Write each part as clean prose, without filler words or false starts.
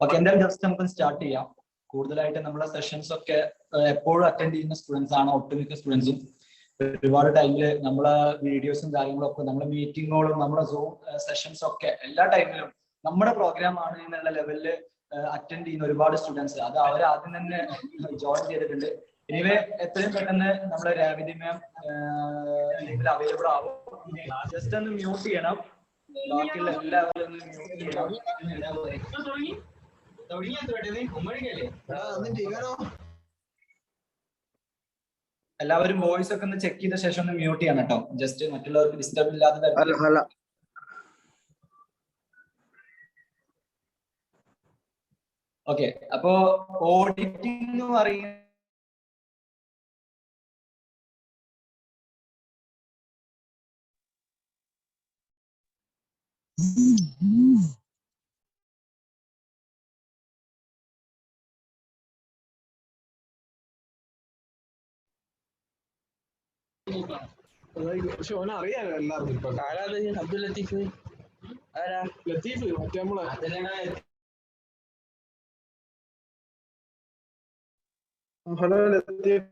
Okay, എന്തായാലും just നമുക്ക് start ചെയ്യാം. കൂടുതലായിട്ട് നമ്മളെ സെഷൻസ് ഒക്കെ എപ്പോഴും അറ്റൻഡ് ചെയ്യുന്ന സ്റ്റുഡൻസ് ആണ് ഒട്ടുമിക്ക സ്റ്റുഡൻസും. ഒരുപാട് ടൈമില് നമ്മളെ വീഡിയോസും കാര്യങ്ങളും ഒക്കെ നമ്മളെ മീറ്റിങ്ങുകളും നമ്മളെ സൂം സെഷൻസ് ഒക്കെ എല്ലാ ടൈമിലും നമ്മുടെ പ്രോഗ്രാം ആണ് എന്നുള്ള ലെവലില് അറ്റൻഡ് ചെയ്യുന്ന ഒരുപാട് സ്റ്റുഡൻസ് അത് അവർ ആദ്യം തന്നെ ജോയിൻ ചെയ്തിട്ടുണ്ട്. എനിവേ എത്രയും പെട്ടെന്ന് നമ്മുടെ രേവതി മാം ലൈവിൽ അവൈലബിൾ ആവും. ജസ്റ്റ് ഒന്ന് മ്യൂട്ട് ചെയ്യണം. ബാക്കിയുള്ള എല്ലാവരും ഒന്ന് മ്യൂട്ട് ചെയ്യണം. എല്ലാവരും വോയിസ് ഒക്കെ ഒന്ന് ചെക്ക് ചെയ്ത ശേഷം ഒന്ന് മ്യൂട്ട് ചെയ്യണം കേട്ടോ. ജസ്റ്റ് മറ്റുള്ളവർക്ക് ഡിസ്റ്റർബ് ഇല്ലാത്ത തരത്തിൽ. ഓക്കെ, അപ്പോ ഓഡിറ്റിംഗ് എന്ന് പറയുന്നത് പക്ഷെ ഓനെ അറിയാലോ എല്ലാവർക്കും. ഇപ്പൊ അബ്ദുൽ ലത്തീഫ് ആരാ? ലത്തീഫ് മറ്റേ നമ്മളെ hello Latheef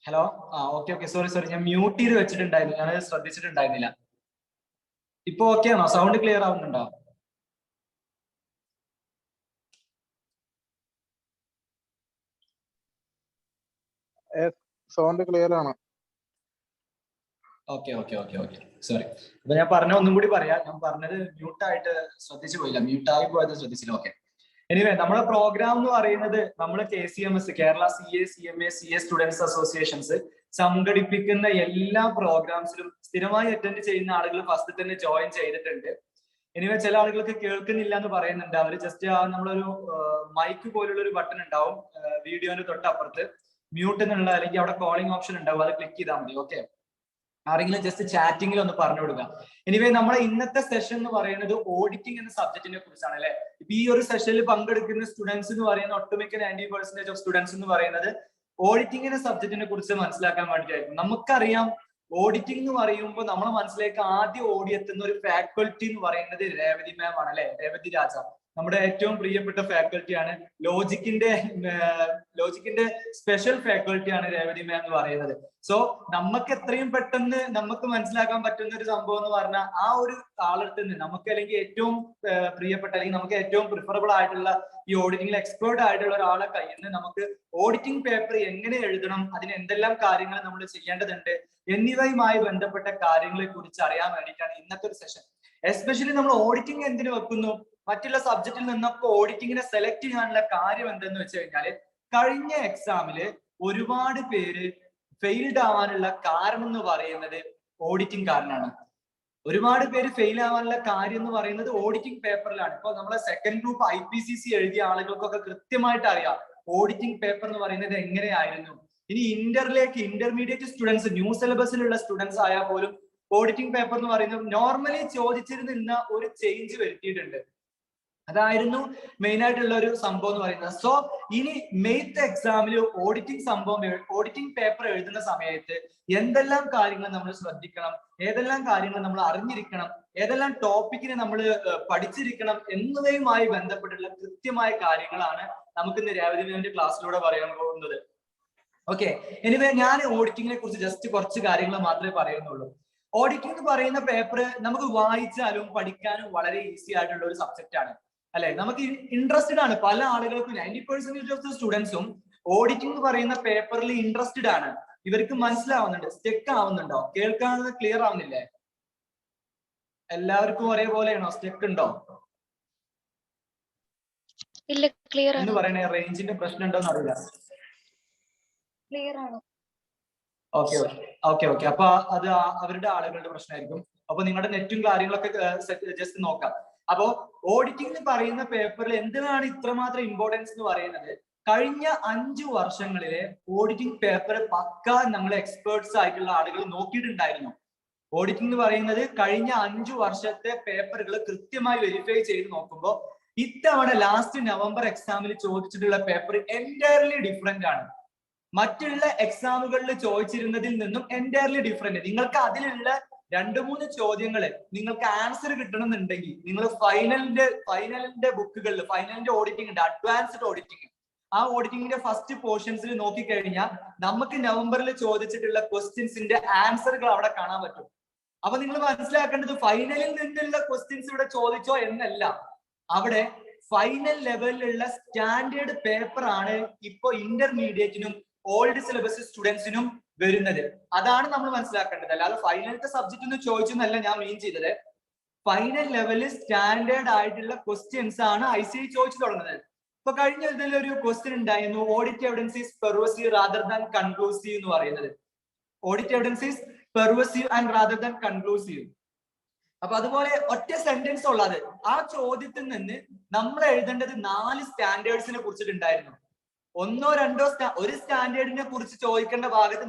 hello. Okay sorry ഞാൻ മ്യൂട്ട് ചെയ്ത് വെച്ചിട്ടുണ്ടായിരുന്നു, ഞാൻ ശ്രദ്ധിച്ചിട്ടുണ്ടായിരുന്നില്ല. ഇപ്പൊ ഓക്കെ ആണോ? സൗണ്ട് ക്ലിയർ ആവുന്നുണ്ടോ? സൗണ്ട് ക്ലിയർ ആണ്. Okay sorry. അപ്പൊ ഞാൻ പറഞ്ഞ ഒന്നും കൂടി പറയാം. ഞാൻ പറഞ്ഞത് മ്യൂട്ടായിട്ട് ശ്രദ്ധിച്ചു പോയില്ല, മ്യൂട്ടായി പോയത് ശ്രദ്ധിച്ചില്ല. ഓക്കെ, എനിവേ നമ്മുടെ പ്രോഗ്രാം എന്ന് പറയുന്നത് നമ്മൾ KCMS Kerala CA CMA CA students associations സംഘടിപ്പിക്കുന്ന എല്ലാ പ്രോഗ്രാംസിലും സ്ഥിരമായി അറ്റൻഡ് ചെയ്യുന്ന ആളുകൾ ഫസ്റ്റ് തന്നെ ജോയിൻ ചെയ്തിട്ടുണ്ട്. എനിവേ ചില ആളുകൾക്ക് കേൾക്കുന്നില്ല എന്ന് പറയുന്നുണ്ട്. അവർ ജസ്റ്റ് നമ്മളൊരു മൈക്ക് പോലുള്ള ഒരു ബട്ടൺ ഉണ്ടാവും വീഡിയോന്റെ തൊട്ടപ്പുറത്ത്, മ്യൂട്ട് എന്നുള്ള അല്ലെങ്കിൽ അവിടെ കോളിംഗ് ഓപ്ഷൻ ഉണ്ടാവും, അത് ക്ലിക്ക് ചെയ്താൽ മതി. ഓക്കെ, ആരെങ്കിലും ജസ്റ്റ് ചാറ്റിംഗിൽ ഒന്ന് പറഞ്ഞു കൊടുക്കുക. എനിവേ നമ്മുടെ ഇന്നത്തെ സെഷൻ എന്ന് പറയുന്നത് ഓഡിറ്റിംഗ് എന്ന സബ്ജക്റ്റിനെ കുറിച്ചാണ് അല്ലെ. ഇപ്പൊ ഈ ഒരു സെഷനിൽ പങ്കെടുക്കുന്ന സ്റ്റുഡൻസ് എന്ന് പറയുന്ന ഒട്ടുമിക്ക 90% ഓഫ് സ്റ്റുഡൻസ് എന്ന് പറയുന്നത് ഓഡിറ്റിംഗ് എന്ന സബ്ജക്റ്റിനെ കുറിച്ച് മനസ്സിലാക്കാൻ വേണ്ടിയിട്ടായിരിക്കും. നമുക്കറിയാം ഓഡിറ്റിംഗ് എന്ന് പറയുമ്പോൾ നമ്മുടെ മനസ്സിലേക്ക് ആദ്യം ഓടിയെത്തുന്ന ഒരു ഫാക്കൽറ്റി എന്ന് പറയുന്നത് രേവതി മാം ആണ് അല്ലെ. രേവതി രാജ നമ്മുടെ ഏറ്റവും പ്രിയപ്പെട്ട ഫാക്കൽറ്റിയാണ്. ലോജിക്കിന്റെ സ്പെഷ്യൽ ഫാക്കൽറ്റിയാണ് രേവതി മാം എന്ന് പറയുന്നത്. സോ നമുക്ക് എത്രയും പെട്ടെന്ന് നമുക്ക് മനസ്സിലാക്കാൻ പറ്റുന്ന ഒരു സംഭവം എന്ന് പറഞ്ഞാൽ ആ ഒരു ആളടുത്ത് നിന്ന് നമുക്ക് അല്ലെങ്കിൽ ഏറ്റവും പ്രിയപ്പെട്ട അല്ലെങ്കിൽ നമുക്ക് ഏറ്റവും പ്രിഫറബിൾ ആയിട്ടുള്ള ഈ ഓഡിറ്റിംഗിൽ എക്സ്പേർട്ട് ആയിട്ടുള്ള ഒരാളെ കയ്യിൽ നിന്ന് നമുക്ക് ഓഡിറ്റിംഗ് പേപ്പർ എങ്ങനെ എഴുതണം, അതിന് എന്തെല്ലാം കാര്യങ്ങൾ നമ്മൾ ചെയ്യേണ്ടതുണ്ട് എന്നിവയുമായി ബന്ധപ്പെട്ട കാര്യങ്ങളെ കുറിച്ച് അറിയാൻ വേണ്ടിയിട്ടാണ് ഇന്നത്തെ ഒരു സെഷൻ. എസ്പെഷ്യലി നമ്മൾ ഓഡിറ്റിംഗ് എന്തിനു വെക്കുന്നു, മറ്റുള്ള സബ്ജക്റ്റിൽ നിന്നൊക്കെ ഓഡിറ്റിങ്ങിനെ സെലക്ട് ചെയ്യാനുള്ള കാര്യം എന്തെന്ന് വെച്ച് കഴിഞ്ഞാല് കഴിഞ്ഞ എക്സാമില് ഒരുപാട് പേര് ഫെയിൽഡ് ആവാനുള്ള കാരണം എന്ന് പറയുന്നത് ഓഡിറ്റിംഗ് കാരണമാണ്. ഒരുപാട് പേര് ഫെയിൽ ആവാനുള്ള കാര്യം എന്ന് പറയുന്നത് ഓഡിറ്റിംഗ് പേപ്പറിലാണ്. ഇപ്പൊ നമ്മളെ സെക്കൻഡ് ഗ്രൂപ്പ് IPCC എഴുതിയ ആളുകൾക്കൊക്കെ കൃത്യമായിട്ട് അറിയാം ഓഡിറ്റിംഗ് പേപ്പർ എന്ന് പറയുന്നത് എങ്ങനെയായിരുന്നു. ഇനി ഇന്റർമീഡിയറ്റ് സ്റ്റുഡൻസ് ന്യൂ സിലബസിലുള്ള സ്റ്റുഡൻസ് ആയാൽ പോലും ഓഡിറ്റിംഗ് പേപ്പർ എന്ന് പറയുന്നത് നോർമലി ചോദിച്ചിരുന്ന ഒരു ചേഞ്ച് വരുത്തിയിട്ടുണ്ട്. അതായിരുന്നു മെയിൻ ആയിട്ടുള്ള ഒരു സംഭവം എന്ന് പറയുന്നത്. സോ ഇനി മെയ്ത്ത് എക്സാമിൽ ഓഡിറ്റിംഗ് പേപ്പർ എഴുതുന്ന സമയത്ത് എന്തെല്ലാം കാര്യങ്ങൾ നമ്മൾ ശ്രദ്ധിക്കണം, ഏതെല്ലാം കാര്യങ്ങൾ നമ്മൾ അറിഞ്ഞിരിക്കണം, ഏതെല്ലാം ടോപ്പിക്കിനെ നമ്മൾ പഠിച്ചിരിക്കണം എന്നിവയുമായി ബന്ധപ്പെട്ടുള്ള കൃത്യമായ കാര്യങ്ങളാണ് നമുക്ക് ഇന്ന് രേവതി മാമിന്റെ ക്ലാസ്സിലൂടെ പറയാൻ പോകുന്നത്. ഓക്കെ, എനിവേ ഞാൻ ഓഡിറ്റിങ്ങിനെ കുറിച്ച് ജസ്റ്റ് കുറച്ച് കാര്യങ്ങൾ മാത്രമേ പറയുന്നുള്ളൂ. ഓഡിറ്റിംഗ് എന്ന് പറയുന്ന പേപ്പർ നമുക്ക് വായിച്ചാലും പഠിക്കാനും വളരെ ഈസി ആയിട്ടുള്ള ഒരു സബ്ജക്റ്റ് ആണ് അല്ലെ. നമുക്ക് ഇൻട്രസ്റ്റഡ് ആണ്. പല ആളുകൾക്കും 90% ഓഫ് സ്റ്റുഡൻസും ഓഡിറ്റിംഗ് എന്ന് പറയുന്ന പേപ്പറിൽ ഇൻട്രസ്റ്റഡ് ആണ്. ഇവർക്ക് മനസ്സിലാവുന്നുണ്ട്. സ്റ്റെക്ക് ആവുന്നുണ്ടോ? കേൾക്കാതെ ക്ലിയർ ആവുന്നില്ലേ? എല്ലാവർക്കും ഒരേപോലെയാണോ? സ്റ്റെക്ക് ഉണ്ടോ എന്ന് പറയണേ. റേഞ്ചിന്റെ പ്രശ്നം ഉണ്ടോന്ന് അറിയില്ല. ഓക്കെ അപ്പൊ അത് അവരുടെ ആളുകളുടെ പ്രശ്നമായിരിക്കും. അപ്പൊ നിങ്ങളുടെ നെറ്റും കാര്യങ്ങളൊക്കെ ജസ്റ്റ് നോക്കാം. അപ്പോ ഓഡിറ്റിംഗ് എന്ന് പറയുന്ന പേപ്പറിൽ എന്തിനാണ് ഇത്രമാത്രം ഇമ്പോർട്ടൻസ് എന്ന് പറയുന്നത്, കഴിഞ്ഞ 5 വർഷങ്ങളിലെ ഓഡിറ്റിംഗ് പേപ്പർ പക്ക നമ്മൾ എക്സ്പേർട്സ് ആയിട്ടുള്ള ആളുകൾ നോക്കിയിട്ടുണ്ടായിരുന്നു. ഓഡിറ്റിംഗ് എന്ന് പറയുന്നത് കഴിഞ്ഞ 5 വർഷത്തെ പേപ്പറുകൾ കൃത്യമായി വെരിഫൈ ചെയ്ത് നോക്കുമ്പോൾ ഇത്തവണ ലാസ്റ്റ് നവംബർ എക്സാമിൽ ചോദിച്ചിട്ടുള്ള പേപ്പർ എൻറ്റയർലി ഡിഫറെന്റ് ആണ്. മറ്റുള്ള എക്സാമുകളിൽ ചോദിച്ചിരുന്നതിൽ നിന്നും എൻറ്റയർലി ഡിഫറെന്റ്. നിങ്ങൾക്ക് അതിലുള്ള 2-3 ചോദ്യങ്ങള് നിങ്ങൾക്ക് ആൻസർ കിട്ടണമെന്നുണ്ടെങ്കിൽ നിങ്ങൾ ഫൈനലിന്റെ ബുക്കുകളിൽ ഫൈനലിന്റെ ഓഡിറ്റിംഗ് ഉണ്ട്, അഡ്വാൻസ്ഡ് ഓഡിറ്റിംഗ്. ആ ഓഡിറ്റിംഗിന്റെ ഫസ്റ്റ് പോർഷൻസിൽ നോക്കിക്കഴിഞ്ഞാൽ നമുക്ക് നവംബറിൽ ചോദിച്ചിട്ടുള്ള ക്വസ്റ്റ്യൻസിന്റെ ആൻസറുകൾ അവിടെ കാണാൻ പറ്റും. അപ്പൊ നിങ്ങൾ മനസ്സിലാക്കേണ്ടത് ഫൈനലിൽ നിന്നുള്ള ക്വസ്റ്റ്യൻസ് ഇവിടെ ചോദിച്ചോ എന്നല്ല, അവിടെ ഫൈനൽ ലെവലിലുള്ള സ്റ്റാൻഡേർഡ് പേപ്പർ ആണ് ഇപ്പൊ ഇന്റർമീഡിയറ്റിനും ഓൾഡ് സിലബസ് സ്റ്റുഡൻസിനും വരുന്നത്. അതാണ് നമ്മൾ മനസ്സിലാക്കേണ്ടത്. അല്ലാതെ ഫൈനലത്തെ സബ്ജക്റ്റ് ഒന്ന് ചോദിച്ചെന്നല്ല ഞാൻ മീൻ ചെയ്തത്. ഫൈനൽ ലെവലിൽ സ്റ്റാൻഡേർഡ് ആയിട്ടുള്ള ക്വസ്റ്റ്യൻസ് ആണ് ICAI ചോദിച്ചു തുടങ്ങുന്നത്. ഇപ്പൊ കഴിഞ്ഞ ഇതിലൊരു ക്വസ്റ്റ്യൻ ഉണ്ടായിരുന്നു, audit evidence is pervasive rather than conclusive എന്ന് പറയുന്നത്. Audit evidence is pervasive and rather than conclusive. അപ്പൊ അതുപോലെ ഒറ്റ സെന്റൻസ് ഉള്ളത്. ആ ചോദ്യത്തിൽ നിന്ന് നമ്മൾ എഴുതേണ്ടത് 4 സ്റ്റാൻഡേർഡ്സിനെ കുറിച്ചിട്ടുണ്ടായിരുന്നു. 1-2 ഒരു സ്റ്റാൻഡേർഡിനെ കുറിച്ച് ചോദിക്കേണ്ട ഭാഗത്ത്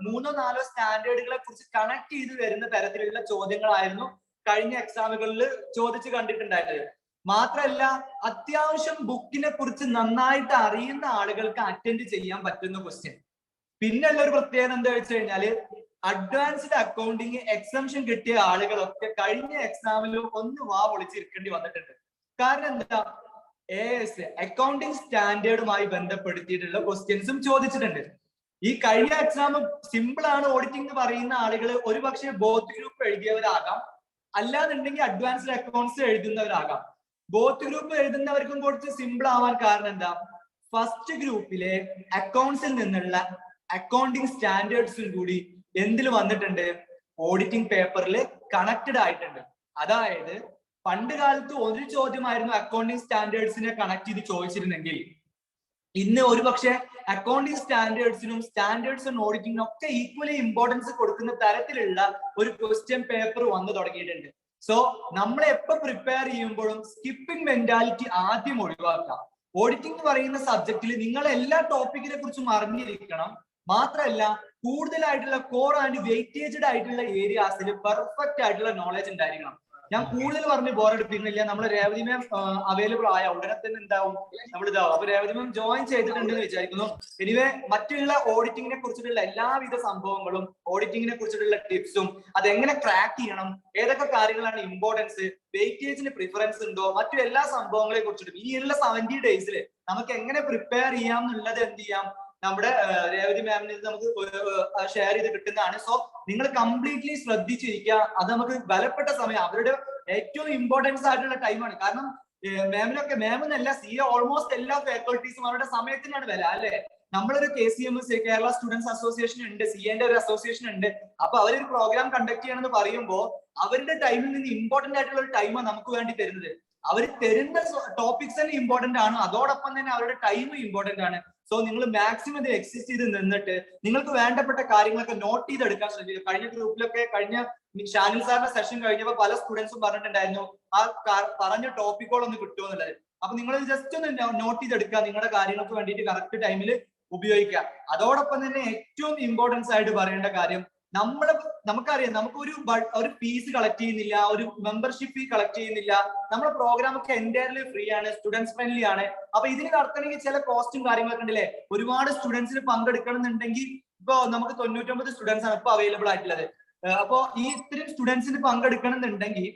3-4 സ്റ്റാൻഡേർഡുകളെ കുറിച്ച് കണക്ട് ചെയ്ത് വരുന്ന തരത്തിലുള്ള ചോദ്യങ്ങളായിരുന്നു കഴിഞ്ഞ എക്സാമുകളിൽ ചോദിച്ചു കണ്ടിട്ടുണ്ടായിരുന്നത്. മാത്രമല്ല അത്യാവശ്യം ബുക്കിനെ കുറിച്ച് നന്നായിട്ട് അറിയുന്ന ആളുകൾക്ക് അറ്റൻഡ് ചെയ്യാൻ പറ്റുന്ന ക്വസ്റ്റ്യൻ. പിന്നെയുള്ള ഒരു പ്രത്യേകത എന്താ വെച്ച് കഴിഞ്ഞാല് അഡ്വാൻസ്ഡ് അക്കൗണ്ടിങ് എക്സംഷൻ കിട്ടിയ ആളുകളൊക്കെ കഴിഞ്ഞ എക്സാമിൽ ഒന്ന് പൊളിച്ചിരിക്കേണ്ടി വന്നിട്ടുണ്ട്. കാരണം എന്താ, AS അക്കൗണ്ടിങ് സ്റ്റാൻഡേർഡുമായി ബന്ധപ്പെടുത്തിയിട്ടുള്ള ക്വസ്റ്റ്യൻസും ചോദിച്ചിട്ടുണ്ട്. ഈ കഴിഞ്ഞ എക്സാം സിമ്പിൾ ആണ് ഓഡിറ്റിംഗ് എന്ന് പറയുന്ന ആളുകൾ ഒരു പക്ഷേ ബോത്ത് ഗ്രൂപ്പ് എഴുതിയവരാകാം, അല്ലാന്നുണ്ടെങ്കിൽ അഡ്വാൻസ്ഡ് അക്കൗണ്ട്സ് എഴുതുന്നവരാകാം. ബോത്ത് ഗ്രൂപ്പ് എഴുതുന്നവർക്കും കുറച്ച് സിമ്പിൾ ആവാൻ കാരണം എന്താ, ഫസ്റ്റ് ഗ്രൂപ്പിലെ അക്കൗണ്ട്സിൽ നിന്നുള്ള അക്കൗണ്ടിങ് സ്റ്റാൻഡേർഡ്സും കൂടി എന്തിൽ വന്നിട്ടുണ്ട്, ഓഡിറ്റിംഗ് പേപ്പറിൽ കണക്റ്റഡ് ആയിട്ടുണ്ട്. അതായത് പണ്ട് കാലത്ത് ഒരു ചോദ്യമായിരുന്നു അക്കൗണ്ടിങ് സ്റ്റാൻഡേർഡ്സിനെ കണക്ട് ചെയ്ത് ചോദിച്ചിരുന്നെങ്കിൽ ഇന്ന് ഒരുപക്ഷെ അക്കൗണ്ടിങ് സ്റ്റാൻഡേർഡ്സിനും സ്റ്റാൻഡേർഡ്സ് ആൻഡ് ഓഡിറ്റിംഗിനും ഒക്കെ ഈക്വലി ഇമ്പോർട്ടൻസ് കൊടുക്കുന്ന തരത്തിലുള്ള ഒരു ക്വസ്റ്റ്യൻ പേപ്പർ വന്നു തുടങ്ങിയിട്ടുണ്ട്. സോ നമ്മൾ എപ്പോ പ്രിപ്പയർ ചെയ്യുമ്പോഴും സ്കിപ്പിംഗ് മെന്റാലിറ്റി ആദ്യം ഒഴിവാക്കാം. ഓഡിറ്റിംഗ് എന്ന് പറയുന്ന സബ്ജക്റ്റിൽ നിങ്ങൾ എല്ലാ ടോപ്പിക്കിനെ കുറിച്ചും അറിഞ്ഞിരിക്കണം. മാത്രമല്ല കൂടുതലായിട്ടുള്ള കോർ ആൻഡ് വെയിറ്റേജഡ് ആയിട്ടുള്ള ഏരിയാസിൽ പെർഫെക്റ്റ് ആയിട്ടുള്ള നോളജ് ഉണ്ടായിരിക്കണം. ഞാൻ കൂടുതൽ പറഞ്ഞ് ബോറടിപ്പിക്കുന്നില്ല. നമ്മൾ രേവതി മാം അവൈലബിൾ ആയ ഉടനെ തന്നെ എന്താവും നമ്മൾ ഇതാവും. അപ്പൊ രേവതി മാം ജോയിൻ ചെയ്തിട്ടുണ്ടെന്ന് വിചാരിക്കുന്നു. എനിവേ മറ്റുള്ള ഓഡിറ്റിങ്ങിനെ കുറിച്ചിട്ടുള്ള എല്ലാവിധ സംഭവങ്ങളും ഓഡിറ്റിങ്ങിനെ കുറിച്ചിട്ടുള്ള ടിപ്സും അതെങ്ങനെ ക്രാക്ക് ചെയ്യണം, ഏതൊക്കെ കാര്യങ്ങളാണ് ഇമ്പോർട്ടൻസ്, വെയിറ്റേജിന് പ്രിഫറൻസ് ഉണ്ടോ, മറ്റു എല്ലാ സംഭവങ്ങളെ കുറിച്ചിട്ടും ഇനിയുള്ള 70 ഡേയ്സിൽ നമുക്ക് എങ്ങനെ പ്രിപ്പയർ ചെയ്യാം എന്നുള്ളത് എന്ത് ചെയ്യാം, നമ്മുടെ രേവതി മാമിന് നമുക്ക് ഷെയർ ചെയ്ത് കിട്ടുന്നതാണ്. സോ നിങ്ങൾ കംപ്ലീറ്റ്ലി ശ്രദ്ധിച്ചിരിക്കുക. അത് നമുക്ക് ബലപ്പെട്ട സമയം, അവരുടെ ഏറ്റവും ഇമ്പോർട്ടൻസ് ആയിട്ടുള്ള ടൈമാണ്. കാരണം മാമെന്നല്ല CA ഓൾമോസ്റ്റ് എല്ലാ ഫാക്കൾട്ടീസും അവരുടെ സമയത്തിനാണ് വില അല്ലെ. നമ്മളൊരു KCMS കേരള സ്റ്റുഡൻസ് അസോസിയേഷൻ ഉണ്ട്, CAന്റെ ഒരു അസോസിയേഷൻ ഉണ്ട്. അപ്പൊ അവരൊരു പ്രോഗ്രാം കണ്ടക്ട് ചെയ്യണമെന്ന് പറയുമ്പോൾ അവരുടെ ടൈമിൽ നിന്ന് ഇമ്പോർട്ടന്റ് ആയിട്ടുള്ള ഒരു ടൈമാണ് നമുക്ക് വേണ്ടി തരുന്നത്. അവർ തരുന്ന ടോപ്പിക്സ് തന്നെ ഇമ്പോർട്ടന്റ് ആണ്, അതോടൊപ്പം തന്നെ അവരുടെ ടൈം ഇമ്പോർട്ടന്റ് ആണ്. സോ നിങ്ങൾ മാക്സിമം ഇത് എക്സിസ്റ്റ് ചെയ്ത് നിന്നിട്ട് നിങ്ങൾക്ക് വേണ്ടപ്പെട്ട കാര്യങ്ങളൊക്കെ നോട്ട് ചെയ്തെടുക്കാൻ ശ്രമിക്കുക. കഴിഞ്ഞ ഗ്രൂപ്പിലൊക്കെ കഴിഞ്ഞ ഷാനിൽ സാറിന്റെ സെഷൻ കഴിഞ്ഞപ്പോൾ പല സ്റ്റുഡൻസും പറഞ്ഞിട്ടുണ്ടായിരുന്നു ആ പറഞ്ഞ ടോപ്പിക്കുകളൊന്ന് കിട്ടുമെന്നുള്ളത്. അപ്പൊ നിങ്ങൾ ജസ്റ്റ് ഒന്ന് നോട്ട് ചെയ്തെടുക്കുക, നിങ്ങളുടെ കാര്യങ്ങൾക്ക് വേണ്ടിയിട്ട് കറക്റ്റ് ടൈമിൽ ഉപയോഗിക്കുക. അതോടൊപ്പം തന്നെ ഏറ്റവും ഇമ്പോർട്ടൻസ് ആയിട്ട് പറയേണ്ട കാര്യം, നമുക്കറിയാം നമുക്ക് ഒരു ഫീസ് കളക്ട് ചെയ്യുന്നില്ല, ഒരു മെമ്പർഷിപ്പ് ഫീ കളക്ട് ചെയ്യുന്നില്ല. നമ്മുടെ പ്രോഗ്രാം ഒക്കെ എൻറ്റയർലി ഫ്രീ ആണ്, സ്റ്റുഡൻസ് ഫ്രണ്ട്ലി ആണ്. അപ്പൊ ഇതിന് നടത്തണമെങ്കിൽ ചില കോസ്റ്റും കാര്യങ്ങളൊക്കെ ഉണ്ടല്ലേ. ഒരുപാട് സ്റ്റുഡൻസിന് പങ്കെടുക്കണം എന്നുണ്ടെങ്കിൽ ഇപ്പൊ നമുക്ക് 99 സ്റ്റുഡൻസ് ആണ് ഇപ്പൊ അവൈലബിൾ ആയിട്ടുള്ളത്. അപ്പൊ ഈ ഇത്രയും സ്റ്റുഡൻസിന് പങ്കെടുക്കണം എന്നുണ്ടെങ്കിൽ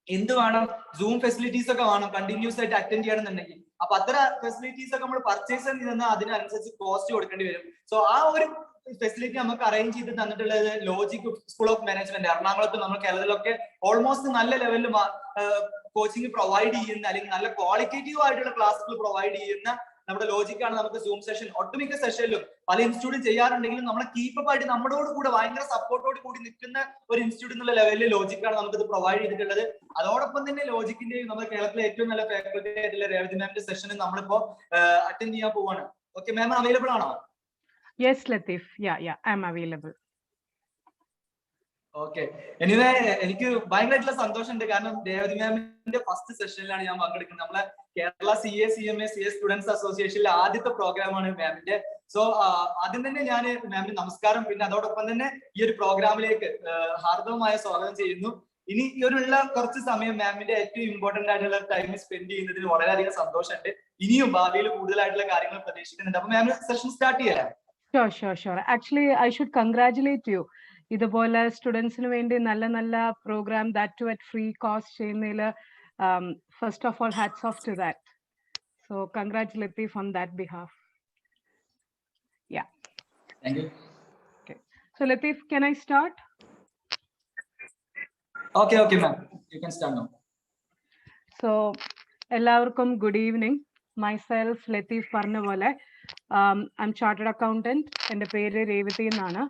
എന്ത് വേണം, സൂം ഫെസിലിറ്റീസ് ഒക്കെ വേണം കണ്ടിന്യൂസ് ആയിട്ട് അറ്റൻഡ് ചെയ്യണമെന്നുണ്ടെങ്കിൽ. അപ്പൊ അത്തരം ഫെസിലിറ്റീസ് ഒക്കെ നമ്മൾ പർച്ചേസ് ചെയ്ത് അതിനനുസരിച്ച് കോസ്റ്റ് കൊടുക്കേണ്ടി വരും. സോ ആ ഒരു ഫെസിലിറ്റി നമുക്ക് അറേഞ്ച് ചെയ്ത് തന്നിട്ടുള്ളത് ലോജിക് സ്കൂൾ ഓഫ് മാനേജ്മെന്റ് എറണാകുളത്ത്. നമ്മൾ കേരളത്തിലൊക്കെ ഓൾമോസ്റ്റ് നല്ല ലെവലിൽ കോച്ചിങ് പ്രൊവൈഡ് ചെയ്യുന്ന അല്ലെങ്കിൽ നല്ല ക്വാളിറ്റേറ്റീവ് ആയിട്ടുള്ള ക്ലാസ്സുകൾ പ്രൊവൈഡ് ചെയ്യുന്ന നമ്മുടെ ലോജിക്കാണ് നമുക്ക് സൂം സെഷൻ ഒട്ടുമിക്ക സെഷനിലും പല ഇൻസ്റ്റിറ്റ്യൂട്ടും ചെയ്യാറുണ്ടെങ്കിലും നമ്മളെ കീപ്പപ്പ് ആയിട്ട് നമ്മളോട് കൂടെ ഭയങ്കര സപ്പോർട്ടോട് കൂടി നിൽക്കുന്ന ഒരു ഇൻസ്റ്റിറ്റ്യൂട്ട് എന്നുള്ള ലെവലിൽ ലോജിക്കാണ് നമുക്ക് ഇത് പ്രൊവൈഡ് ചെയ്തിട്ടുള്ളത്. അതോടൊപ്പം തന്നെ ലോജിക്കിന്റെയും നമ്മുടെ കേരളത്തിലെ ഏറ്റവും നല്ല ഫാക്കൽറ്റി ആയിട്ടുള്ള രേവതി മാമിന്റെ സെഷന് നമ്മളിപ്പോ അറ്റൻഡ് ചെയ്യാൻ പോവാണ്. ഓക്കെ മാം അവൈലബിൾ ആണോ? Yes, Latif. Yeah, I'm available. Okay. Anyway എനിക്ക് ഭയങ്കരമായിട്ടുള്ള സന്തോഷമുണ്ട്. കാരണം രേവതി മാമിന്റെ ഫസ്റ്റ് സെഷനിലാണ് ഞാൻ പങ്കെടുക്കുന്നത്. നമ്മളെ Kerala CA CMA CA students അസോസിയേഷനിലെ ആദ്യത്തെ പ്രോഗ്രാമാണ് മാമിന്റെ. സോ ആദ്യം തന്നെ ഞാൻ മാമിന് നമസ്കാരം, പിന്നെ അതോടൊപ്പം തന്നെ ഈ ഒരു പ്രോഗ്രാമിലേക്ക് ഹാർദവമായ സ്വാഗതം ചെയ്യുന്നു. ഇനി ഈ ഒരുള്ള കുറച്ച് സമയം മാമിന്റെ ഏറ്റവും ഇമ്പോർട്ടന്റ് ആയിട്ടുള്ള ടൈം സ്പെൻഡ് ചെയ്യുന്നതിന് വളരെയധികം സന്തോഷമുണ്ട്. ഇനിയും ഭാവിയിൽ കൂടുതലായിട്ടുള്ള കാര്യങ്ങൾ പ്രതീക്ഷിക്കുന്നുണ്ട്. അപ്പൊ മാം സെഷൻ സ്റ്റാർട്ട് ചെയ്യാം. Sure. Actually, I should congratulate you. ഇതുപോലെ സ്റ്റുഡൻസിന് വേണ്ടി നല്ല നല്ല programme that too at free cost ചെയ്യുന്നതിൽ first of all hats off to that. So congratulate on that behalf. Yeah. Thank you. Okay. So Latif, can I start? Okay, ma'am. You can start now. So, എല്ലാവർക്കും good evening. Myself, Latif പറഞ്ഞ പോലെ I'm chartered accountant. എൻ്റെ പേര് രേവതി എന്നാണ്.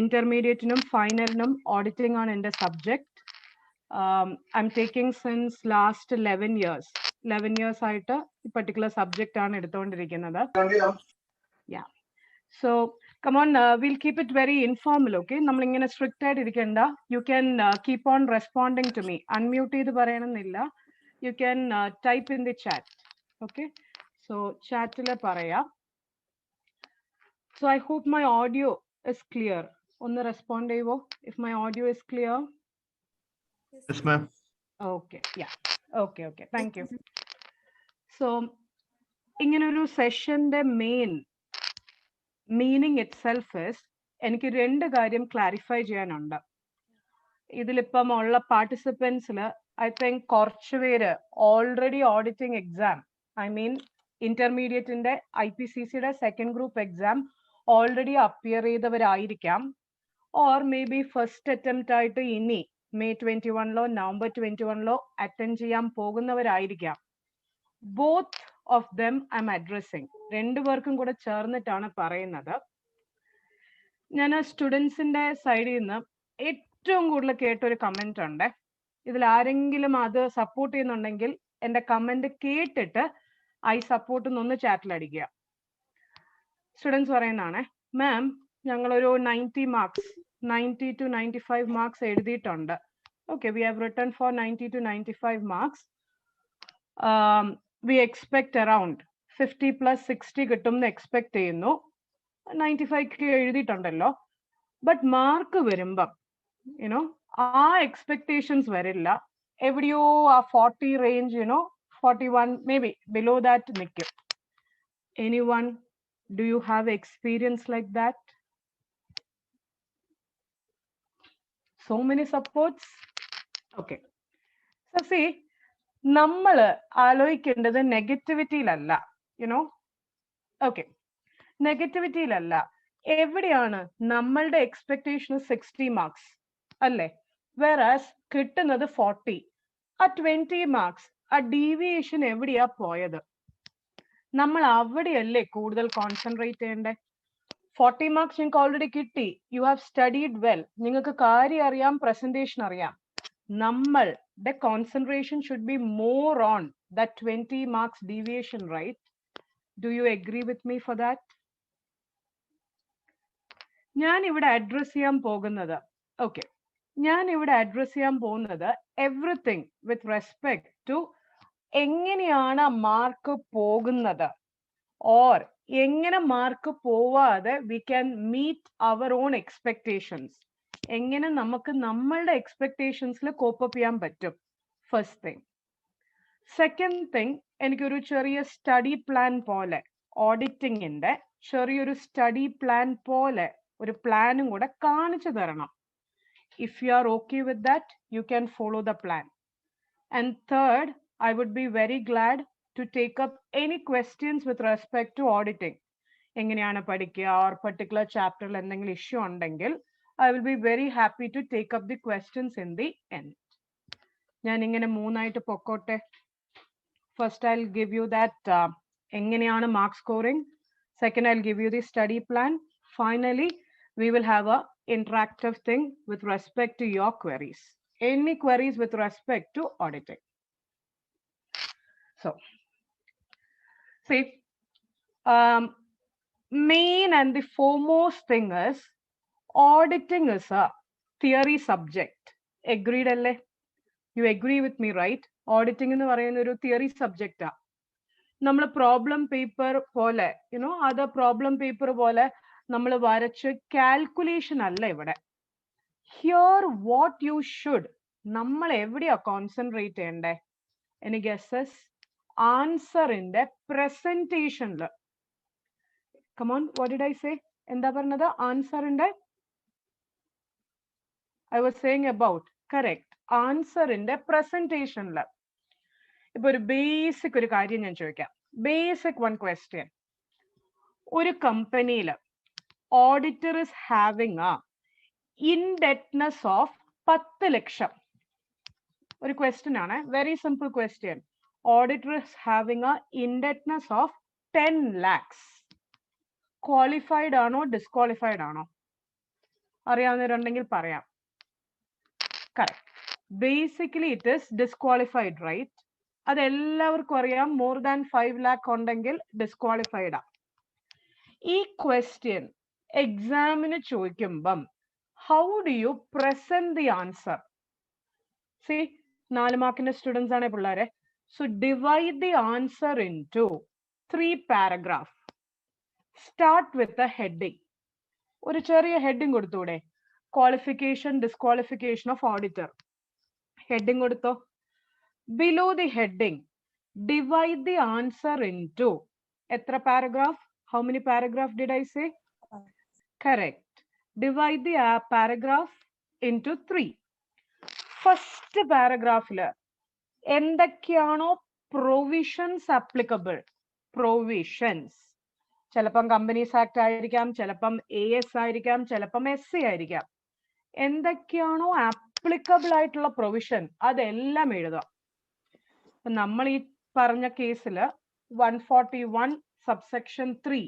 Intermediate-നും ഫൈനലിനും auditing ആണ് എൻ്റെ subject. I'm taking since last 11 years. 11 years ആയിട്ട് ഈ പർട്ടിക്കുലർ സബ്ജക്റ്റ് ആണ് എടുത്തുകൊണ്ടിരിക്കുന്നത്. Yeah. So, come on, we'll keep it very informal, okay? നമ്മൾ ഇങ്ങനെ സ്ട്രിക്റ്റ് ആയിട്ട് ഇരിക്കണ്ട. You can keep on responding to me. Unmute ചെയ്ത് പറയണമെന്നില്ല. You can type in the chat, okay? So, chatൽ പറയാം. So, I hope my audio is clear. ഒന്ന് respond ചെയ്യുവോ? If my audio is clear? Yes, ma'am. Okay, yeah. Okay. Thank you. So, ഇങ്ങനെ ഒരു സെഷന്റെ main meaning itself is, എനിക്ക് രണ്ട് കാര്യം clarify ചെയ്യാനുണ്ട്. ഇതിലിപ്പം ഉള്ള പാർട്ടിസിപ്പൻസിൽ ഐ തിങ്ക് കുറച്ച് പേര് already auditing exam, I mean ഇന്റർമീഡിയറ്റിന്റെ IPCCയുടെ second group exam already appear ചെയ്തവരായിരിക്കാം. Or maybe first attempt ആയിട്ട് ഇനി May 21 November 21 അറ്റൻഡ് ചെയ്യാൻ പോകുന്നവരായിരിക്കാം. Both of them I'm addressing. രണ്ടുപേർക്കും കൂടെ ചേർന്നിട്ടാണ് പറയുന്നത്. ഞാൻ സ്റ്റുഡൻസിന്റെ സൈഡിൽ നിന്ന് ഏറ്റവും കൂടുതൽ കേട്ടൊരു കമന്റ് ഉണ്ട്. ഇതിൽ ആരെങ്കിലും അത് സപ്പോർട്ട് ചെയ്യുന്നുണ്ടെങ്കിൽ എന്റെ കമന്റ് കേട്ടിട്ട് ഐ സപ്പോർട്ട് എന്നൊന്ന് ചാറ്റിൽ അടിക്കുക. സ്റ്റുഡൻസ് പറയുന്നതാണ്, മാം ഞങ്ങളൊരു 90 to 95 മാർക്സ് എഴുതിയിട്ടുണ്ട്. Okay, we have written for 90 to 95 marks. We expect around 50+60 കിട്ടും എന്ന് എക്സ്പെക്ട് ചെയ്യുന്നു. 95 എഴുതിയിട്ടുണ്ടല്ലോ. ബട്ട് മാർക്ക് വരുമ്പം യുനോ ആ എക്സ്പെക്ടേഷൻസ് വരില്ല. എവിടെയോ ആ 40 range, 41 maybe below that നിൽക്കും. Anyone, do you have experience like that? So many supports. Okay. So see, നമ്മൾ ആലോചിക്കേണ്ടത് നെഗറ്റിവിറ്റിയിലല്ല, ഓക്കെ, നെഗറ്റിവിറ്റിയിലല്ല. എവിടെയാണ് നമ്മളുടെ എക്സ്പെക്ടേഷൻ 60 മാർക്സ് അല്ലേ, വേറാസ് കിട്ടുന്നത് 40. ആ 20 മാർക്സ്, ആ ഡീവിയേഷൻ എവിടെയാ പോയത്? നമ്മൾ അവിടെയല്ലേ കൂടുതൽ കോൺസെൻട്രേറ്റ് ചെയ്യണ്ടേ? 40 മാർക്സ് നിങ്ങൾക്ക് ഓൾറെഡി കിട്ടി. You have studied well. നിങ്ങൾക്ക് കാര്യം അറിയാം, പ്രസന്റേഷൻ അറിയാം. നമ്മളുടെ concentration should be more on that 20 marks deviation, right? Do you agree with me for that? ഞാൻ ഇവിടെ അഡ്രസ് ചെയ്യാൻ പോകുന്നത് എവറിത്തിങ് വിത്ത് റെസ്പെക്ട് ടു എങ്ങനെയാണ് മാർക്ക് പോകുന്നത്, ഓർ എങ്ങനെ മാർക്ക് പോവാതെ we can meet our on expectations. എങ്ങനെ നമുക്ക് നമ്മളുടെ എക്സ്പെക്ടേഷൻസിൽ കോപ്പപ്പ് ചെയ്യാൻ പറ്റും, ഫസ്റ്റ് തിങ്. സെക്കൻഡ് തിങ്, എനിക്കൊരു ചെറിയ സ്റ്റഡി പ്ലാൻ പോലെ, ഓഡിറ്റിങ്ങിന്റെ ചെറിയൊരു സ്റ്റഡി പ്ലാൻ പോലെ ഒരു പ്ലാനും കൂടെ കാണിച്ചു തരണം. If you are okay with that, U can follow the plan. And third, I would be very glad to take up any questions with respect to auditing. എങ്ങനെയാണ് പഠിക്കുക, or particular chapterൽ എന്തെങ്കിലും issue ഉണ്ടെങ്കിൽ I will be very happy to take up the questions in the end. ഞാൻ ഇങ്ങനെ മൂന്നായിട്ട് പൊക്കോട്ടെ. First I'll give you that എങ്ങനെയാണ് mark scoring. Second, I'll give you the study plan. Finally, we will have a interactive thing with respect to your queries. Any queries with respect to auditing. So, see, main and the foremost thing is auditing is a theory subject. Agreed, alle? You agree with me, right? Auditing in the theory subject. നമ്മൾ problem paper പോലെ other problem paper പോലെ നമ്മൾ വരച്ച് calculation അല്ല ഇവിടെ. Here what you should, നമ്മൾ എവിടെയാ concentrate ചെയ്യണ്ടേ? Any guesses? ആൻസറിന്റെ പ്രസന്റേഷനില്. Come on, what did I say? എന്താ പറഞ്ഞത്? ആൻസറിന്റെ I was saying about, correct, ആൻസറിന്റെ പ്രസന്റേഷനില്. ഇപ്പൊ ഒരു ബേസിക് ഒരു കാര്യം ഞാൻ ചോദിക്കാം. Basic one question. ഒരു കമ്പനിയില് auditor is having a indebtedness of 10 ലക്ഷം. ഒരു ക്വസ്റ്റ്യൻ ആണ്, very simple question. Auditor is having a indebtedness of 10 lakhs. Qualified ആണോ ഡിസ്ക്വാളിഫൈഡ് ആണോ? അറിയാവുന്നവരുണ്ടെങ്കിൽ പറയാം. Correct. Basically it is disqualified, right? അത് എല്ലാവർക്കും അറിയാം. മോർ ദാൻ 5 lakh ഉണ്ടെങ്കിൽ ഡിസ്ക്വാളിഫൈഡ് ആ. ഈ ക്വസ്റ്റ്യൻ എക്സാമിന് ചോദിക്കുമ്പം how do you present the answer? C, 4 മാർക്കിന്റെ സ്റ്റുഡൻസ് ആണ് പിള്ളേരെ. So divide the answer into 3 paragraphs. Start with the heading. ഒരു ചെറിയ ഹെഡിങ് കൊടുത്തൂടെ? Qualification disqualification of auditor. Heading കൊടുത്തോ. Below the heading, divide the answer into എത്ര paragraph? How many paragraph did I say? Correct. Divide the paragraph into 3. First paragraphല് എന്തൊക്കെയാണോ provisions applicable, provisions ചിലപ്പം companies act ആയിരിക്കാം, ചിലപ്പം AS ആയിരിക്കാം, ചിലപ്പം SC ആയിരിക്കാം. എന്തൊക്കെയാണോ ആപ്ലിക്കബിൾ ആയിട്ടുള്ള പ്രൊവിഷൻ അതെല്ലാം എഴുതുക. നമ്മൾ ഈ പറഞ്ഞ കേസില് 141 സബ്സെക്ഷൻ 3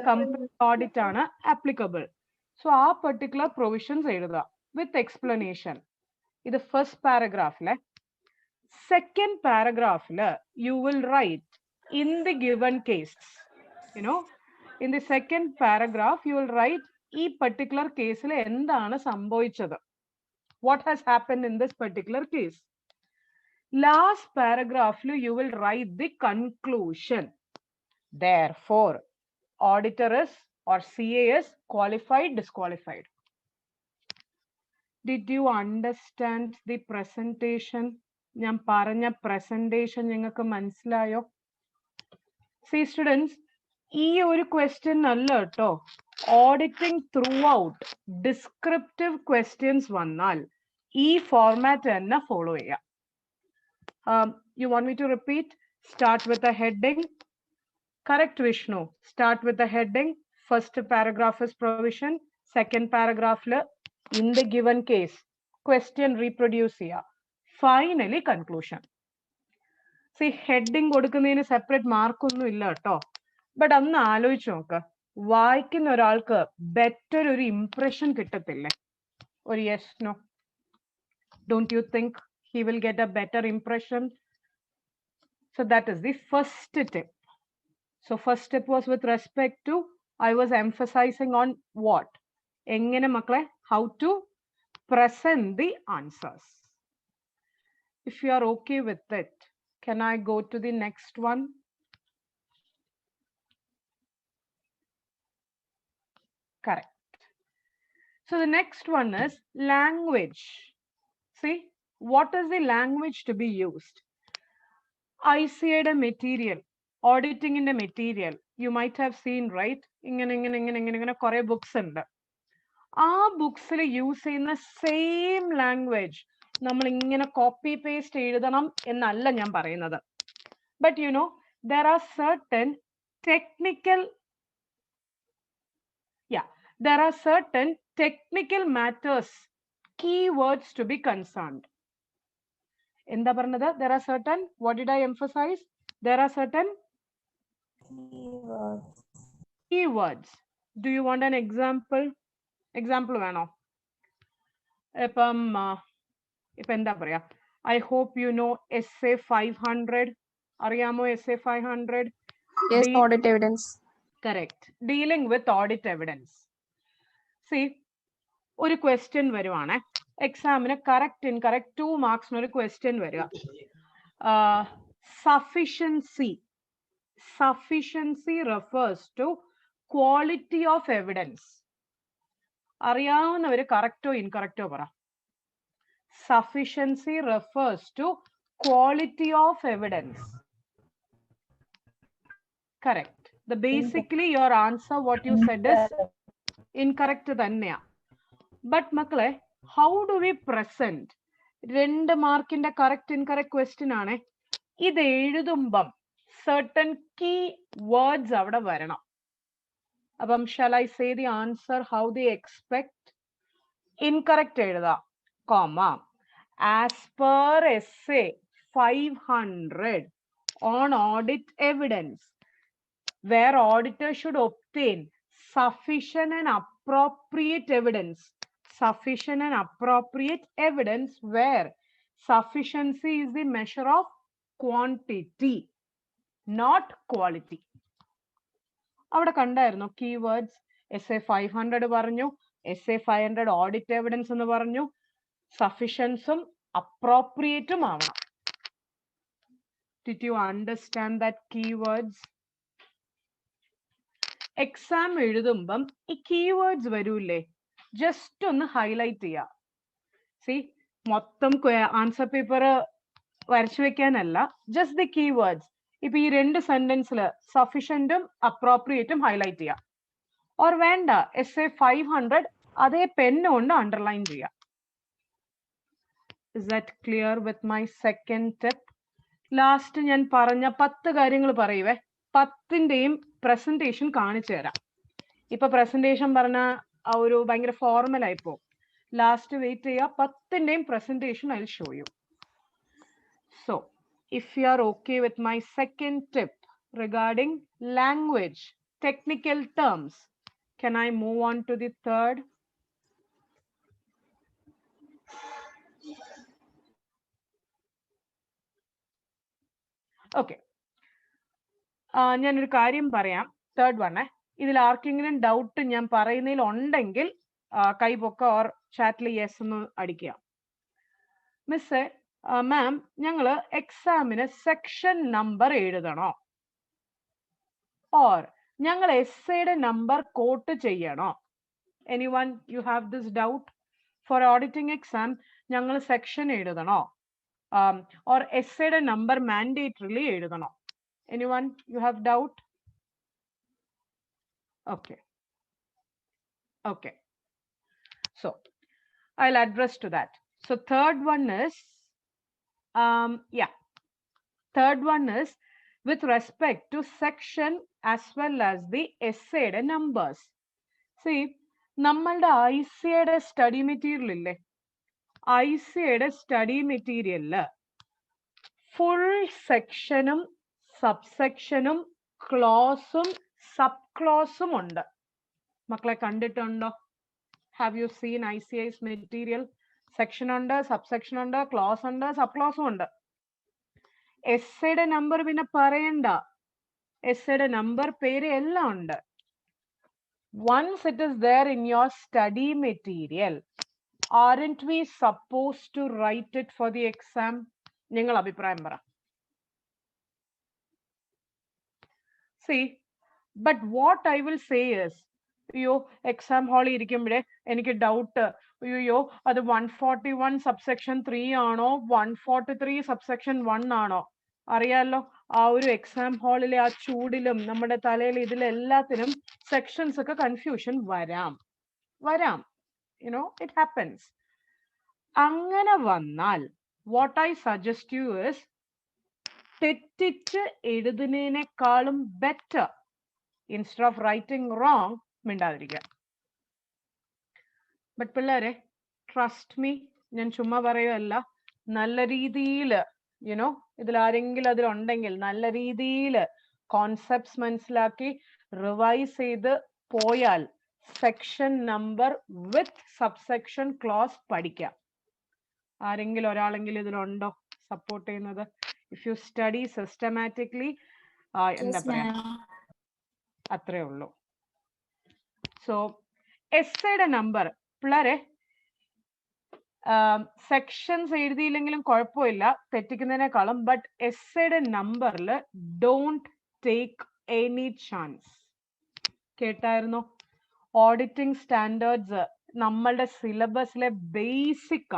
കമ്പനി ഓഡിറ്റ് ആണ് ആപ്ലിക്കബിൾ. സോ ആ പെർട്ടിക്കുലർ പ്രൊവിഷൻസ് എഴുതുക വിത്ത് എക്സ്പ്ലനേഷൻ. ഇത് first പാരഗ്രാഫിലെ. Second paragraph, you will write in the given case. In the second paragraph, you will write ഈ particular case എന്താണ് സംഭവിച്ചത്. What has happened in this particular case. Last paragraph, you will write the conclusion. Therefore, auditor is or CA is qualified, disqualified. Did you understand the presentation? ഞാൻ പറഞ്ഞ presentation നിങ്ങൾക്ക് മനസ്സിലായോ? C students, ഈ ഒരു question അല്ല കേട്ടോ. Auditing throughout descriptive questions വന്നാൽ ഈ ഫോർമാറ്റ് തന്നെ ഫോളോ ചെയ്യാം. You want me to repeat? Start with a heading. Correct Vishnu. Start with a heading. First paragraph is provision. Second പാരഗ്രാഫില് in the given case question reproduce ചെയ്യുക. Finally conclusion. See, heading കൊടുക്കുന്നതിന് separate മാർക്കൊന്നും ഇല്ല കേട്ടോ. But അന്ന് ആലോചിച്ച് നോക്ക്, വായിക്കുന്ന ഒരാൾക്ക് ബെറ്റർ ഒരു ഇംപ്രഷൻ കിട്ടത്തില്ലേ? ഒരു yes no? Don't you think he will get a better impression? So that is the first tip. So first tip was with respect to, I was emphasising on what? എങ്ങനെ മക്കളെ? How to present the answers. If you are okay with it, can I go to the next one? Correct. So the next one is language. See, what is the language to be used? ICA material, auditing in the material, you might have seen, right? Ingane kore books ഉണ്ട്. ആ ബുക്സിൽ use ചെയ്യുന്ന same language നമ്മൾ ഇങ്ങനെ copy paste എഴുതണം എന്നല്ല ഞാൻ പറയുന്നത്. But you know, there are certain technical matters, keywords to be concerned. എന്താ പറഞ്ഞത്? There are certain, what did I emphasize? There are certain keywords. Do you want an example? Example വേണോ? ഇപ്പം എന്താ പറയാ? I hope you know SA 500. അറിയാമോ SA 500? Yes, audit evidence. Correct. Dealing with audit evidence. See, ഒരു question വരുവാണ് എക്സാമിന്. Correct incorrect 2 മാർക്സിന് ഒരു question വരിക. Sufficiency sufficiency refers to quality of evidence. അറിയാവുന്നവര് കറക്റ്റോ ഇൻകറക്റ്റോ പറ. Sufficiency refers to quality of evidence. Correct. Basically your answer what you said is incorrect തന്നെയാ. But മക്കളെ, how do we present? 2 മാർക്കിന്റെ correct incorrect question ആണ്. ഇത് എഴുതുമ്പം certain key words അവിടെ വരണം. അപ്പം shall I say the answer how they expect? Incorrect എഴുതാം, comma. As per essay 500 on audit evidence, where auditor should obtain sufficient and appropriate evidence. Sufficient and appropriate evidence where sufficiency is the measure of quantity, not quality. അവിടെ കണ്ടായിരുന്നു keywords. essay 500 പറഞ്ഞു, essay 500 audit evidence എന്ന് പറഞ്ഞു. Sufficiencyum appropriateum ആവണം. Did you understand that keywords? Exam എഴുതുമ്പം ഈ keywords വരൂല്ലേ, just ഒന്ന് highlight ചെയ്യാം. See, മൊത്തം ആൻസർ പേപ്പർ വരച്ചു വെക്കാനല്ല, ജസ്റ്റ് ദി കീവേഡ്സ്. ഇപ്പൊ ഈ 2 സെന്റൻസിൽ സഫിഷ്യന്റും അപ്രോപ്രിയേറ്റും ഹൈലൈറ്റ് ചെയ്യാം. ഓർ വേണ്ട, essay 500 അതേ പെന്ന് കൊണ്ട് അണ്ടർലൈൻ ചെയ്യാം. Is that clear with my second tip? Last ഞാൻ പറഞ്ഞ 10 കാര്യങ്ങൾ പറയുവേ, 10ന്റെയും പ്രസന്റേഷൻ കാണിച്ചു തരാം. ഇപ്പൊ പ്രസന്റേഷൻ പറഞ്ഞ ആ ഒരു ഭയങ്കര ഫോർമൽ ആയിപ്പോ. ലാസ്റ്റ് വെയിറ്റ് ചെയ്യുക, 10ന്റെയും presentation I will show you. So, if you are okay with my second tip regarding language, technical terms, can I move on to the third? Okay. ഞാനൊരു കാര്യം പറയാം, തേർഡ് വൺ. ഇതിൽ ആർക്കെങ്കിലും doubt ഞാൻ പറയുന്നതിൽ ഉണ്ടെങ്കിൽ കൈപൊക്ക or ചാറ്റിൽ യെസ് എന്ന് അടിക്കുക. മിസ്സേ, മാം, ഞങ്ങള് എക്സാമിന് സെക്ഷൻ നമ്പർ എഴുതണോ, ഓർ ഞങ്ങൾ എസ്സേയുടെ നമ്പർ കോട്ട് ചെയ്യണോ? Anyone you have this doubt? For auditing exam ഞങ്ങൾ സെക്ഷൻ എഴുതണോ, ഓർ എസ്സേയുടെ നമ്പർ മാൻഡേറ്ററിലി എഴുതണോ? Anyone you have doubt? Okay. Okay. So I'll address to that. So third one is, third one is with respect to section as well as the essay numbers. See, നമ്മളുടെ ICA study material ഇല്ലേ, ICA study material full sectionum സബ്സെക്ഷനും ക്ലോസും sub ക്ലോസും ഉണ്ട്. മക്കളെ കണ്ടിട്ടുണ്ടോ? Have you seen ICA's material? Section ഉണ്ട്, subsection ഉണ്ട്, ക്ലോസ് ഉണ്ട്, സബ് ക്ലോസും ഉണ്ട്. എസ്സേയുടെ നമ്പർ പിന്നെ പറയണ്ട, എസ്സേയുടെ നമ്പർ, പേര് എല്ലാം ഉണ്ട്. Once it is there in your study material, aren't we supposed to write it for the exam? നിങ്ങൾ അഭിപ്രായം പറ. See, but what I will say is, അയ്യോ എക്സാം ഹാളിൽ ഇരിക്കുമ്പോഴേ എനിക്ക് ഡൗട്ട്, അയ്യോ അത് 141 സബ്സെക്ഷൻ 3 ആണോ 143 സബ്സെക്ഷൻ 1 ആണോ? അറിയാലോ, ആ ഒരു എക്സാം ഹാളിലെ ആ ചൂടിലും നമ്മുടെ തലയിൽ ഇതിലെല്ലാത്തിനും സെക്ഷൻസ് ഒക്കെ കൺഫ്യൂഷൻ വരാം. You know, it happens. അങ്ങനെ വന്നാൽ what I suggest you is, തെറ്റിച്ച് എഴുതുന്നതിനേക്കാളും better, instead of writing wrong, മിണ്ടാതിരിക്കുക. ബട്ട് പിള്ളേരെ, ട്രസ്റ്റ് മീ, ഞാൻ ചുമ്മാ പറയുകയല്ല, നല്ല രീതിയിൽ യുനോ, ഇതിൽ ആരെങ്കിലും അതിലുണ്ടെങ്കിൽ നല്ല രീതിയിൽ കോൺസെപ്റ്റ്സ് മനസ്സിലാക്കി റിവൈസ് ചെയ്ത് പോയാൽ section number with subsection clause പഠിക്കാം. ആരെങ്കിലും ഒരാളെങ്കിലും ഇതിലുണ്ടോ സപ്പോർട്ട് ചെയ്യുന്നത്? If you study systematically, എന്താ പറയാ, അത്രേ ഉള്ളൂ. സോ എസ്സേയുടെ നമ്പർ പിള്ളേരെ, സെക്ഷൻസ് എഴുതിയില്ലെങ്കിലും കുഴപ്പമില്ല തെറ്റിക്കുന്നതിനേക്കാളും, ബട്ട് എസ്സേയുടെ നമ്പറിൽ ഡോണ്ട് take any chance. കേട്ടായിരുന്നോ? ഓഡിറ്റിംഗ് സ്റ്റാൻഡേർഡ്സ് നമ്മളുടെ സിലബസിലെ basic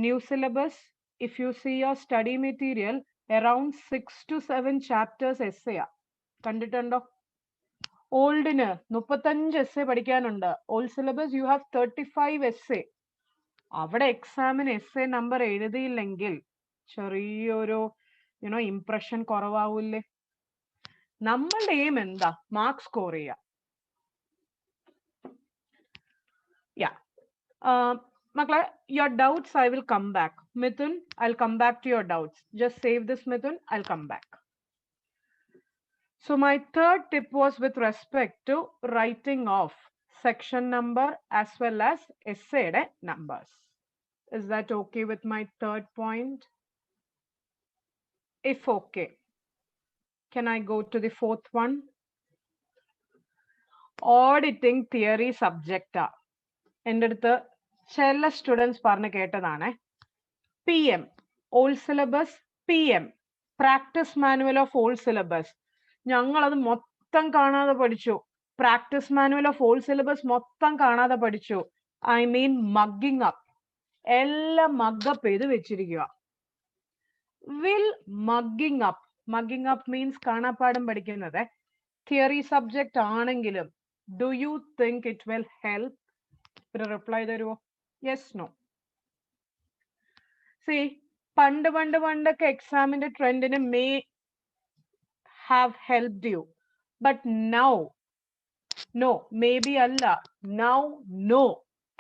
new syllabus. If you see your study material around 6 to 7 chapters S A. കണ്ടിട്ടുണ്ടോ? ഓൾഡിന് 35 എസ് എ പഠിക്കാനുണ്ട്. Old syllabus you have 35 S A. അവിടെ എക്സാമിന് എസ് എ നമ്പർ എഴുതിയില്ലെങ്കിൽ ചെറിയൊരു impression കുറവാവൂല്ലേ? നമ്മളുടെ എയിം എന്താ? മാർക്ക് സ്കോർ ചെയ്യുക. Makla, your doubts I will come back. Mithun, I'll come back to your doubts. Just save this, Mithun. I'll come back. So my third tip was with respect to writing off section number as well as essay numbers. Is that okay with my third point? If okay, can I go to the fourth one? Auditing theory subject. എൻ്റെ അടുത്ത് ചില students പറഞ്ഞു കേട്ടതാണ് PM old syllabus, PM practice manual of old syllabus. ഞങ്ങളത് മൊത്തം കാണാതെ പഠിച്ചു. Practice manual of old syllabus മൊത്തം കാണാതെ പഠിച്ചു. I mean mugging up. എല്ലാം മഗ്ഗപ്പ് ചെയ്ത് വെച്ചിരിക്കുക. Will mugging up, mugging up means കാണാപ്പാടം പഠിക്കുന്നത്, തിയറി സബ്ജക്റ്റ് ആണെങ്കിലും do you think it will help? ഒരു റിപ്ലൈ തരുമോ? Yes, no. സി പണ്ടൊക്കെ എക്സാമിന്റെ ട്രെൻഡിന് may have helped you, but now no. Maybe അല്ല, now no.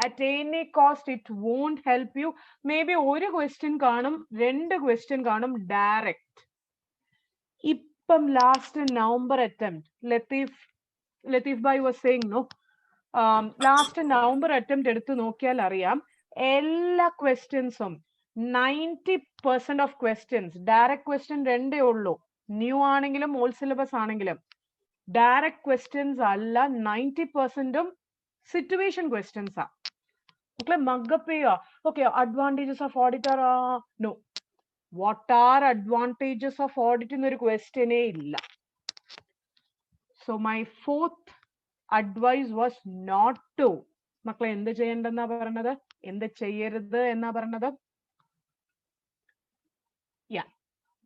At any cost it won't help you. Maybe ഒരു question കാണും, 2 question കാണും direct. ഇപ്പം last November attempt Latheef bhai was saying no, last November attempt എടുത്ത് നോക്കിയാൽ അറിയാം എല്ലാ ക്വസ്റ്റ്യൻസും 90% ഓഫ് ക്വസ്റ്റ്യൻസ് ഡയറക്റ്റ് ക്വസ്റ്റ്യൻ 2 ഉള്ളൂ. ന്യൂ ആണെങ്കിലും ഓൾഡ് സിലബസ് ആണെങ്കിലും ഡയറക്റ്റ് ക്വസ്റ്റ്യൻസ് അല്ല, 90%ഉം സിറ്റുവേഷൻ ക്വസ്റ്റ്യൻസ് ആ. മഗ്ഗപ്പ് ചെയ്യുക. Okay, advantages of audit are no. What are advantages of audit എന്നൊരു ക്വസ്റ്റ്യനേ ഇല്ല. So my fourth advice was not to. മക്കളെ എന്ത് ചെയ്യണ്ടെന്നാ പറഞ്ഞത്? എന്ത് ചെയ്യരുത് എന്നാ പറഞ്ഞത്?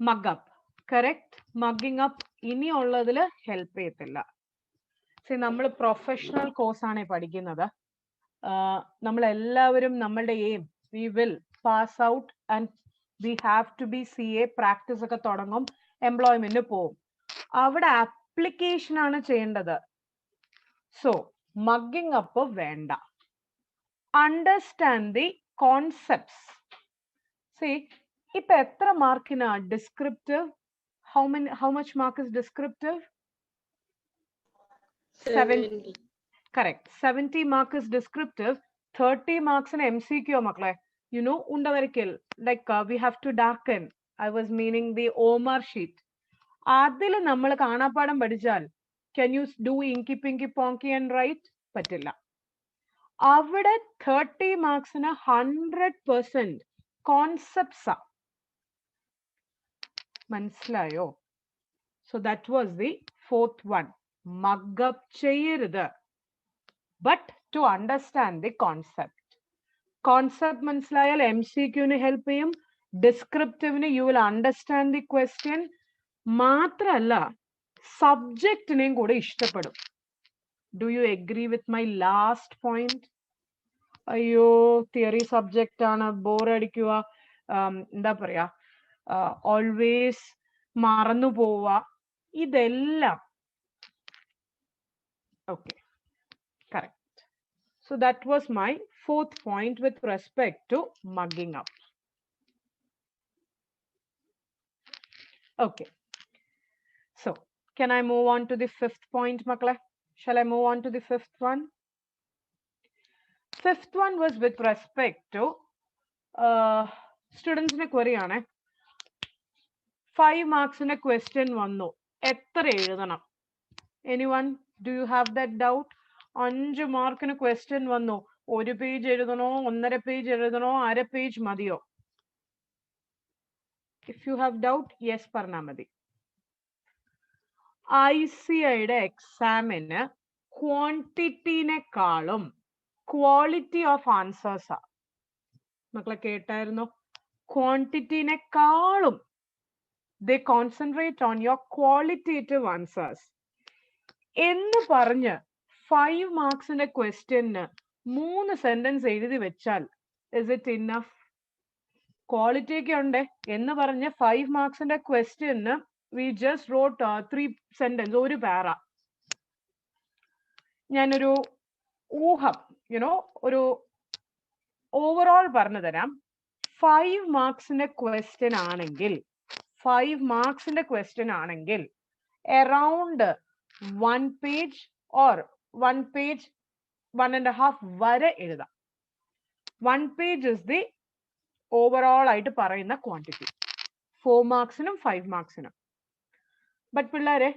മഗ്ഗപ്പ്. കറക്റ്റ്. മഗ്ഗിങ് അപ്പ് ഇനിയുള്ളതിൽ ഹെൽപ്പ് ചെയ്യത്തില്ല. നമ്മൾ പ്രൊഫഷണൽ കോഴ്സ് ആണ് പഠിക്കുന്നത്. നമ്മൾ എല്ലാവരും നമ്മളുടെ aim we will pass out and we have to B CA. Practice ഒക്കെ തുടങ്ങും, എംപ്ലോയ്മെന്റിന് പോവും. അവിടെ ആപ്ലിക്കേഷൻ ആണ് ചെയ്യേണ്ടത്. സോ മഗ്ഗിങ് അപ്പ് വേണ്ട. Understand the concepts. സി ഇപ്പൊ എത്ര മാർക്കിനാ descriptive? How much mark is descriptive? 70. Correct. 70 mark is descriptive. 30 marks in MCQ, makle. You know, undavarikil, like we have to darken. I was meaning the OMR sheet. Adil nammal kaanapadam padichal, can you do inky pinky ponky and write? Patilla. Avade 30 marks in 100% concepts. Manslayo. So that was the fourth one. Mug up cheyirudha. But to understand the concept. Concept മനസ്സിലായാൽ MCQ help ചെയ്യും. Descriptive you will understand the question. മാത്രല്ല സബ്ജക്റ്റിനെയും കൂടെ ഇഷ്ടപ്പെടും. Do you agree with my last point? അയ്യോ theory subject ആണ്, ബോറടിക്കുക, എന്താ പറയാ, always മറന്നു പോവുക, ഇതെല്ലാം okay. Correct. So that was my fourth point with respect to mugging up. Okay. So can I move on to the fifth point, Makla? Shall I move on to the fifth one? Fifth one was with respect to students in a query on 5 marks in a question one no. Anyone? Do you have that doubt? 5 മാർക്കിന് question വന്നു. 1 page എഴുതണോ, 1.5 page എഴുതണോ, 1/2 page മതിയോ? If you have doubt yes പറഞ്ഞാൽ മതി. ICIയുടെ എക്സാമിന് ക്വാണ്ടിറ്റിനെക്കാളും quality of ആൻസേഴ്സാ. മക്കളെ കേട്ടായിരുന്നോ? ക്വാണ്ടിറ്റിനെക്കാളും they concentrate on your qualitative answers. എന്ന് പറഞ്ഞ് 5 മാർക്സിന്റെ ക്വസ്റ്റ്യന് 3 സെന്റൻസ് എഴുതി വെച്ചാൽ is it enough? ക്വാളിറ്റി ഒക്കെ ഉണ്ട് എന്ന് പറഞ്ഞ് 5 മാർക്സിന്റെ ക്വസ്റ്റ്യന് we just wrote 3 സെന്റൻസ്, ഒരു പാര. ഞാനൊരു ഊഹം ഒരു ഓവറോൾ പറഞ്ഞു തരാം. 5 മാർക്സിന്റെ ക്വസ്റ്റ്യൻ ആണെങ്കിൽ 5 മാർക്സിന്റെ ക്വസ്റ്റ്യൻ ആണെങ്കിൽ അറൌണ്ട് 1 പേജ് ഓർ 1 പേജ് 1.5 വരെ എഴുതാം. 1 പേജ് ഇസ് ദി ഓവറോൾ ആയിട്ട് പറയുന്ന ക്വാണ്ടിറ്റി 4 മാർക്സിനും 5 മാർക്സിനും. ബട്ട് പിള്ളേരെ,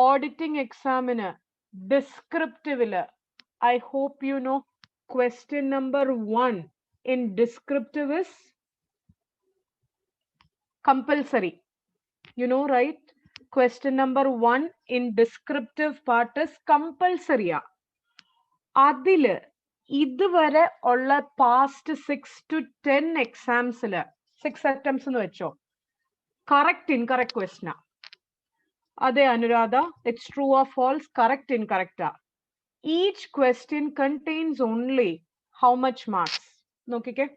ഓഡിറ്റിംഗ് എക്സാമിന് ഡിസ്ക്രിപ്റ്റീവില് I hope you know question number 1 in descriptive is compulsory. You know, right? Question number 1 in descriptive part is compulsory. അതില് ഇതുവരെ ഉള്ള past 6 to 10 examsല് 6 attempts എന്ന് വെച്ചോ, correct incorrect question ആ. അതെ Anuradha, it's true or false, correct incorrect ആ. Each question contains only how much marks? നോക്കിക്കേ,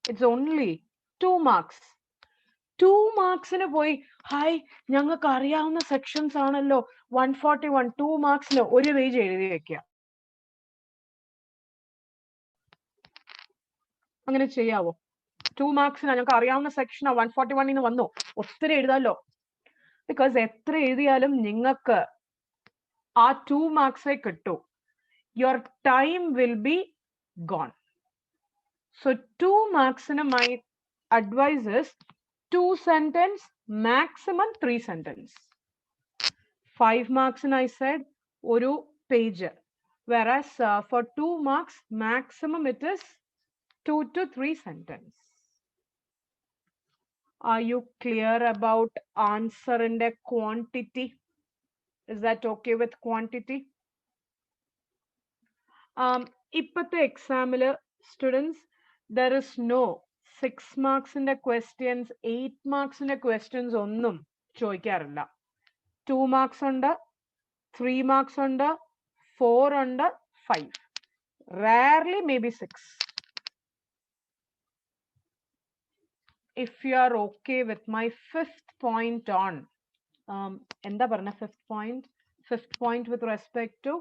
it's only 2 marks. 2 മാർക്സിന് പോയി ഹായ് ഞങ്ങൾക്ക് അറിയാവുന്ന സെക്ഷൻസ് ആണല്ലോ 141, 2 മാർക്സിന് ഒരു പേജ് എഴുതി വെക്കുക. അങ്ങനെ ചെയ്യാവോ? 2 മാർക്സിന് ഞങ്ങൾക്ക് അറിയാവുന്ന സെക്ഷനാ 141 വന്നു, ഒത്തിരി എഴുതാലോ. ബിക്കോസ് എത്ര എഴുതിയാലും നിങ്ങൾക്ക് ആ 2 മാർക്സേ കിട്ടൂ. Your time will be gone. So 2 മാർക്സിന് my advice is 2 sentence, maximum 3 sentence. 5 marks and I said oru page, whereas for 2 marks maximum it is 2 to 3 sentence. Are you clear about answer in the quantity? Is that okay with quantity? Ippathe exam students, there is no 6 marks in the questions, 8 marks in the questions ഒന്നും ചോദിക്കാറില്ല. 2 marks ഉണ്ട്, 3 marks ഉണ്ട്, 4 ഉണ്ട്, 5. Rarely maybe 6. If you are okay with my 5th point on, എന്താ പറഞ്ഞ 5th point? 5th point with respect to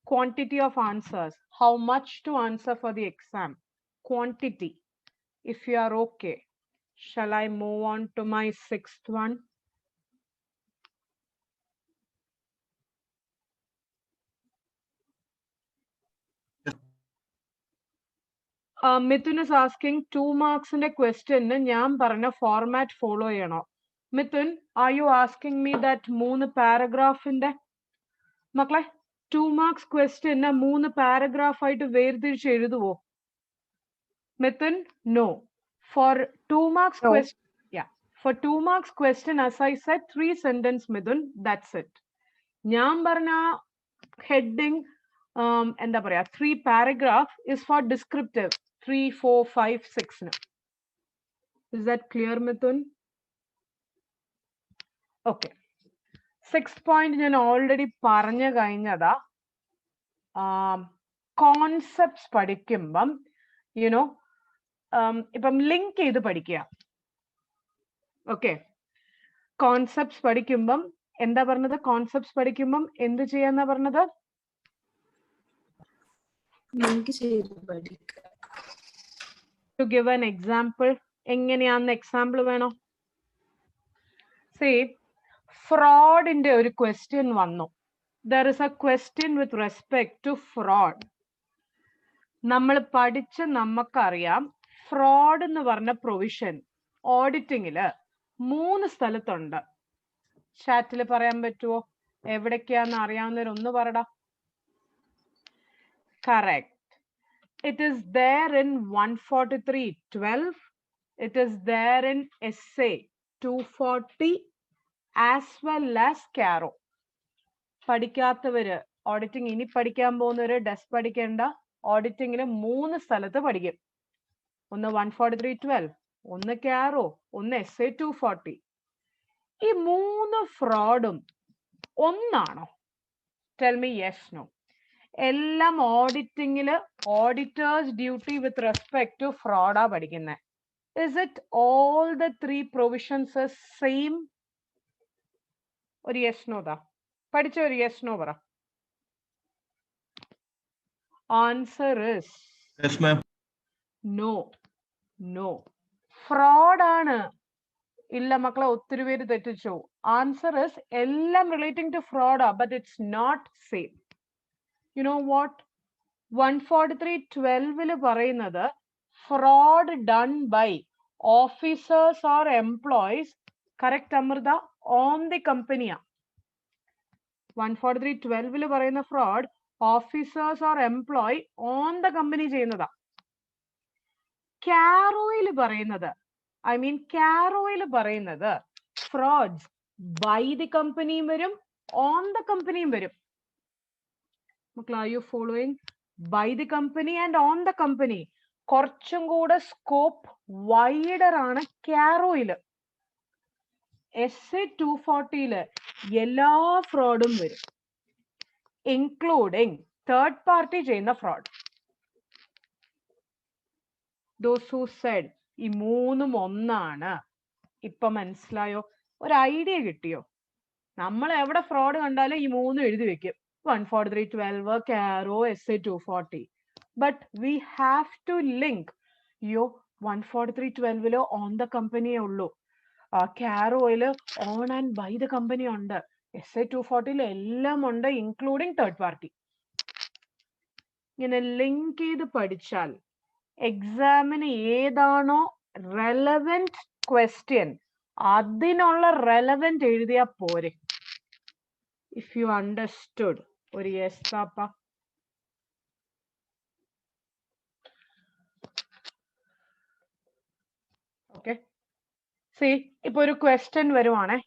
quantity of answers. How much to answer for the exam? Quantity. If you are okay, shall I move on to my 6th one? Mithun is asking 2 marks in a question. ഞാൻ പറഞ്ഞ format follow ചെയ്യണോ? Mithun, are you asking me that 3 paragraph ന്റെ മക്കളെ 2 marks question 3 paragraph ആയിട്ട് വേർതിരിച്ച് എഴുതുവോ? Mithun, no. For 2 marks No. question, yeah. For 2 marks question, as I said, 3 sentence, Mithun, that's it. ഞാൻ പറഞ്ഞ heading, എന്താ പറയാ 3 paragraph is for descriptive. 3, 4, 5, 6. Is that clear, Mithun? Okay. 6th point ഞാൻ already പറഞ്ഞു കഴിഞ്ഞതാ. Concepts പഠിക്കുമ്പം ഇപ്പം link ചെയ്ത് പഠിക്കുക. ഓക്കെ, കോൺസെപ്റ്റ്സ് പഠിക്കുമ്പം എന്താ പറഞ്ഞത്? കോൺസെപ്റ്റ്സ് പഠിക്കുമ്പം എന്ത് ചെയ്യാന്നാ പറഞ്ഞത്? To give an example, എങ്ങനെയാന്ന് എക്സാമ്പിൾ വേണോ? See, ഫ്രോഡിന്റെ ഒരു ക്വസ്റ്റ്യൻ വന്നു. There is a question with respect to fraud. നമ്മൾ പഠിച്ച് നമുക്കറിയാം ഫ്രോഡ് എന്ന് പറഞ്ഞ പ്രൊവിഷൻ ഓഡിറ്റിങ്ങില് 3 സ്ഥലത്തുണ്ട്. ചാറ്റിൽ പറയാൻ പറ്റുമോ? എവിടേക്കാന്ന് അറിയാവുന്നവരൊന്ന് പറടാ. Correct. It is there in 143.12. It is there in SA 240 as well as CARO. പഠിക്കാത്തവര്, ഓഡിറ്റിംഗ് ഇനി പഠിക്കാൻ പോകുന്നവര് ഡെസ് പഠിക്കേണ്ട. ഓഡിറ്റിംഗില് 3 സ്ഥലത്ത് പഠിക്കും. ഒന്ന് 143.12, ഒന്ന് കാരോ, ഒന്ന് SA 240. ഈ 3 ഫ്രോഡും ഒന്നാണോ? Tell me yes no. എല്ലാം ഓഡിറ്റിംഗില് auditors duty with respect to ഫ്രോഡാ പഠിക്കുന്നത്. Is it all the 3 provisions same? ഒരു യെസ് നോ താ. പഠിച്ച ഒരു യെസ് നോ പറ. Answer is Yes, ma'am. No. No, fraud ആണ്. ഇല്ല മക്കളെ, ഒത്തിരി പേര് തെറ്റിച്ചു. ആൻസർ ഇസ് എല്ലാം റിലേറ്റിംഗ് ടു ഫ്രോഡാ, but it's not same. You know what? 143.12 പറയുന്നത് fraud done by officers or employees, correct Amrita, on the കമ്പനിയാ. 143.12 പറയുന്ന fraud officers or employee on the company ചെയ്യുന്നതാ. കാരോയിൽ പറയുന്നത്, കാരോയിൽ പറയുന്നത് ഫ്രോഡ്സ് ബൈ ദി കമ്പനിയും വരും, ഓൺ ദ കമ്പനിയും വരും. മക്കളെ, are you following? By the company and on the company. കുറച്ചും കൂടെ സ്കോപ്പ് വൈഡർ ആണ് കാരോയില്. SA 240 എല്ലാ ഫ്രോഡും വരും, ഇൻക്ലൂഡിങ് തേർഡ് പാർട്ടി ചെയ്യുന്ന ഫ്രോഡ്. Those who said ഈ 3ഉം ഒന്നാണ്, ഇപ്പൊ മനസ്സിലായോ? ഒരു ഐഡിയ കിട്ടിയോ? നമ്മൾ എവിടെ ഫ്രോഡ് കണ്ടാലും ഈ 3 എഴുതി വെക്കും. 143.12, CARO, SA 240. But we have to link. 143.12 on the കമ്പനിയേ ഉള്ളൂ, കാരോയില് on and by the company ഉണ്ട്, SA 240 എല്ലാം ഉണ്ട്, ഇൻക്ലൂഡിങ് തേർഡ് പാർട്ടി. ഇങ്ങനെ ലിങ്ക് ചെയ്ത് പഠിച്ചാൽ എക്സാമിന് ഏതാണോ റെലവെന്റ് ക്വസ്റ്റ്യൻ അതിനുള്ള റെലവെന്റ് എഴുതിയാ പോരെ. ഇഫ് യു അണ്ടർസ്റ്റുഡ്, ഒരു യെസ് പാപ്പ. ഓക്കെ, സി ഇപ്പൊ ഒരു ക്വസ്റ്റ്യൻ വരുവാണേ,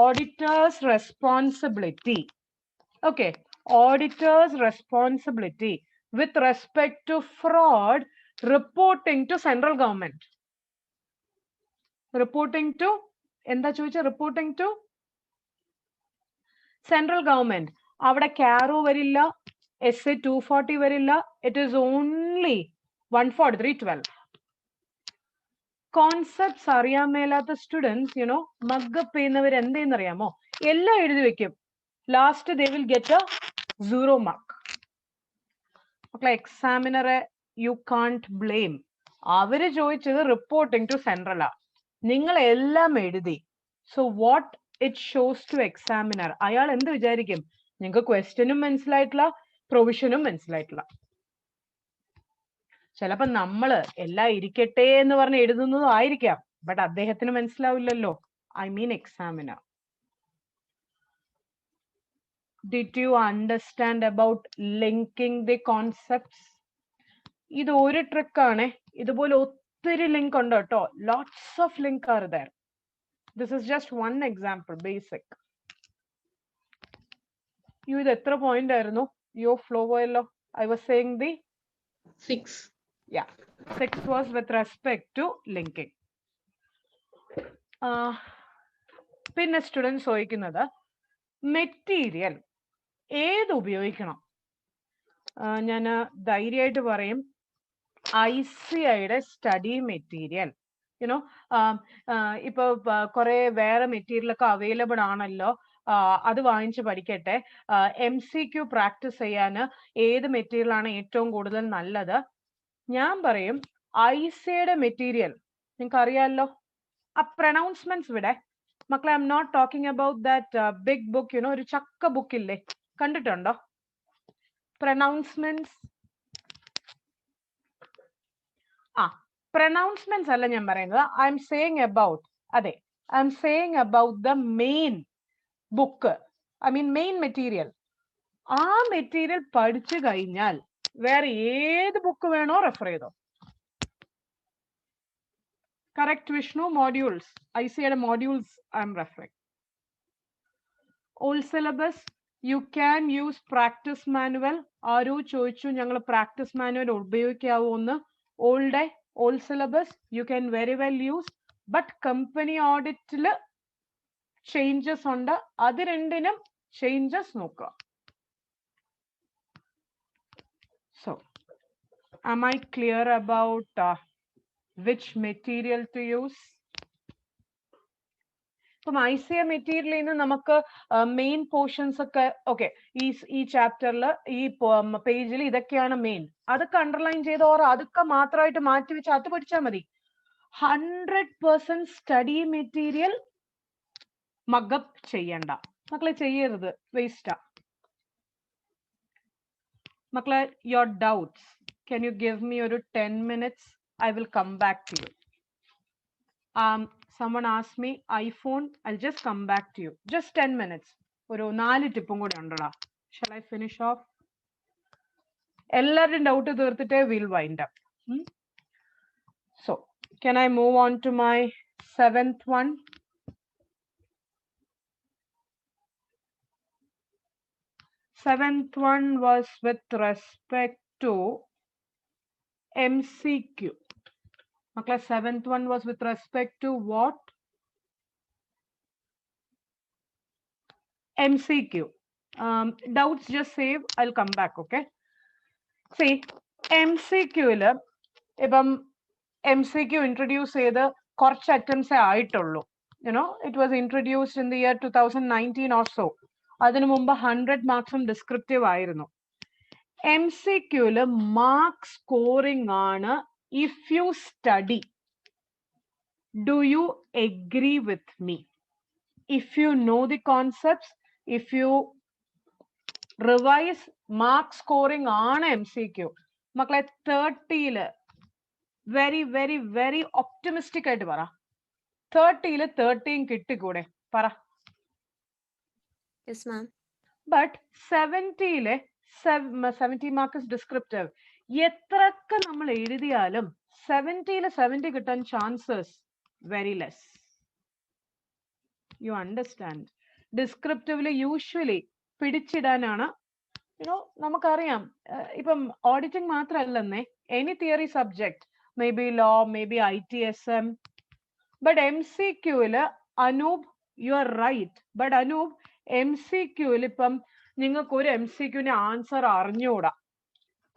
auditors responsibility. Okay, auditors responsibility with respect to fraud reporting to central government. Reporting to എന്താ ചോദിച്ച? Reporting to central government. അവിടെ കാരോ വരില്ല, SA 240 വരില്ല. It is only 143.12. കോൺസെപ്റ്റ്സ് അറിയാൻ മേലാത്ത സ്റ്റുഡൻസ് മഗ്ഗപ്പ് ചെയ്യുന്നവർ എന്തെന്നറിയാമോ? എല്ലാം എഴുതി വെക്കും, last they will get A 0 mark. മക്കളെ, എക്സാമിനറെ യു കാൺട്ട് ബ്ലെയിം. അവര് ചോദിച്ചത് റിപ്പോർട്ടിംഗ് ടു സെൻട്രലാ, നിങ്ങൾ എല്ലാം എഴുതി. So what it shows to examiner? അയാൾ എന്ത് വിചാരിക്കും? നിങ്ങൾക്ക് ക്വസ്റ്റ്യനും മനസ്സിലായിട്ടില്ല, പ്രൊവിഷനും മനസ്സിലായിട്ടില്ല. ചിലപ്പോ നമ്മള് എല്ലാം ഇരിക്കട്ടെ എന്ന് പറഞ്ഞ് എഴുതുന്നതും ആയിരിക്കാം, ബട്ട് അദ്ദേഹത്തിന് മനസ്സിലാവില്ലല്ലോ. Examiner. Did you understand about linking the concepts? ഇത് ഒരു ട്രിക്ക് ആണ്. ഇതുപോലെ ഒത്തിരി ലിങ്ക് ഉണ്ട് കേട്ടോ. Lots of link are there. This is just one example, basic. ഇത് എത്ര പോയിന്റ് ആയിരുന്നു? ഫ്ലോ പോയല്ലോ. I was saying the 6. Yeah, 6 was with respect to linking. പിന്നെ സ്റ്റുഡൻസ് ചോദിക്കുന്നത് മെറ്റീരിയൽ ഏത് ഉപയോഗിക്കണം? ഞാൻ ധൈര്യമായിട്ട് പറയും ICIയുടെ സ്റ്റഡി മെറ്റീരിയൽ. ഇപ്പൊ കുറെ വേറെ മെറ്റീരിയൽ ഒക്കെ അവൈലബിൾ ആണല്ലോ, അത് വാങ്ങിച്ച് പഠിക്കട്ടെ. MCQ പ്രാക്ടീസ് ചെയ്യാൻ ഏത് മെറ്റീരിയൽ ആണ് ഏറ്റവും കൂടുതൽ നല്ലത്? ഞാൻ പറയും ICIയുടെ മെറ്റീരിയൽ. നിങ്ങൾക്ക് അറിയാമല്ലോ ആ പ്രൊനൗൺസ്മെന്റ്സ് ഇവിടെ. മക്കളെ, I'm not talking about that big book, ഒരു ചക്ക ബുക്ക് ഇല്ലേ, കണ്ടിട്ടുണ്ടോ? പ്രൊനൗൺസ്മെന്റ്സ്. പ്രൊനൗൺസ്മെന്റ്സ് അല്ല ഞാൻ പറയുന്നത്. ഐ എം സേയിങ് അബൌട്ട്, അതെ, I'm saying about the main book, main material. ആ മെറ്റീരിയൽ പഠിച്ചു കഴിഞ്ഞാൽ വേറെ ഏത് ബുക്ക് വേണോ റെഫർ ചെയ്തോ. കറക്റ്റ് വിഷ്ണു? മോഡ്യൂൾസ്, ICIയുടെ modules I'm referring. Old syllabus, you can use practice manual. ആരോ ചോദിച്ചു ഞങ്ങൾ practice manual ഉപയോഗിക്കാവോ എന്ന്. Old syllabus you can very well use, but company audit changes ഉണ്ട്. അത് രണ്ടിനും changes നോക്കുക. So, am I clear about which material to use? ഇപ്പം ICA മെറ്റീരിയലിൽ നിന്ന് നമുക്ക് മെയിൻ പോർഷൻസ് ഒക്കെ ഓക്കെ ഈ ചാപ്റ്ററിൽ ഈ പേജിൽ ഇതൊക്കെയാണ് മെയിൻ. അതൊക്കെ അണ്ടർലൈൻ ചെയ്ത് ഓർ അതൊക്കെ മാത്രമായിട്ട് മാറ്റി വെച്ച് അത് പഠിച്ചാൽ മതി. 100% സ്റ്റഡി മെറ്റീരിയൽ മഗപ്പ് ചെയ്യണ്ട മക്കളെ, ചെയ്യരുത്, വേസ്റ്റാ. മക്കളെ, your doubts, can you give me ഒരു 10 minutes? I will come back to you. Someone asked me iPhone, I'll just come back to you. Just 10 minutes. ഒരു 4 ടിപ്പും കൂടി ഉണ്ടടാ. Shall I finish off? എല്ലാവരുടെയും doubt തീർത്തിട്ടേ we'll wind up. So, can I move on to my 7th one? Seventh one was with respect to MCQ. Okay, 7th one was with respect to what? MCQ. Doubts just save, I'll come back, okay? See, MCQ ഇപ്പം MCQ introduce ചെയ്ത് കുറച്ച് attempts ആയിട്ടുള്ളൂ. You know, it was introduced in the year 2019 or so. അതിനു മുമ്പ് 100 മാർക്സും descriptive ആയിരുന്നു. MCQല് mark scoring ആണ്. If you study, do you agree with me? If you know the concepts, if you revise, mark scoring ആണ് MCQ. മക്കളെ 30ല് very very very optimistic ആയിട്ട് പറ, 30ല് 13 കിട്ടിക്കൂടെ? പറ. Yes, ma'am. But 70ലെ 70 mark is descriptive. എത്രയൊക്കെ നമ്മൾ എഴുതിയാലും 70ലെ 70 കിട്ടാൻ chances very less. You understand? Descriptively usually പിടിച്ചിടാനാണ്. നമുക്കറിയാം ഇപ്പം ഓഡിറ്റിംഗ് മാത്രമല്ലെന്നേ, any theory subject, maybe law, maybe ITSM. But MCQല് Anoop, you are right. But Anoop, MCQല് ഇപ്പം നിങ്ങൾക്ക് ഒരു MCQന്റെ ആൻസർ അറിഞ്ഞൂടാ,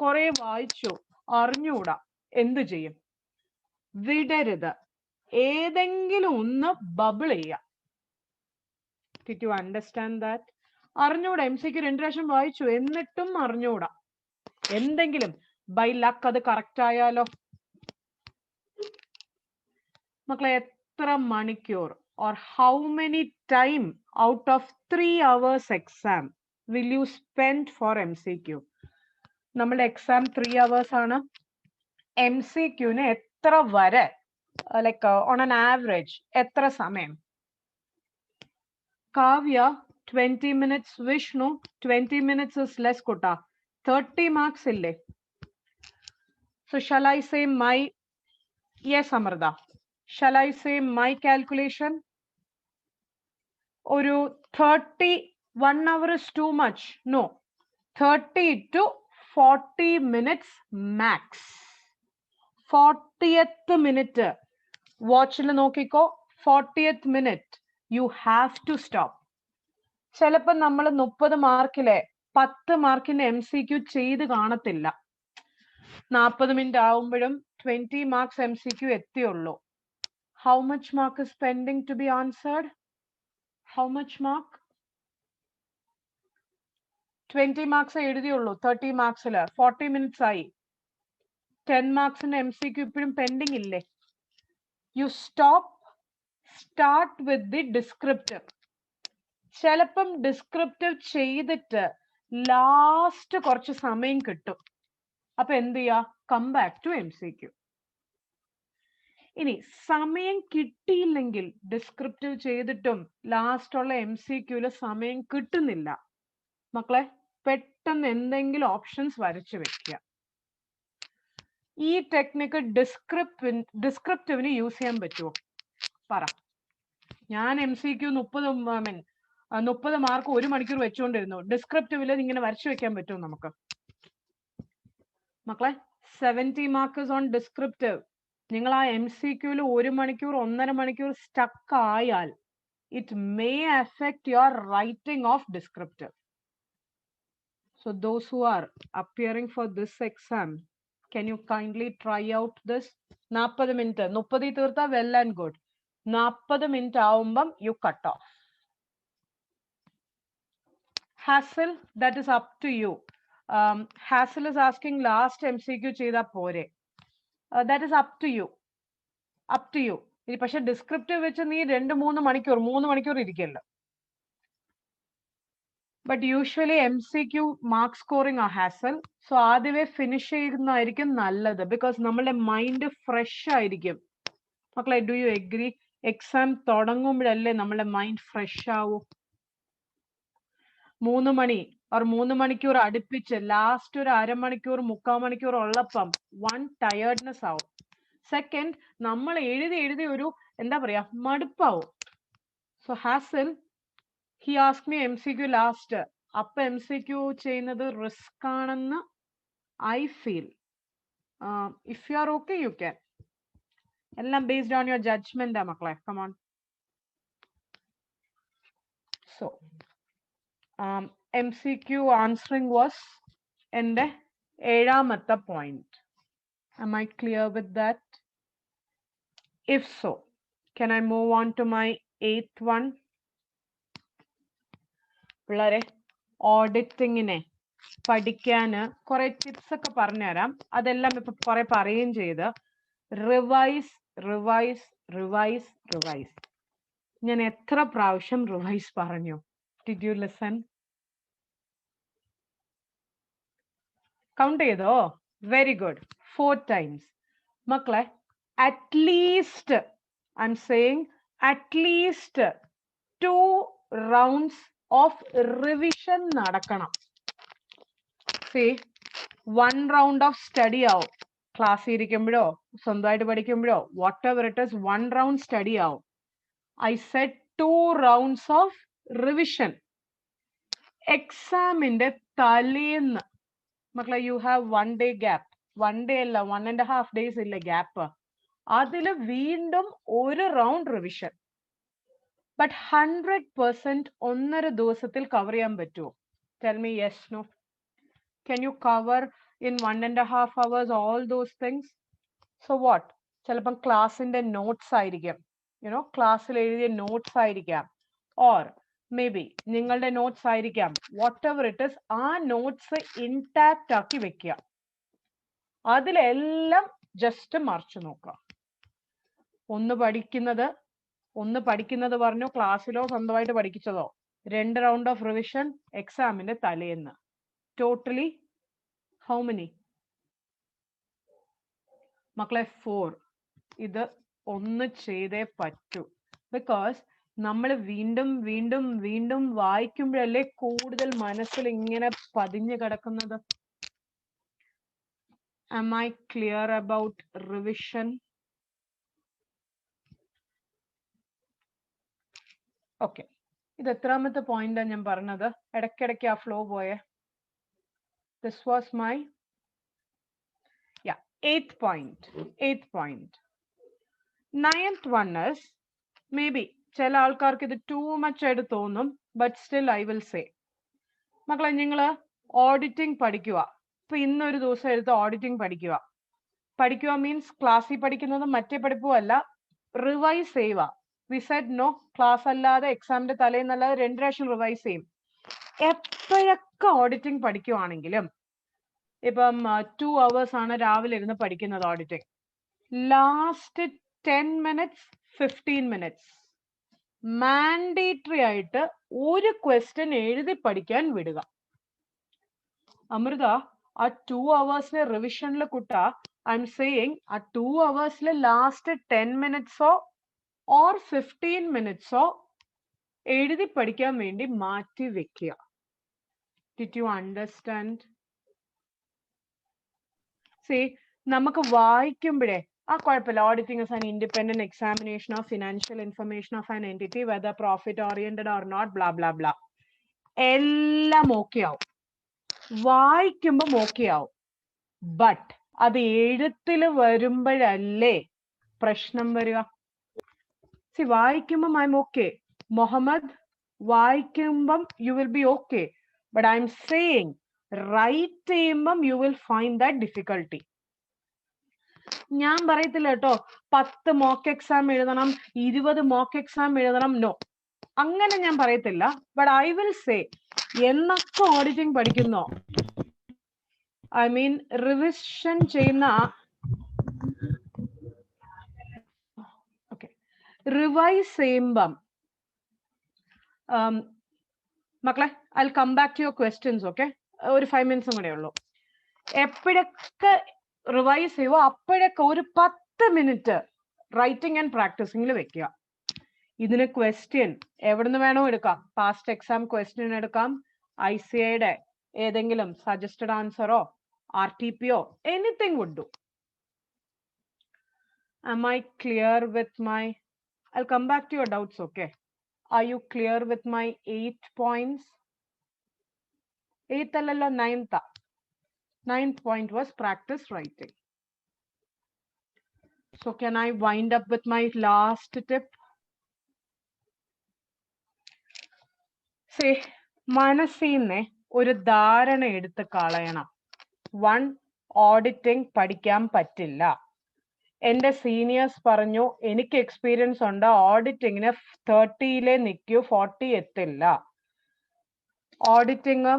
കുറെ വായിച്ചു അറിഞ്ഞൂടാ, എന്തു ചെയ്യും? വിടരുത്, ഏതെങ്കിലും ഒന്ന് ബബിൾ ചെയ്യാം. Did you understand that? അറിഞ്ഞൂടാ, MCQ 2 പ്രാവശ്യം വായിച്ചു എന്നിട്ടും അറിഞ്ഞൂടാ, എന്തെങ്കിലും ബൈ ലക്ക് അത് കറക്റ്റ് ആയാലോ? മക്കളെ, എത്ര മണിക്കൂർ or how many time out of 3 hours exam will you spend for MCQ? നമ്മുടെ എക്സാം 3 hours ആണ്. MCQന് എത്ര വരെ, ലൈക്ക് ഓൺ an average എത്ര സമയം? Kavya 20 minutes, Vishnu 20 minutes is less Kutta, 30 marks ഇല്ലേ? So shall I say my, yes Amrita, shall I say my calculation? ഒരു 1 hour is too much. No, 30 to 40 minutes max. 40th minute വാച്ചിൽ നോക്കിക്കോ, 40th minute you have to stop. ചിലപ്പോൾ നമ്മൾ 30 മാർക്കിലെ 10 മാർക്കിന്റെ MCQ ചെയ്ത് കാണത്തില്ല. 40 minute ആവുമ്പോഴും 20 marks MCQ എത്തിയുള്ളൂ. How much mark is pending to be answered? How much mark? 20 marks എഴുതിയുള്ളൂ 30 മാർക്സില്, 40 മിനിറ്റ്സ് ആയി. 10 മാർക്സിന്റെ MCQ ഇപ്പോഴും പെൻഡിങ് ഇല്ലേ? You start with the descriptive. ചിലപ്പം ഡിസ്ക്രിപ്റ്റീവ് ചെയ്തിട്ട് ലാസ്റ്റ് കുറച്ച് സമയം കിട്ടും, അപ്പൊ എന്ത് ചെയ്യാ? Come back to MCQ. ഇനി സമയം കിട്ടിയില്ലെങ്കിൽ ഡിസ്ക്രിപ്റ്റീവ് ചെയ്തിട്ടും ലാസ്റ്റ് ഉള്ള MCQല് സമയം കിട്ടുന്നില്ല, മക്കളെ പെട്ടെന്ന് എന്തെങ്കിലും ഓപ്ഷൻസ് വരച്ചു വെക്കുക. ഈ ടെക്നിക്ക് ഡിസ്ക്രിപ്റ്റീവിന് യൂസ് ചെയ്യാൻ പറ്റുമോ? പറ. ഞാൻ MCQ 30 30 മാർക്ക് 1 മണിക്കൂർ വെച്ചുകൊണ്ടിരുന്നു. ഡിസ്ക്രിപ്റ്റീവില് ഇങ്ങനെ വരച്ചു വെക്കാൻ പറ്റുമോ നമുക്ക്? മക്കളെ 70 മാർക്സ് ഓൺ ഡിസ്ക്രിപ്റ്റീവ്. നിങ്ങൾ ആ MCQല് 1 മണിക്കൂർ 1.5 മണിക്കൂർ സ്റ്റക്ക് ആയാൽ it may affect your writing of descriptive. So those who are appearing for this exam, can you kindly try out this? 40 minute 30 തീർത്താ well and good. 40 minute ആവുമ്പം you cut off. Hassel, that is up to you. Hassel is asking last MCQ ചെയ്താ പോരെ. That is up to you. Up to you. ഇനി പക്ഷെ descriptive വെച്ച് നീ 2-3 മണിക്കൂർ ഇരിക്കല്ല. But usually MCQ mark scoring ആ ഹാസൽ. സോ ആദ്യമേ ഫിനിഷ് ചെയ്യുന്നതായിരിക്കും നല്ലത്. ബിക്കോസ് നമ്മളുടെ മൈൻഡ് ഫ്രഷ് ആയിരിക്കും. മക്കളെ ഡു യു എഗ്രി? എക്സാം തുടങ്ങുമ്പോഴല്ലേ നമ്മളുടെ മൈൻഡ് ഫ്രഷ് ആവൂ. 3 മണി or 3 മണിക്കൂർ അടുപ്പിച്ച് ലാസ്റ്റ് ഒരു അരമണിക്കൂർ 3/4 മണിക്കൂർ ഉള്ളപ്പം വൺ ടയേർഡ്നെസ് ആവും. സെക്കൻഡ്, നമ്മൾ എഴുതി ഒരു എന്താ പറയാ മടുപ്പാവും. So hassle he ask me MCQ last. അപ്പൊ MCQ ചെയ്യുന്നത് റിസ്ക് ആണെന്ന് I feel. If you are okay you can. എല്ലാം ബേസ്ഡ് ഓൺ യുവർ ജഡ്ജ്മെന്റ് ആ മക്കളെ. Come on. So MCQ answering was എന്റെ 7ാമത്തെ point. Am I clear with that? If so, can I move on to my 8th one? പിള്ളേരെ ഓഡിറ്റിങ്ങിനെ പഠിക്കാന് കുറെ tips ഒക്കെ പറഞ്ഞുതരാം. അതെല്ലാം ഇപ്പൊ കുറെ പറയുകയും ചെയ്ത് റിവൈസ് റിവൈസ് റിവൈസ് റിവൈസ്. ഞാൻ എത്ര പ്രാവശ്യം റിവൈസ് പറഞ്ഞു? Did you listen? കൗണ്ട് ചെയ്തോ? Very good. 4 times. മക്കളെ at least, I'm saying at least 2 rounds of revision നടക്കണം. See, 1 round of study ആവും. ക്ലാസ്സിൽ ഇരിക്കുമ്പോഴോ സ്വന്തമായിട്ട് പഠിക്കുമ്പോഴോ whatever it is, 1 round study ആവും. I said 2 rounds of revision. എക്സാമിന്റെ തലേന്ന് മക്കളെ you have 1 day gap. 1 day അല്ല, 1.5 days ഇല്ല ഗ്യാപ്പ്. അതില് വീണ്ടും ഒരു റൗണ്ട് റിവിഷൻ. ബട്ട് 100% 1.5 ദിവസത്തിൽ കവർ ചെയ്യാൻ പറ്റുമോ? Tell me yes no. Can you cover in 1.5 hours all those things? So what? ചിലപ്പം ക്ലാസ്സിന്റെ നോട്ട്സ് ആയിരിക്കാം, യുനോ ക്ലാസ്സിൽ എഴുതിയ നോട്ട്സ് ആയിരിക്കാം, ഓർ മേ ബി നിങ്ങളുടെ നോട്ട്സ് ആയിരിക്കാം. വാട്ട് എവർ ഇറ്റ് ഇസ്, ആ നോട്ട്സ് ഇൻടാക്ട് ആക്കി വെക്കുക. അതിലെല്ലാം ജസ്റ്റ് മറിച്ചു നോക്കുക. ഒന്ന് പഠിക്കുന്നത് പറഞ്ഞു ക്ലാസ്സിലോ സ്വന്തമായിട്ട് പഠിപ്പിച്ചതോ. 2 റൗണ്ട് ഓഫ് റിവിഷൻ എക്സാമിന്റെ തലേന്ന്. ടോട്ടലി ഹൗ മെനി മക്കളെ? 4. ഇത് ഒന്ന് ചെയ്തേ പറ്റൂ. ബിക്കോസ് നമ്മൾ വീണ്ടും വീണ്ടും വീണ്ടും വായിക്കുമ്പോഴല്ലേ കൂടുതൽ മനസ്സിൽ ഇങ്ങനെ പതിഞ്ഞു കിടക്കുന്നത്. Am I clear about revision? Okay. ഇത് എത്രാമത്തെ പോയിന്റാ ഞാൻ പറഞ്ഞത്? ഇടയ്ക്കിടയ്ക്ക് ആ ഫ്ലോ പോയെ. This was my 8th point. 8th point. 9th one is maybe ചില ആൾക്കാർക്ക് ഇത് ടൂ മച്ച് ആയിട്ട് തോന്നും. But still I will say, മക്കളെ നിങ്ങള് ഓഡിറ്റിംഗ് പഠിക്കുക. ഇപ്പൊ ഇന്നൊരു ദിവസം എടുത്ത് ഓഡിറ്റിംഗ് പഠിക്കുക മീൻസ് ക്ലാസ്സിൽ പഠിക്കുന്നതും മറ്റേ പഠിപ്പും അല്ല, റിവൈസ് ചെയ്യുക. വി സെഡ് നോ, ക്ലാസ് അല്ലാതെ എക്സാമിന്റെ തലേന്നല്ലാതെ 2 പ്രാവശ്യം റിവൈസ് ചെയ്യും. എപ്പോഴൊക്കെ ഓഡിറ്റിംഗ് പഠിക്കുവാണെങ്കിലും ഇപ്പം 2 hours ആണ് രാവിലെ ഇരുന്ന് പഠിക്കുന്നത് auditing. Last 10 minutes 15 minutes mandatory ആയിട്ട് ഒരു ക്വസ്റ്റ്യൻ എഴുതി പഠിക്കാൻ വിടുക. അമൃത, ആ 2 hours റിവിഷനിൽ കുട്ട, ഐ എം സേയിങ് ആ 2 hours last 10 minutes or 15 minutes എഴുതി പഠിക്കാൻ വേണ്ടി മാറ്റി വെക്കുക. Did you understand? See, നമുക്ക് വായിക്കുമ്പോഴേ auditing is an independent examination of financial information of an entity, whether profit oriented or not, blah blah blah. എല്ലാം okay ആവും, വായിക്കുമ്പം ഓക്കെ ആവും. ബട്ട് അത് എഴുത്തിൽ വരുമ്പോഴല്ലേ പ്രശ്നം വരിക. വായിക്കുമ്പം ഐ എം ഓക്കെ, മുഹമ്മദ് വായിക്കുമ്പം you will be okay, but I'm saying right ചെയ്യുമ്പം you will find that difficulty. ഞാൻ പറയത്തില്ല കേട്ടോ 10 മോക്ക് എക്സാം എഴുതണം, 20 മോക്ക് എക്സാം എഴുതണം, നോ, അങ്ങനെ ഞാൻ പറയത്തില്ല. ബട്ട് ഐ വിൽ സേ, എന്നൊക്കെ ഓഡിറ്റിംഗ് പഠിക്കുന്നോ, ഐ മീൻ റിവിഷൻ ചെയ്യുന്ന, ഓക്കെ, റിവൈസ് ചെയ്യുമ്പം മക്കളെ I will come back to your questions. Okay, ഒരു 5 minutes കൂടെ ഉള്ളൂ. എപ്പോഴൊക്കെ റിവൈസ് ചെയ്യുമോ അപ്പോഴൊക്കെ ഒരു 10 minute റൈറ്റിംഗ് ആൻഡ് പ്രാക്ടീസിംഗിൽ വെക്കുക. ഇതിന് ക്വസ്റ്റ്യൻ എവിടുന്ന് വേണോ എടുക്കാം. പാസ്റ്റ് എക്സാം ക്വസ്റ്റ്യൻ എടുക്കാം, ICAയുടെ ഏതെങ്കിലും സജസ്റ്റഡ് ആൻസറോ RTPയോ anything would do. Am I clear with my, I'll come back to your doubts. Okay, are you clear with my 8 points? 8th allalla 9th point was practice writing. So can I wind up with my last tip? See, മനസ്സിനെ ഒരു ധാരണ എടുത്ത് കളയണം. 1, auditing പഠിക്കാൻ പറ്റില്ല. എന്റെ seniors പറഞ്ഞു എനിക്ക് എക്സ്പീരിയൻസ് ഉണ്ട്, ഓഡിറ്റിങ്ങിന് 30 നിൽക്കൂ, 40 എത്തില്ല. ഓഡിറ്റിംഗ്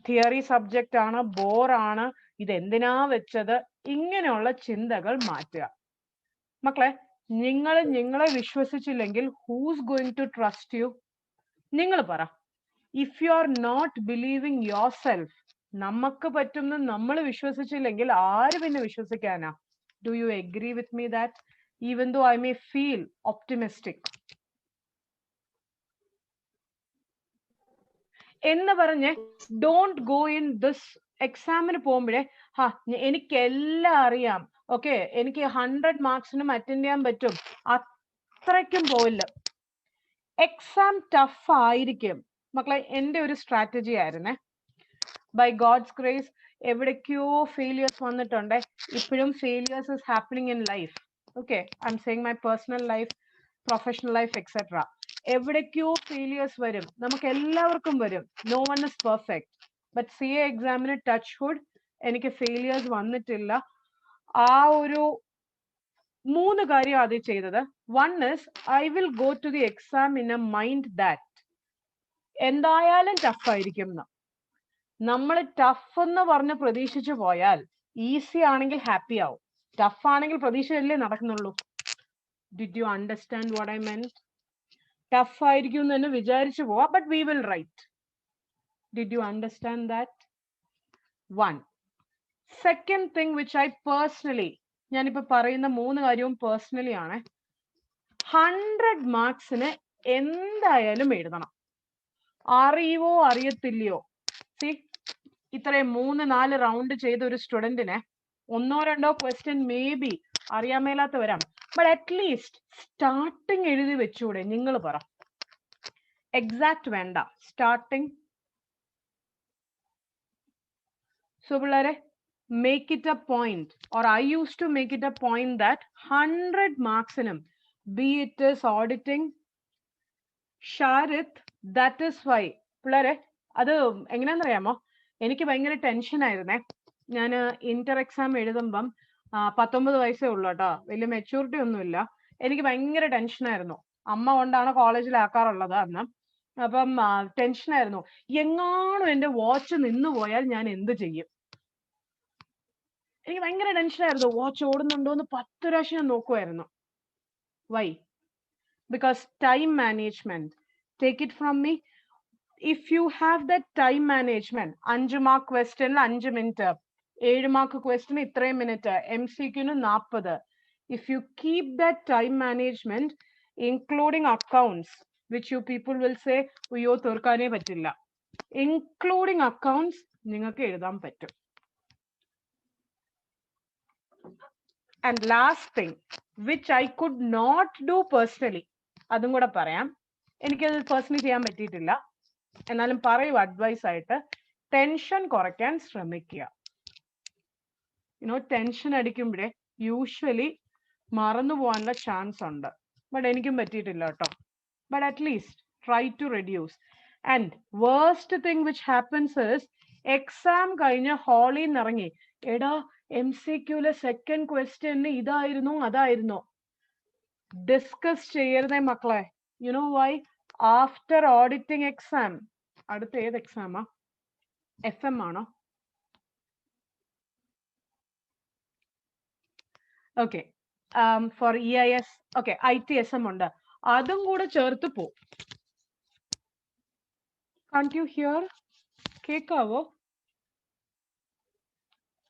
തിയറി സബ്ജക്റ്റ് ആണ്, ബോറാണ്, ഇതെന്തിനാ വെച്ചത്, ഇങ്ങനെയുള്ള ചിന്തകൾ മാറ്റുക. മക്കളെ, നിങ്ങളെ വിശ്വസിച്ചില്ലെങ്കിൽ who's going to trust you? നിങ്ങൾ പറ. If you are not believing yourself, നമുക്ക് പറ്റുമെന്ന് നമ്മൾ വിശ്വസിച്ചില്ലെങ്കിൽ ആര് പിന്നെ വിശ്വസിക്കാനാ? Do you agree with me that even though I may feel optimistic? എന്ന് പറഞ്ഞ് ഡോണ്ട് ഗോ ഇൻ ദിസ് എക്സാമിന് പോകുമ്പോഴേ എനിക്കെല്ലാം അറിയാം, ഓക്കെ, എനിക്ക് 100 മാർക്സിനും അറ്റൻഡ് ചെയ്യാൻ പറ്റും, അത്രയ്ക്കും പോയില്ല. എക്സാം ടഫ് ആയിരിക്കും മക്കളെ. എൻ്റെ ഒരു സ്ട്രാറ്റജി ആയിരുന്നേ, ബൈ ഗോഡ്സ് ഗ്രേസ് എവിടേക്കോ ഫെയിലിയേഴ്സ് വന്നിട്ടുണ്ട്. ഇപ്പോഴും failures is happening in life. Okay, I'm saying my personal life, professional life etcetera. എവിടേക്കോ ഫെയിലിയേഴ്സ് വരും, നമുക്ക് എല്ലാവർക്കും വരും. No one is perfect. But CA എക്സാമിന് ടച്ച് വുഡ് എനിക്ക് ഫെയിലിയേഴ്സ് വന്നിട്ടില്ല. ആ ഒരു 3 കാര്യം ആദ്യം ചെയ്തത്. 1 is I will go to the exam in a mind that എന്തായാലും ടഫ് ആയിരിക്കും. നമ്മൾ ടഫ് എന്ന് പറഞ്ഞ് പ്രതീക്ഷിച്ചു പോയാൽ ഈസി ആണെങ്കിൽ ഹാപ്പി ആവും, ടഫ് ആണെങ്കിൽ പ്രതീക്ഷയല്ലേ നടക്കുന്നുള്ളൂ. Did you understand what I meant? Tough ആയിരിക്കും എന്ന് തന്നെ വിചാരിച്ചു പോവാ, but we will write. Did you understand that? 1. Second thing which I personally, ഞാനിപ്പോ പറയുന്ന 3 കാര്യവും പേഴ്സണലി ആണ്. 100 മാർക്സിന് എന്തായാലും എഴുതണം, അറിയുവോ അറിയത്തില്ലയോ. സി, ഇത്രയും 3-4 റൗണ്ട് ചെയ്ത ഒരു സ്റ്റുഡന്റിനെ 1-2 ക്വസ്റ്റ്യൻ മേ ബി അറിയാൻ മേലാത്ത വരാം, ബട്ട് അറ്റ്ലീസ്റ്റ് സ്റ്റാർട്ടിങ് എഴുതി വെച്ചൂടെ? നിങ്ങൾ പറ. എക്സാക്ട് വേണ്ട, സ്റ്റാർട്ടിങ്. സോ പിള്ളേരെ, make it a point, or I used to make it a point that 100 മാർക്സിനും, be it is auditing, ഷാരിത്ത്, that is why പിള്ളേരെ അത് എങ്ങനെയാണെന്നറിയാമോ, എനിക്ക് ഭയങ്കര ടെൻഷൻ ആയിരുന്നേ. ഞാൻ ഇന്റർ എക്സാം എഴുതുമ്പം 19 വയസ്സേ ഉള്ളൂ കേട്ടോ, വലിയ മെച്യൂരിറ്റി ഒന്നുമില്ല. എനിക്ക് ഭയങ്കര ടെൻഷനായിരുന്നു. അമ്മ കൊണ്ടാണ് കോളേജിലാക്കാറുള്ളത് അന്ന്. അപ്പം ടെൻഷനായിരുന്നു, എങ്ങാനും എന്റെ വാച്ച് നിന്ന് പോയാൽ ഞാൻ എന്ത് ചെയ്യും. എനിക്ക് ഭയങ്കര ടെൻഷനായിരുന്നു. വാച്ച് ഓടുന്നുണ്ടോ എന്ന് 10 പ്രാവശ്യം ഞാൻ നോക്കുമായിരുന്നു. Why? Because time management. Take it from me. If you have the time management, 5 mark question 5 minute, 7 mark ക്വസ്റ്റ്യന് ഇത്രയും മിനിറ്റ്, MCQന് 40. If you keep that time management, including accounts, which you people will say അയ്യോ തീർക്കാനേ പറ്റില്ല, including accounts നിങ്ങൾക്ക് എഴുതാൻ പറ്റും. And last thing, which I could not do personally, അതും കൂടെ പറയാം. എനിക്കത് പേഴ്സണലി ചെയ്യാൻ പറ്റിയിട്ടില്ല, എന്നാലും പറയൂ അഡ്വൈസ് ആയിട്ട്, ടെൻഷൻ കുറയ്ക്കാൻ ശ്രമിക്കുക. ടെൻഷൻ അടിക്കുമ്പോഴേ യൂഷ്വലി മറന്നു പോകാനുള്ള ചാൻസ് ഉണ്ട്. ബട്ട് എനിക്കും പറ്റിയിട്ടില്ല കേട്ടോ. But at least try to reduce. And worst thing which happens is exam കഴിഞ്ഞ് ഹാളിൽ നിന്ന് ഇറങ്ങി, എടാ MCQലെ സെക്കൻഡ് ക്വസ്റ്റ്യന് ഇതായിരുന്നു അതായിരുന്നു. ഡിസ്കസ് ചെയ്യരുതേ മക്കളെ. വൈ? ആഫ്റ്റർ ഓഡിറ്റിംഗ് എക്സാം, അടുത്ത ഏത് എക്സാമാ? FM ആണോ? Okay, for EIS, okay, ITSM ഉണ്ട്, അതും കൂടെ ചേർത്ത് പോ. Can't you hear? കേക്കാവോ?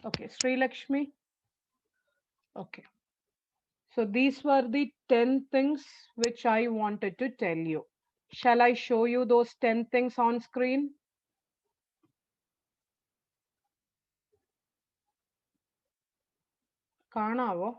Okay, Sri Lakshmi. Okay. So these were the 10 things which I wanted to tell you. Shall I show you those 10 things on screen? കാണാവോ?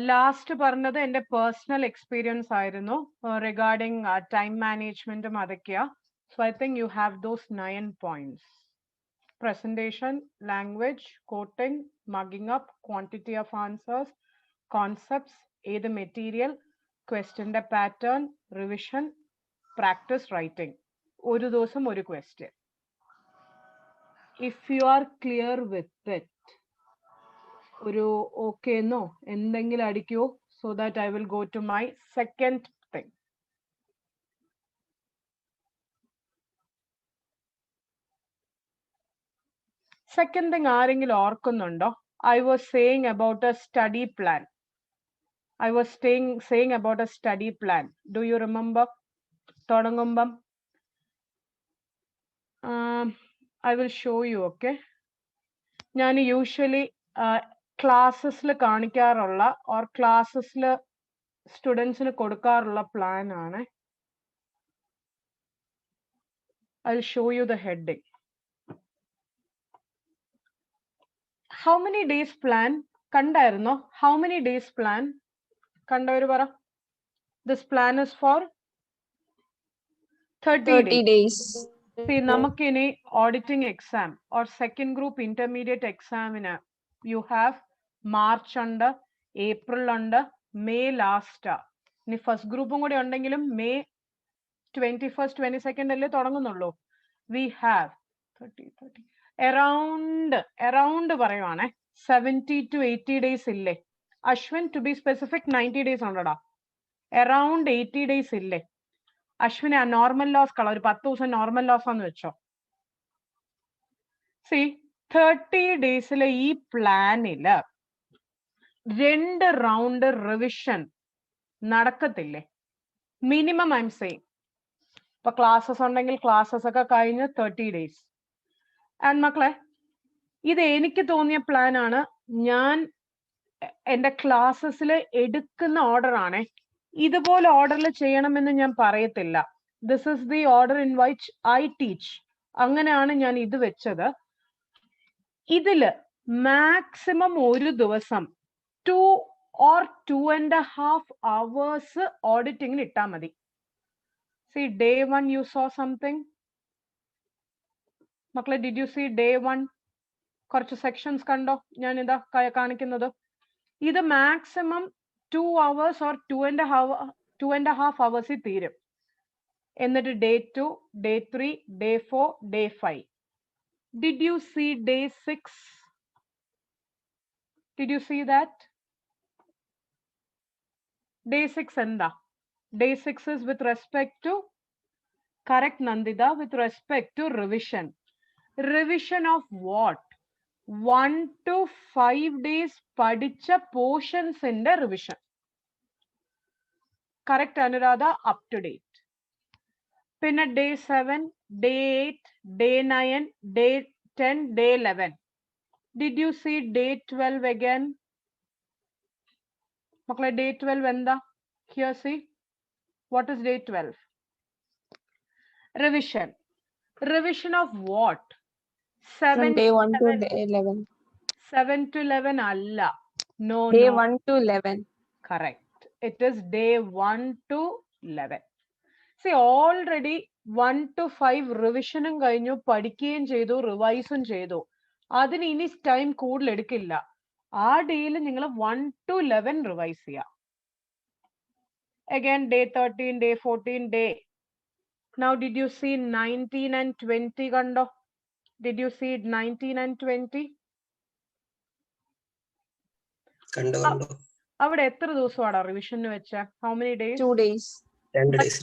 Last പറഞ്ഞത് എൻ്റെ personal experience ആയിരുന്നു റിഗാർഡിങ് ടൈം മാനേജ്മെന്റും അതൊക്കെയാ. So I think you have those 9 points. Presentation, language, quoting, mugging up, quantity of answers, concepts, ഏത് material, ക്വസ്റ്റ്യന്റെ pattern, revision, practice writing. ഒരു ദിവസം ഒരു question. If you are clear with it, ഒരു okay എന്നോ എന്തെങ്കിലും അടിക്കോ, so that I will go to my second thing. Second thing ആരെങ്കിലും ഓർക്കുന്നുണ്ടോ? I was saying about a study plan. Do you remember? തുടങ്ങുമ്പം I will show you. Okay, ഞാൻ usually ക്ലാസ്സസിൽ കാണിക്കാറുള്ള ഓർ ക്ലാസ്സസിൽ സ്റ്റുഡൻസിന് കൊടുക്കാറുള്ള പ്ലാൻ ആണ്. I will show you the heading. How many days plan കണ്ടായിരുന്നോ? ഹൗ മെനി ഡേയ്സ് പ്ലാൻ കണ്ടവര് പറ. This plan is for 30 days. നമുക്കിനി auditing exam or second group intermediate എക്സാമിന് യു ഹാവ് മാർച്ച് ഉണ്ട്, ഏപ്രിൽ ഉണ്ട്, മെയ് ലാസ്റ്റ്. ഇനി first ഗ്രൂപ്പും കൂടി ഉണ്ടെങ്കിലും മെയ് 21st 22nd അല്ലേ തുടങ്ങുന്നുള്ളൂ. വി ഹാവ് 30 അറൗണ്ട് പറയുവാണേ 70 to 80 days ഇല്ലേ? Ashwin, to be specific 90 days ഉണ്ടടാ. അറൗണ്ട് 80 days ഇല്ലേ? അശ്വിനെ ആ നോർമൽ ലോസ് കള, ഒരു 10 ദിവസം നോർമൽ ലോസ് ആന്ന് വെച്ചോ. സി 30 daysലെ ഈ പ്ലാനില് 2 റൗണ്ട് റിവിഷൻ നടക്കത്തില്ലേ? Minimum I M saying. ഇപ്പൊ ക്ലാസ്സസ് ഉണ്ടെങ്കിൽ ക്ലാസ്സസ് ഒക്കെ കഴിഞ്ഞ് 30 days. ആൻഡ് മക്കളെ, ഇത് എനിക്ക് തോന്നിയ പ്ലാൻ ആണ്. ഞാൻ എന്റെ ക്ലാസ്സസിൽ എടുക്കുന്ന ഓർഡർ ആണേ. ഇതുപോലെ ഓർഡറിൽ ചെയ്യണമെന്ന് ഞാൻ പറയത്തില്ല. This is the order in which I teach. അങ്ങനെയാണ് ഞാൻ ഇത് വെച്ചത്. ഇതില് മാക്സിമം ഒരു ദിവസം 2 or 2.5 hours ഓഡിറ്റിങ്ങിന് ഇട്ടാൽ മതി. C day 1 you saw something. മക്കളെ, ഡിഡ് യു സി day 1? കുറച്ച് സെക്ഷൻസ് കണ്ടോ? ഞാൻ ഇതാ കാണിക്കുന്നത്. ഇത് മാക്സിമം 2 hours or 2.5 hours തീരും. എന്നിട്ട് day 2, day 3, day 4, day 5. Did you see day 6? Did you see that? Day 6 എന്താ? Day 6 is with respect to, correct Nandita, with respect to revision. Revision of what? 1 to 5 days പഠിച്ച portions in the revision. Correct Anuradha? Up to date. പിന്നെ day 7, day 8, day 9, day 10, day 11. Did you see day 12 again? മക്കളെ, day 12 എന്താ? Here see. What is day 12? Revision. Revision of what? From 7 day to 1 to 11. day 11. 7 to 11 alla. No, Day no. 1 to 11. Correct. It is day 1 to 11. See, already 1 to 5 revision കഴിഞ്ഞു പഠിക്കുകയും ചെയ്തു റിവൈസും ചെയ്തു. അതിന് ഇനി time കൂടുതൽ എടുക്കില്ല. ആ ഡേയിൽ നിങ്ങൾ 1 to 11 റിവൈസ് ചെയ്യുക. Again, day 13, day 14, day. Now, did you see 19 and 20 കണ്ടോ? Did you see 19 and 20? കണ്ടു. അവിടെ എത്ര ദിവസമാണ് റിവിഷന് വെച്ച? How many days? 2 days. 2 days.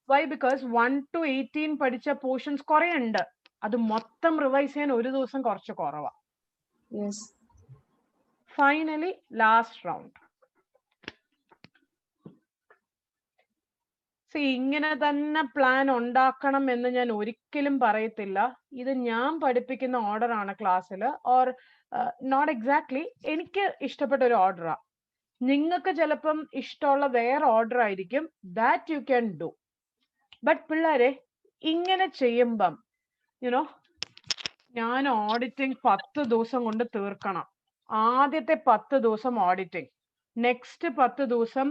Why? Because 1 to 18 പഠിച്ച പോർഷൻസ് കുറെ ഉണ്ട്. അത് മൊത്തം റിവൈസ് ചെയ്യാൻ ഒരു ദിവസം കുറച്ച് കുറവാ. Yes. Finally, last round. See, ഇങ്ങനെ തന്നെ പ്ലാൻ ഉണ്ടാക്കണം എന്ന് ഞാൻ ഒരിക്കലും പറയത്തില്ല. ഇത് ഞാൻ പഠിപ്പിക്കുന്ന ഓർഡർ ആണ് ക്ലാസ്സിൽ, ഓർ നോട്ട് എക്സാക്ട്ലി എനിക്ക് ഇഷ്ടപ്പെട്ട ഒരു ഓർഡറാ. നിങ്ങൾക്ക് ചിലപ്പം ഇഷ്ടമുള്ള വേറെ ഓർഡർ ആയിരിക്കും. That you can do. But പിള്ളേരെ ഇങ്ങനെ ചെയ്യുമ്പം യുനോ ഞാൻ ഓഡിറ്റിംഗ് 10 ദിവസം കൊണ്ട് തീർക്കണം. ആദ്യത്തെ 10 ദിവസം ഓഡിറ്റിംഗ്, നെക്സ്റ്റ് 10 ദിവസം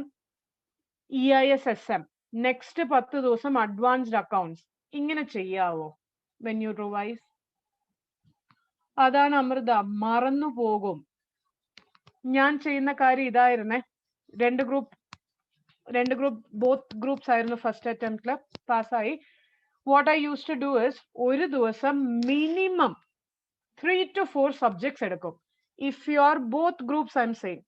EISSM, നെക്സ്റ്റ് 10 ദിവസം അഡ്വാൻസ്ഡ് അക്കൗണ്ട്സ്. ഇങ്ങനെ ചെയ്യാവോ വെൻ യു റിവൈസ്? അതാണ് അമൃത, മറന്നു പോകും. ഞാൻ ചെയ്യുന്ന കാര്യം ഇതായിരുന്നേ. രണ്ട് ഗ്രൂപ്പ് ബോത്ത് ഗ്രൂപ്പ്സ് ആയിരുന്നു ഫസ്റ്റ് അറ്റംപ്റ്റില് പാസ്സായി. What I use to do is ഒരു ദിവസം മിനിമം 3 to 4 സബ്ജക്ട്സ് എടുക്കും. If you are both groups I M saying.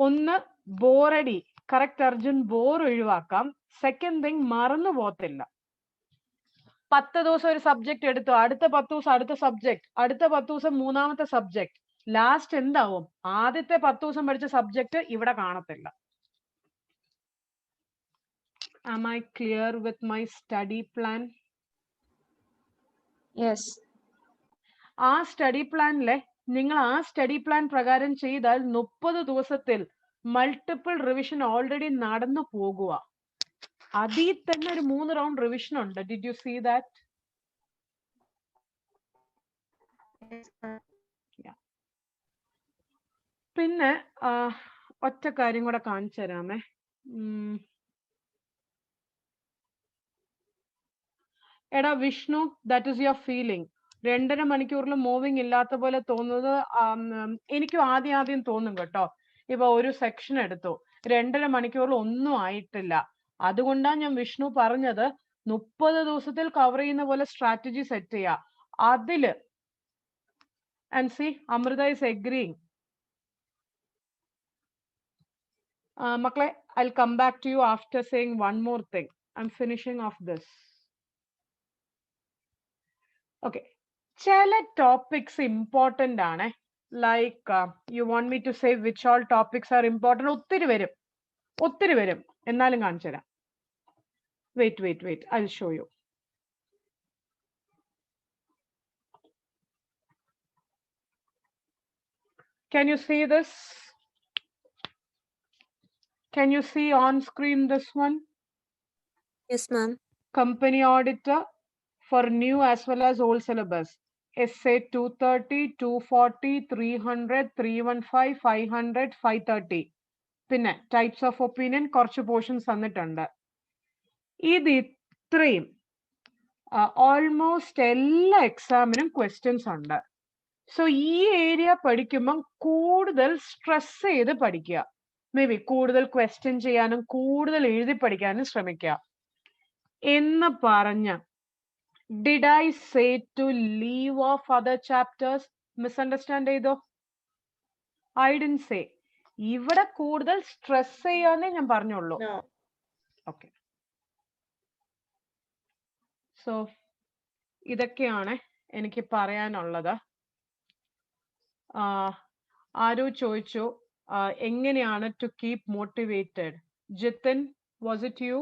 ഒന്ന് ബോറടി, കറക്റ്റ് അർജുൻ, ബോർ ഒഴിവാക്കാം. സെക്കൻഡ് തിങ് മറന്നു പോകത്തില്ല. 10 ദിവസം ഒരു സബ്ജക്ട് എടുത്തു, അടുത്ത 10 ദിവസം അടുത്ത സബ്ജക്ട്, അടുത്ത 10 ദിവസം മൂന്നാമത്തെ സബ്ജക്ട്. ലാസ്റ്റ് എന്താവും? ആദ്യത്തെ 10 ദിവസം പഠിച്ച സബ്ജക്ട് ഇവിടെ കാണത്തില്ല. Am I clear with my study plan? Yes. ആ സ്റ്റഡി പ്ലാനിലെ നിങ്ങൾ ആ സ്റ്റഡി പ്ലാൻ പ്രകാരം ചെയ്താൽ 30 ദിവസത്തിൽ മൾട്ടിപ്പിൾ റിവിഷൻ ഓൾറെഡി നടന്നു പോകുക. അതിൽ തന്നെ ഒരു 3 റൗണ്ട് റിവിഷൻ ഉണ്ട്. Did you see that? പിന്നെ ഒറ്റ കാര്യം കൂടെ കാണിച്ചു തരാമേ. എടാ Vishnu, that is your feeling. 2.5 മണിക്കൂറിൽ മൂവിങ് ഇല്ലാത്ത പോലെ തോന്നുന്നത് എനിക്കും ആദ്യം തോന്നും കേട്ടോ. ഇപ്പൊ ഒരു സെക്ഷൻ എടുത്തു, 2.5 മണിക്കൂറിൽ ഒന്നും ആയിട്ടില്ല. അതുകൊണ്ടാണ് ഞാൻ വിഷ്ണു പറഞ്ഞത് 30 ദിവസത്തിൽ കവർ ചെയ്യുന്ന പോലെ സ്ട്രാറ്റജി സെറ്റ് ചെയ്യുക. അതില് and see Amritha is agreeing. മക്കളെ, I'll come back to you after saying one more thing. I'm finishing off this. Okay. ചില ടോപ്പിക്സ് ഇമ്പോർട്ടന്റ് ആണ്. Like you want me to say which all topics are important? ഒത്തിരി വരും. എന്നാലും കാണിച്ചു തരാം. Wait I will show you. Can you see this? Can you see on screen this one? Yes, ma'am. Company auditor for new as well as old syllabus. Essay 230, 240, 300, 315, 500, 530. പിന്നെ types of opinion കുറച്ച് portions തന്നിട്ടുണ്ട്. ഇത് ഇത്രയും almost എല്ലാ എക്സാമിനും questions ഉണ്ട്. So ഈ area പഠിക്കുമ്പം കൂടുതൽ സ്ട്രെസ് ചെയ്ത് പഠിക്കുക. മേ ബി കൂടുതൽ ക്വസ്റ്റ്യൻ ചെയ്യാനും കൂടുതൽ എഴുതി പഠിക്കാനും ശ്രമിക്കുക. എന്ന് പറഞ്ഞ did I say to leave off other chapters? Misunderstand ചെയ്തോ? I didn't say. ഇവിടെ കൂടുതൽ സ്ട്രെസ് ചെയ്യാനേ ഞാൻ പറഞ്ഞുള്ളൂ. ഓക്കെ. സോ ഇതൊക്കെയാണ് എനിക്ക് പറയാനുള്ളത്. ആരോ ചോദിച്ചു എങ്ങനെയാണ് to keep motivated. Jithin, was it you?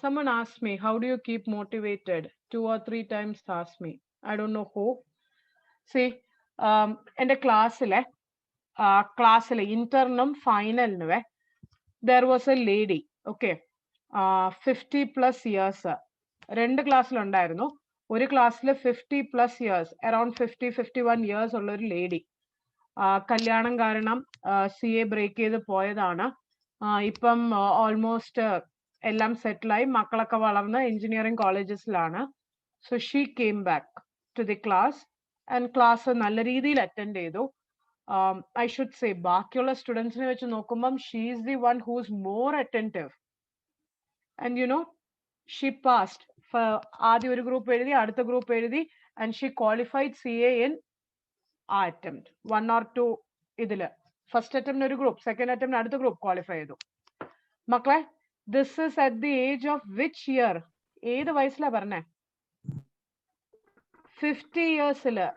Someone asked me, how do you keep motivated? 2 or 3 times asked me. I don't know who. See, in the class, internum final, there was a lady, okay 50+ years 2 ക്ലാസ്സിലുണ്ടായിരുന്നു. ഒരു ക്ലാസ്സിൽ 50+ years, around 50-51 years ഉള്ള ഒരു lady. കല്യാണം കാരണം CA break ചെയ്ത് പോയതാണ്. ഇപ്പം almost എല്ലാം സെറ്റിലായി, മക്കളൊക്കെ വളർന്ന് എഞ്ചിനീയറിംഗ് കോളേജസിലാണ്. So she came back to the class and class നല്ല രീതിയിൽ അറ്റൻഡ് ചെയ്തു. I should say ബാക്കിയുള്ള സ്റ്റുഡൻസിനെ വെച്ച് നോക്കുമ്പം she is the one who is more attentive. And you know, she passed. ആദ്യം ഒരു ഗ്രൂപ്പ് എഴുതി, അടുത്ത ഗ്രൂപ്പ് എഴുതി, and she qualified CA in ആ അറ്റംപ്റ്റ് 1 or 2 ഇതില്. ഫസ്റ്റ് അറ്റംപ്റ്റ് ഒരു ഗ്രൂപ്പ്, സെക്കൻഡ് അറ്റംപ്റ്റ് അടുത്ത ഗ്രൂപ്പ് ക്വാളിഫൈ ചെയ്തു. മക്കളെ, this is at the age of which year? ഏത് വയസ്സിലാ പറഞ്ഞേ? 50 ഇയേഴ്സില്,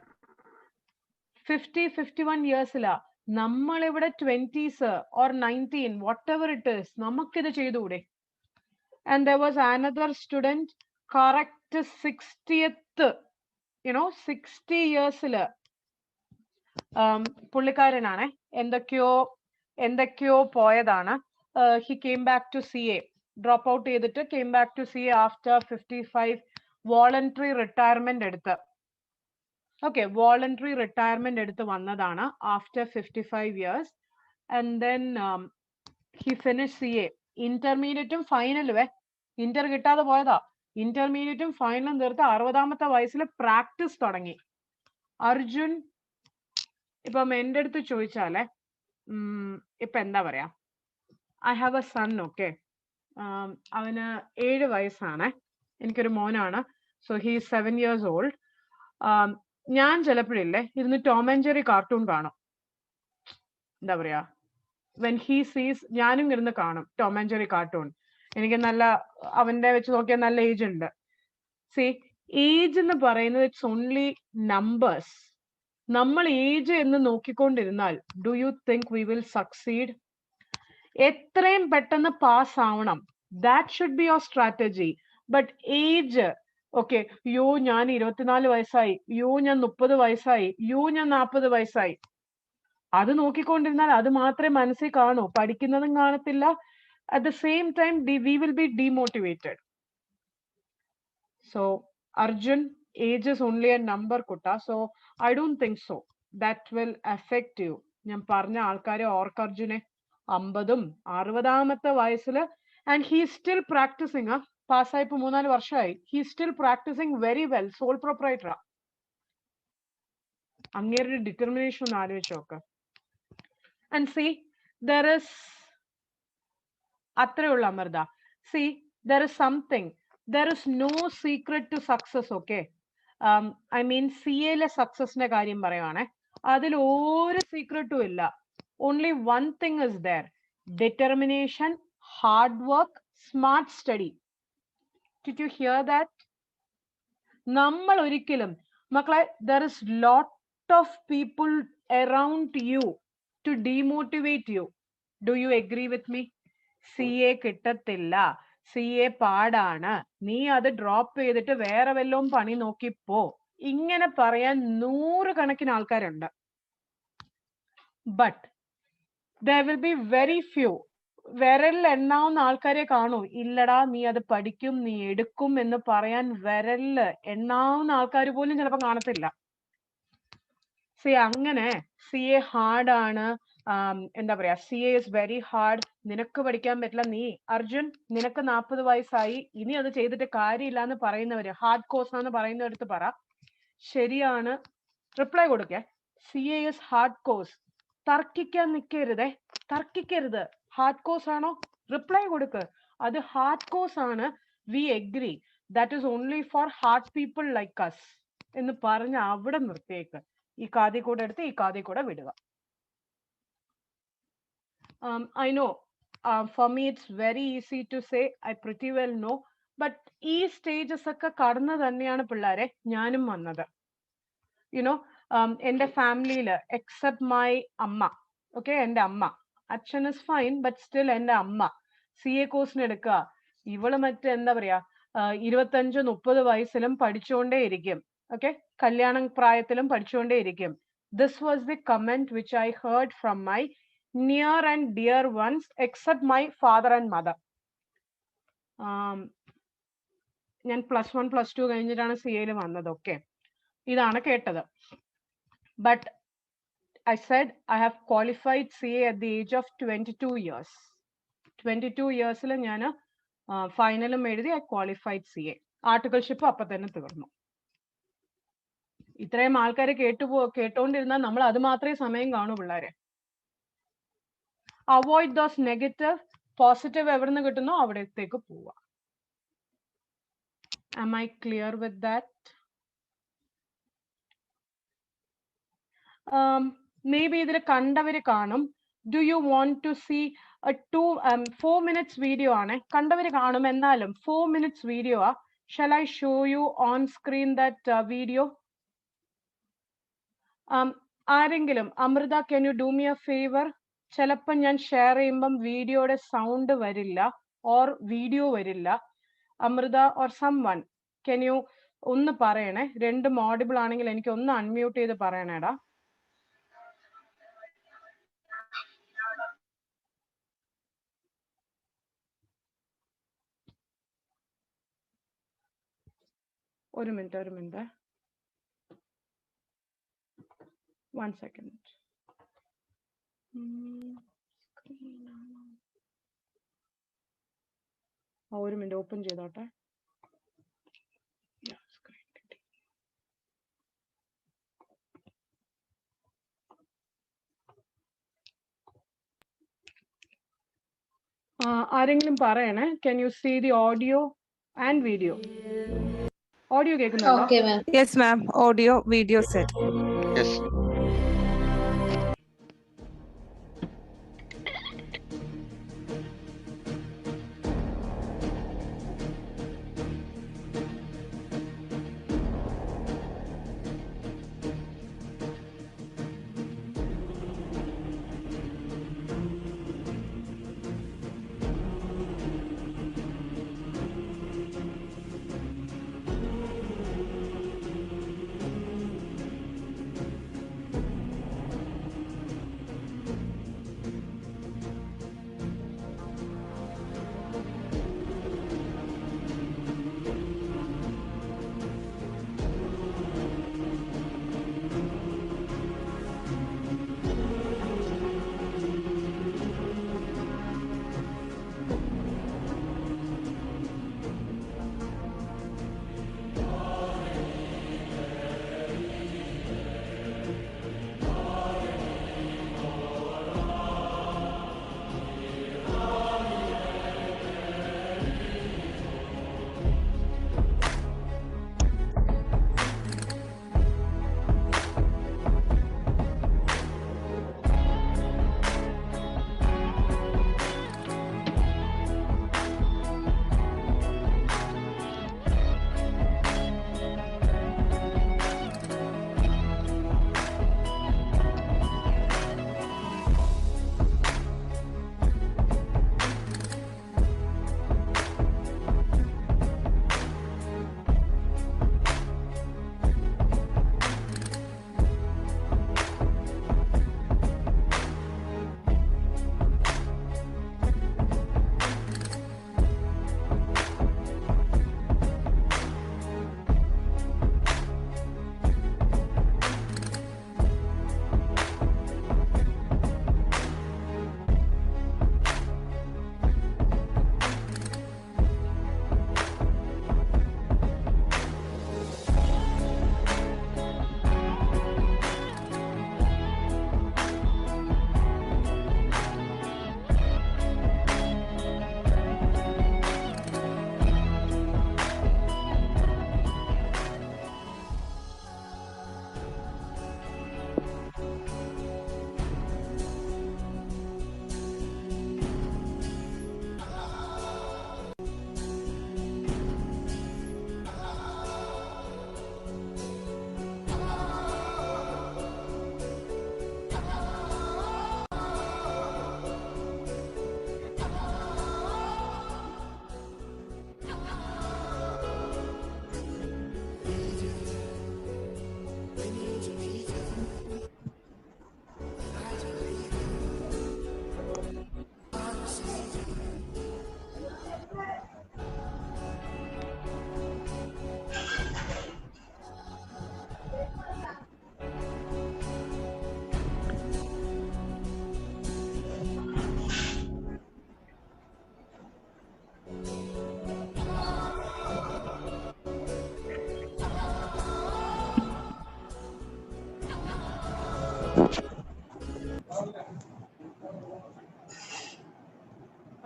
50-51 ഇയേഴ്സിലാ. നമ്മളിവിടെ 20s or 19, whatever it is, നമുക്കിത് ചെയ്തുകൂടെ? And there was another student, correct 60th, 60 ഇയേഴ്സില് പുള്ളിക്കാരനാണ്. എന്തൊക്കെയോ പോയതാണ്. He came back to CA, drop out ചെയ്തിട്ട് came back to CA after 55, voluntary retirement എടുത്ത്. Okay, voluntary retirement എടുത്ത് വന്നതാണ് after 55 years. And then he finished CA. ഇന്റർമീഡിയറ്റും ഫൈനലും Inter കിട്ടാതെ പോയതാ. ഇന്റർമീഡിയറ്റും ഫൈനലും തീർത്ത് 60ാമത്തെ വയസ്സിൽ പ്രാക്ടീസ് തുടങ്ങി. അർജുൻ ഇപ്പം എൻ്റെ അടുത്ത് ചോദിച്ചാലേ, ഇപ്പൊ എന്താ പറയാ, I have a son. Okay, അവന് 7 വയസ്സാണ്. എനിക്കൊരു മോനാണ്. So he 7 years old. ഞാൻ ചിലപ്പോഴില്ലേ ഇരുന്ന് ടോം ആൻഡ് ജെറി കാർട്ടൂൺ കാണും. എന്താ പറയാ, വെൻ ഹീ സീസ്, ഞാനും ഇരുന്ന് കാണും ടോം ആൻഡ് ജെറി കാർട്ടൂൺ. എനിക്ക് നല്ല, അവന്റെ വെച്ച് നോക്കിയാൽ നല്ല ഏജ് ഉണ്ട്. സി, ഏജ് എന്ന് പറയുന്നത് ഇറ്റ്സ് ഓൺലി നമ്പേഴ്സ്. നമ്മൾ ഏജ് എന്ന് നോക്കിക്കൊണ്ടിരുന്നാൽ do you think we will succeed? എത്രയും പെട്ടെന്ന് പാസ് ആവണം, that should be your strategy. But age, okay, യോ ഞാൻ 24 വയസ്സായി, യോ ഞാൻ 30 വയസ്സായി, യോ ഞാൻ 40 വയസ്സായി, അത് നോക്കിക്കൊണ്ടിരുന്നാൽ അത് മാത്രമേ മനസ്സിൽ കാണൂ, പഠിക്കുന്നതും കാണത്തില്ല. At the same time, we will be demotivated. So, Arjun, age is only a number, Kutta. So, I don't think so. That will affect you. ഞാൻ പറഞ്ഞ ആൾക്കാരെ ഓർക്ക് അർജുനെ, 50ഉം 60ാമത്തെ വയസ്സില്, and he is still practicing. പാസ്സായി ഇപ്പൊ 3-4 വർഷമായി. He is still practicing very well. Sole proprietor. അങ്ങേരുടെ ഡിറ്റർമിനേഷൻ ഒന്ന് ആലോചിച്ച് നോക്ക്. And see, there is അത്രയുള്ള Amrita. See, there is something. There is no secret to success, okay? I mean, CA സക്സസിന്റെ കാര്യം പറയുവാണേ, അതിൽ ഒരു സീക്രട്ടും ഇല്ല. Only one thing is there: determination, hard work, smart study. Did you hear that? നമ്മൾ ഒരിക്കലും മക്കളെ, there is lot of people around you to demotivate you. Do you agree with me? CA കിട്ടത്തില്ല, CA പാടാണ്, നീ അത് drop ചെയ്തിട്ട് വേറെ വല്ലതും പണി നോക്കിപ്പോ, ഇങ്ങനെ പറയാൻ 100 കണക്കിന് ആൾക്കാരുണ്ട്. But there will be very few, വിരൽ എണ്ണാവുന്ന ആൾക്കാരെ കാണൂ, ഇല്ലടാ നീ അത് പഠിക്കും, നീ എടുക്കും എന്ന് പറയാൻ വിരലില് എണ്ണാവുന്ന ആൾക്കാർ പോലും ചിലപ്പോൾ കാണത്തില്ല. അങ്ങനെ CA ഹാർഡാണ്, എന്താ പറയാ, CA is very hard, നിനക്ക് പഠിക്കാൻ പറ്റില്ല, നീ അർജുൻ നിനക്ക് 40 വയസ്സായി, ഇനി അത് ചെയ്തിട്ട് കാര്യമില്ല എന്ന് പറയുന്നവര്, ഹാർഡ് കോഴ്സ് ആണെന്ന് പറയുന്നവരടുത്ത് പറ, ശരിയാണ്, റിപ്ലൈ കൊടുക്കേ, CA is hard course. തർക്കിക്കാൻ നിൽക്കരുതേ, തർക്കിക്കരുത്. ഹാർഡ് കോഴ്സ് ആണോ, റിപ്ലൈ കൊടുക്ക്, അത് ഹാർഡ് കോഴ്സ് ആണ്, we agree, that is only for hard people like us എന്ന് പറഞ്ഞ് അവിടെ നിർത്തിയേക്ക്. ഈ കാതി കൂടെ എടുത്ത് ഈ കാതി കൂടെ വിടുക. I know, for me it's very easy to say, I pretty well know, but ഈ സ്റ്റേജസ് ഒക്കെ കടന്നു തന്നെയാണ് പിള്ളേരെ ഞാനും വന്നത്. യുനോ, എൻ്റെ ഫാമിലിയില് എക്സെപ്റ്റ് മൈ അമ്മ, ഓക്കെ, എൻ്റെ അമ്മ, അച്ഛൻ ഇസ് ഫൈൻ, ബട്ട് സ്റ്റിൽ എൻ്റെ അമ്മ CA കോഴ്സിന് എടുക്കുക. ഇവള് മറ്റേ എന്താ പറയാ, 25-30 വയസ്സിലും പഠിച്ചുകൊണ്ടേ ഇരിക്കും, ഓക്കെ, കല്യാണ പ്രായത്തിലും പഠിച്ചുകൊണ്ടേ ഇരിക്കും. This was the comment which I heard from my near and dear ones, except my father and mother. ഞാൻ +1 +2 കഴിഞ്ഞിട്ടാണ് CA യിൽ വന്നത്. ഓക്കെ, ഇതാണ് കേട്ടത്. But I said I have qualified CA at the age of 22 years. 22 yearsൽ ഞാൻ ഫൈനലും എഴുതി I qualified CA. Articleship അപ്പം തന്നെ തീർന്നു. ഇത്രയും ആൾക്കാരെ കേട്ടോണ്ടിരുന്നാൽ നമ്മൾ അത് മാത്രമേ സമയം കാണൂ പിള്ളേരെ. Avoid those negative. പോസിറ്റീവ് എവിടെ നിന്ന് കിട്ടുന്നോ അവിടത്തേക്ക് പോവുക. Am I clear with that? Maybe ഇതിൽ കണ്ടവര് കാണും. Do you want to see a 4 minutes video ആണ്? കണ്ടവര് കാണും. എന്നാലും 4 minutes video ആ. Shall I show you on screen that video? ആരെങ്കിലും Amrita, can you do me a favor? ചിലപ്പോൾ ഞാൻ ഷെയർ ചെയ്യുമ്പം വീഡിയോയുടെ സൗണ്ട് വരില്ല ഓർ വീഡിയോ വരില്ല. Amritha or someone, can you ഒന്ന് പറയണേ. രണ്ടും ഓഡിബിൾ ആണെങ്കിൽ എനിക്ക് ഒന്ന് അൺമ്യൂട്ട് ചെയ്ത് പറയണേടാ. ഒരു മിനിറ്റ്. 1 second. ഒരു മിനിറ്റ് ഓപ്പൺ ചെയ്തോട്ടെ. ആരെങ്കിലും പറയണേ. Can you see the audio and video? Audio കേൾക്കുന്നുണ്ടോ? Okay, ma'am. Yes, ma'am. Audio, video set. Yes.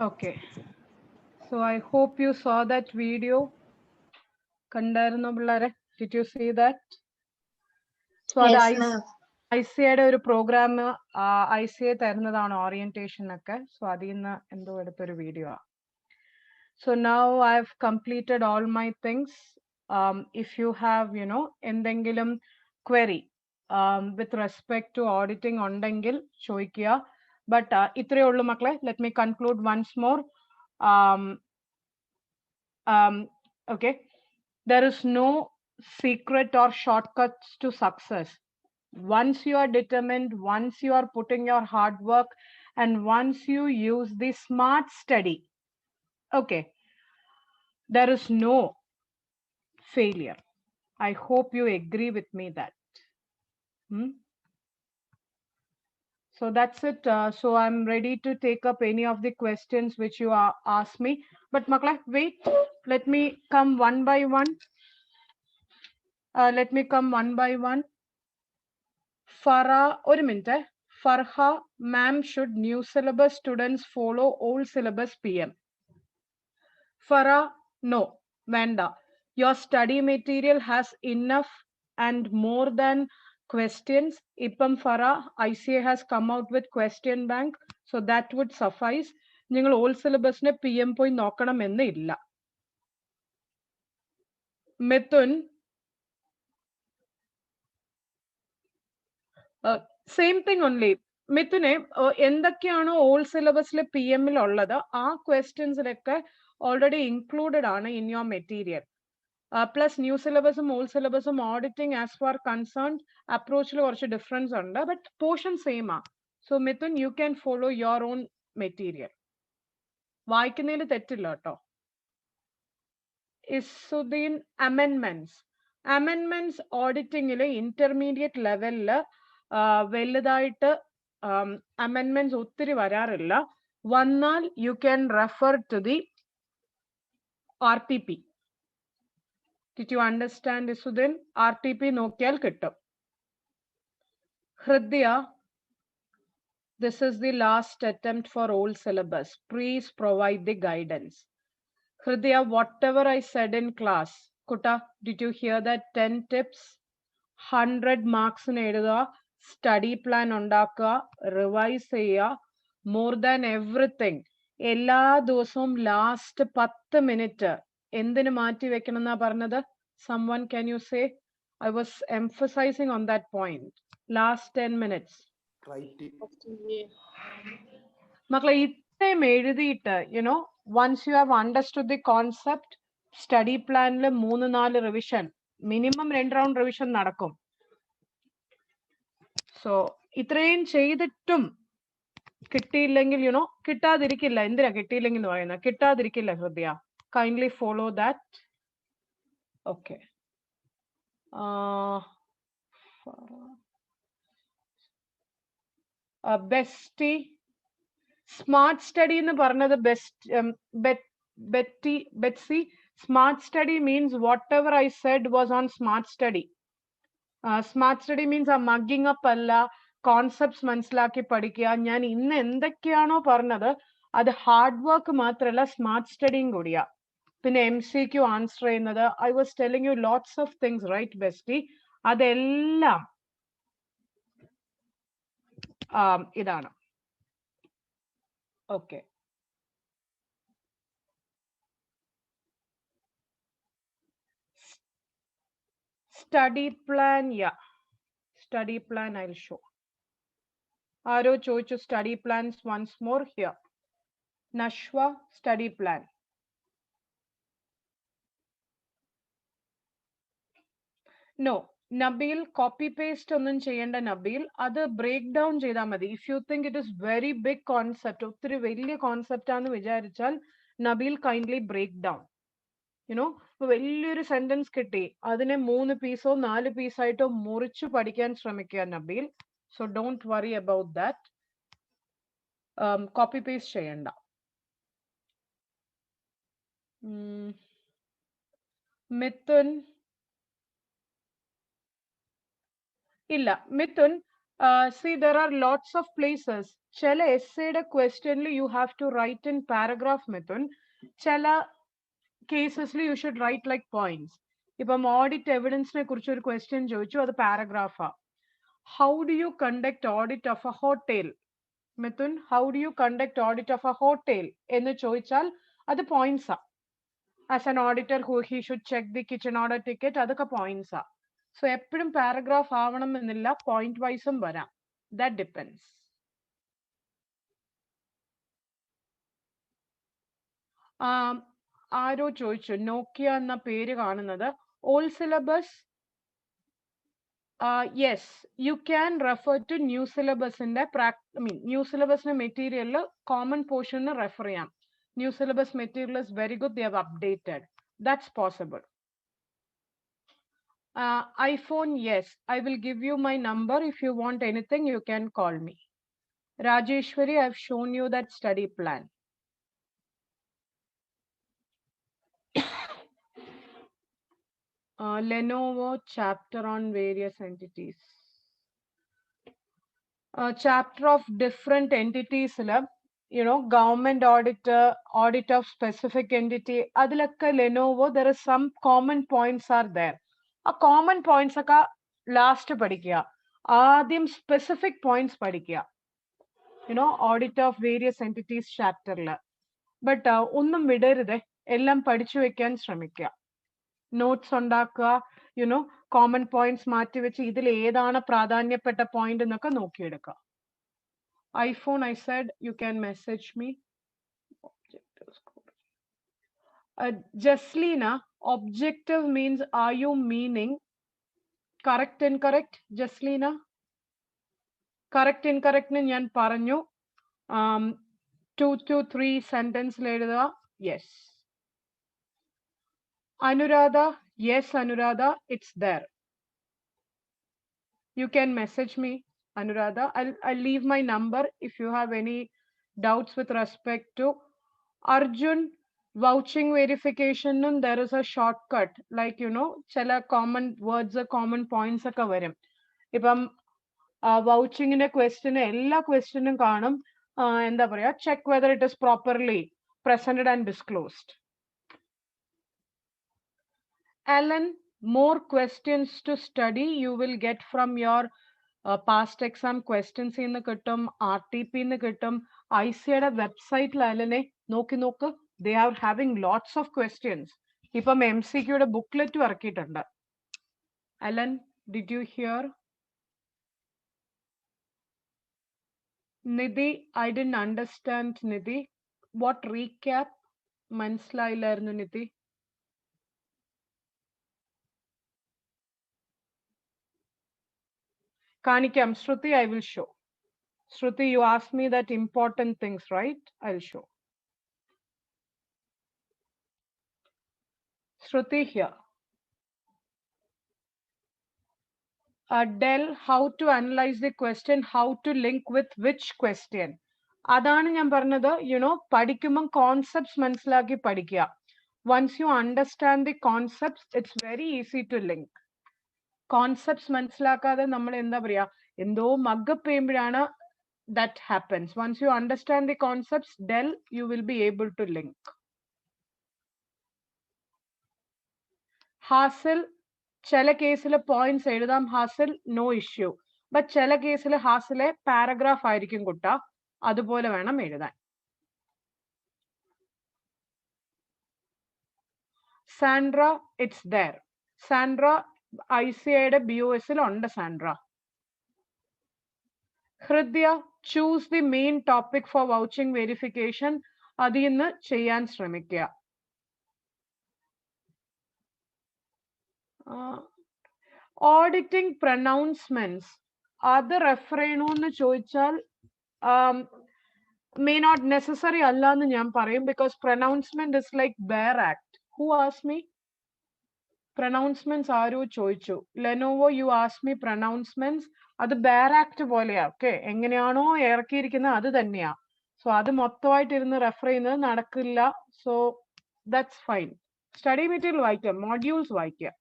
Okay. So I hope you saw that video. കണ്ടായിരുന്നോ പിള്ളേരെ? Did you see that? So അത് ICA ഒരു programme ICA തരുന്നതാണ് orientation ഒക്കെ. So അതിൽ നിന്ന് എന്തോ എടുത്തൊരു വീഡിയോ ആ. So now I've completed all my things. If you have, എന്തെങ്കിലും query with respect to auditing ഉണ്ടെങ്കിൽ ചോദിക്കുക. But ഇത്രയേ ഉള്ളൂ മക്കളെ. Let me conclude once more. Okay. There is no secret or shortcuts to success. Once you are determined, once you are putting your hard work, and once you use the smart study, okay, there is no failure. I hope you agree with me that. So that's it. So I'm ready to take up any of the questions which you asked me. But Makla, wait, let me come one by one. Farah, one minute. Farha, ma'am, should new syllabus students follow old syllabus PM? Farah, no, Vanda. Your study material has enough and more than questions. Ipam Farah, ICA has come out with question bank, so that would suffice. നിങ്ങൾ old syllabus ne PM പോയി നോക്കണം എന്ന് ഇല്ല. Mithun, same thing only. മിഥുനെ എന്തൊക്കെയാണോ old സിലബസിലെ PM ഉള്ളത് ആ ക്വസ്റ്റ്യൻസിലൊക്കെ already included ആണ് in your material. Plus new സിലബസും ഓൾഡ് സിലബസും ഓഡിറ്റിംഗ് ആസ് ഫാർ കൺസേൺ അപ്രോച്ചിൽ കുറച്ച് ഡിഫറൻസ് ഉണ്ട്. ബട്ട് പോർഷൻ സെയിം ആ. So Mithun, you can follow your own material. വായിക്കുന്നതിൽ തെറ്റില്ല കേട്ടോ. ഇസുദ്ദീൻ, അമെൻമെന്റ്സ് ഓഡിറ്റിംഗില് ഇന്റർമീഡിയറ്റ് ലെവലില് വലുതായിട്ട് അമെൻമെന്റ്സ് ഒത്തിരി വരാറില്ല. വന്നാൽ you can refer to the RTP. Did you understand, Isudin? RTP നോക്കിയാൽ കിട്ടും. Hridya, this is the last attempt for old syllabus. Please provide the guidance. Hridya, whatever I said in class, Kuta, did you hear that? 10 tips, 100 marks in എഴുതുക, study plan ഉണ്ടാക്കുക, revise ചെയ്യുക, more than everything. എല്ലാ ദിവസവും last 10 minute എന്തിനു മാറ്റി വെക്കണം എന്നാ പറഞ്ഞത്? Someone, can you say? I was emphasizing on that point. Last 10 minutes. മക്കളെ ഇത്രയും എഴുതിയിട്ട്, once you have understood the concept, study planൽ 3-4 revision, minimum 2 round revision നടക്കും. സോ ഇത്രയും ചെയ്തിട്ടും കിട്ടിയില്ലെങ്കിൽ, കിട്ടാതിരിക്കില്ല. എന്തിനാ കിട്ടിയില്ലെങ്കിൽ എന്ന് പറയുന്നത്? കിട്ടാതിരിക്കില്ല. ഹൃദയ, kindly follow that. Okay. Bestie, smart study എന്ന് പറഞ്ഞത് Betsy, smart study means whatever I said was on smart study. Smart study means a mugging up അല്ല, കോൺസെപ്റ്റ്സ് മനസ്സിലാക്കി പഠിക്കുക. ഞാൻ ഇന്ന് എന്തൊക്കെയാണോ പറഞ്ഞത് അത് ഹാർഡ് വർക്ക് മാത്രമല്ല, സ്മാർട്ട് സ്റ്റഡിയും കൂടിയാ. പിന്നെ MCQ ആൻസർ ചെയ്യുന്നത്. I was telling you lots of things, right, Bestie? അതെല്ലാം ഇതാണ്. Okay. Study plan, yeah. Study plan I'll show. Aro choichu study plans once more here. Nashwa, study plan. No, Nabil, copy paste ഒന്നും ചെയ്യേണ്ട Nabil. അത് break down ചെയ്താൽ മതി. If you think it is very big concept, ഒത്തിരി വലിയ concept ആണെന്ന് വിചാരിച്ചാൽ Nabil, kindly break down. വലിയൊരു സെന്റൻസ് കിട്ടി, അതിനെ 3 പീസോ 4 പീസായിട്ടോ മുറിച്ചു പഠിക്കാൻ ശ്രമിക്കുക Nabil. So don't worry about that. Copy paste ചെയ്യണ്ട. Mithun, ഇല്ല Mithun, See, there are lots of places. ചില എസ്സേയുടെ ക്വസ്റ്റ്യനിൽ you have to write in paragraph method. ചില കേസസിൽ you should write like points. ഇപ്പം ഓഡിറ്റ് എവിഡൻസിനെ കുറിച്ച് ഒരു ക്വസ്റ്റ്യൻ ചോദിച്ചു, അത് പാരഗ്രാഫാ. How do you conduct audit of a hotel? Mithun, how do you conduct audit of a hotel? എന്ന് ചോദിച്ചാൽ അത് points ആ. As an auditor, he should check the kitchen order ticket. അതൊക്കെ points ആ. So എപ്പോഴും paragraph ആവണം എന്നില്ല, point വൈസും വരാം. That depends. ആരോ ചോദിച്ചു നോക്കിയ എന്ന പേര് കാണുന്നത് old syllabus. Yes, you can refer to new സിലബസിന്റെ ന്യൂ സിലബസിന്റെ മെറ്റീരിയലിൽ കോമൺ പോർഷന് റെഫർ ചെയ്യാം. New syllabus material is very good, they have updated. That's possible. iPhone, yes, I will give you my number. If you want anything, you can call me. Rajeshwari, I've shown you that study plan. Lenovo chapter on various entities. Chapter of different entities, you know, government auditor, audit of specific entity. Adilakka Lenovo, there are some common points are there. A common points akka last padikya. Adim specific points padikya. You know, audit of various entities chapter la. But ഒന്നും വിടരുത്, എല്ലാം പഠിച്ചു വെക്കാൻ ശ്രമിക്കുക. Notes ഉണ്ടാക്കുക, you know common points മാറ്റി വെച്ച് ഇതിൽ ഏതാണ് പ്രാധാന്യപ്പെട്ട പോയിന്റ് എന്നൊക്കെ നോക്കിയെടുക്കുക. iPhone, I said you can message me. Jaslina, objective means are you meaning correct incorrect? Jaslina, correct incorrect ne njan paranju 2 to 3 sentence എഴുതുക. Yes. Anuradha, yes Anuradha, it's there. You can message me, Anuradha. I'll leave my number if you have any doubts with respect to Arjun. Vouching verification, and there is a shortcut, like, you know, chala common words, common points ഒക്കെ വരും. ഇപ്പം വൗച്ചിങ്ങിന്റെ question എല്ലാ ക്വസ്റ്റ്യനും കാണും എന്താ പറയാ, check whether it is properly presented and disclosed. Alan, more questions to study you will get from your past exam questions in the kittum, RTP in the kittum, ICAIയുടെ വെബ്സൈറ്റിൽ അലനെ നോക്കി നോക്ക്. They are having lots of questions. ഇപ്പം MCQയുടെ booklet ഇറക്കിയിട്ടുണ്ട്. Alan, did you hear? Nidhi, I didn't understand, Nidhi. What recap? മനസ്സിലായില്ലായിരുന്നു നിധി. കാണിക്കാം. Shruti, I will show. Shruti, you asked me that important things, right? I'll show. Shruti here. Del, how to analyze the question, how to link with which question. അതാണ് ഞാൻ പറഞ്ഞത്, you know, പഠിക്കുമ്പോൾ concepts മനസ്സിലാക്കി പഠിക്കുക. Once you understand the concepts, it's very easy to link. Concepts മനസ്സിലാക്കാതെ നമ്മൾ എന്താ പറയാ, എന്തോ മഗ്ഗപ്പ് ചെയ്യുമ്പോഴാണ് that happens. Once you understand the concepts, Del, you will be able to link. Hasil, ചില കേസിൽ പോയിന്റ്സ് എഴുതാം ഹാസിൽ, നോ ഇഷ്യൂ. ബട്ട് ചില കേസിൽ ഹാസിലെ പാരഗ്രാഫ് ആയിരിക്കും കുട്ട, അതുപോലെ വേണം എഴുതാൻ. Sandra, it's there. സാൻഡ്ര ICAIയുടെ BOSൽ ഉണ്ട് Sandra. Hridya, choose the main topic four vouching verification, അതിൽ നിന്ന് ചെയ്യാൻ ശ്രമിക്കുക. Auditing pronouncements, അത് റെഫർ ചെയ്യണമെന്ന് ചോദിച്ചാൽ may not necessary അല്ല എന്ന് ഞാൻ പറയും, because pronouncement is like bare act. Who asked me? Pronouncements ആരോ ചോദിച്ചു. Lenovo, you asked me pronouncements. അത് bare act പോലെയാ. ഓക്കെ, എങ്ങനെയാണോ ഇറക്കിയിരിക്കുന്നത് അത് തന്നെയാ. സോ അത് മൊത്തമായിട്ട് ഇരുന്ന് റെഫർ ചെയ്യുന്നത് നടക്കില്ല. So that's fine. Study material വായിക്കാം, മോഡ്യൂൾസ് വായിക്കാം.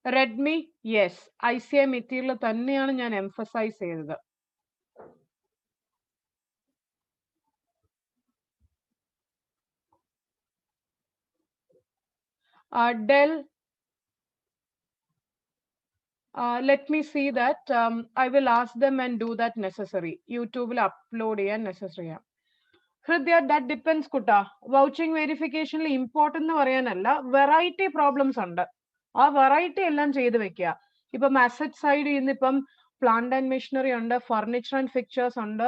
റെഡ്മി യെസ് ICI മെറ്റീരിയൽ തന്നെയാണ് ഞാൻ എംഫസൈസ് ചെയ്തത്. Dell, let me see that. I will ask them and do that necessary. YouTube will upload ചെയ്യാൻ necessary. ഹൃദയ, that depends Kutta. Vouching വെരിഫിക്കേഷനിൽ important എന്ന് പറയാനല്ല, variety problems ഉണ്ട്. ആ വെറൈറ്റി എല്ലാം ചെയ്ത് വെക്കുക. ഇപ്പം അസറ്റ് സൈഡിൽ നിന്ന് ഇപ്പം പ്ലാന്റ് ആൻഡ് മെഷീനറി ഉണ്ട്, ഫർണിച്ചർ ആൻഡ് ഫിക്ചേഴ്സ് ഉണ്ട്,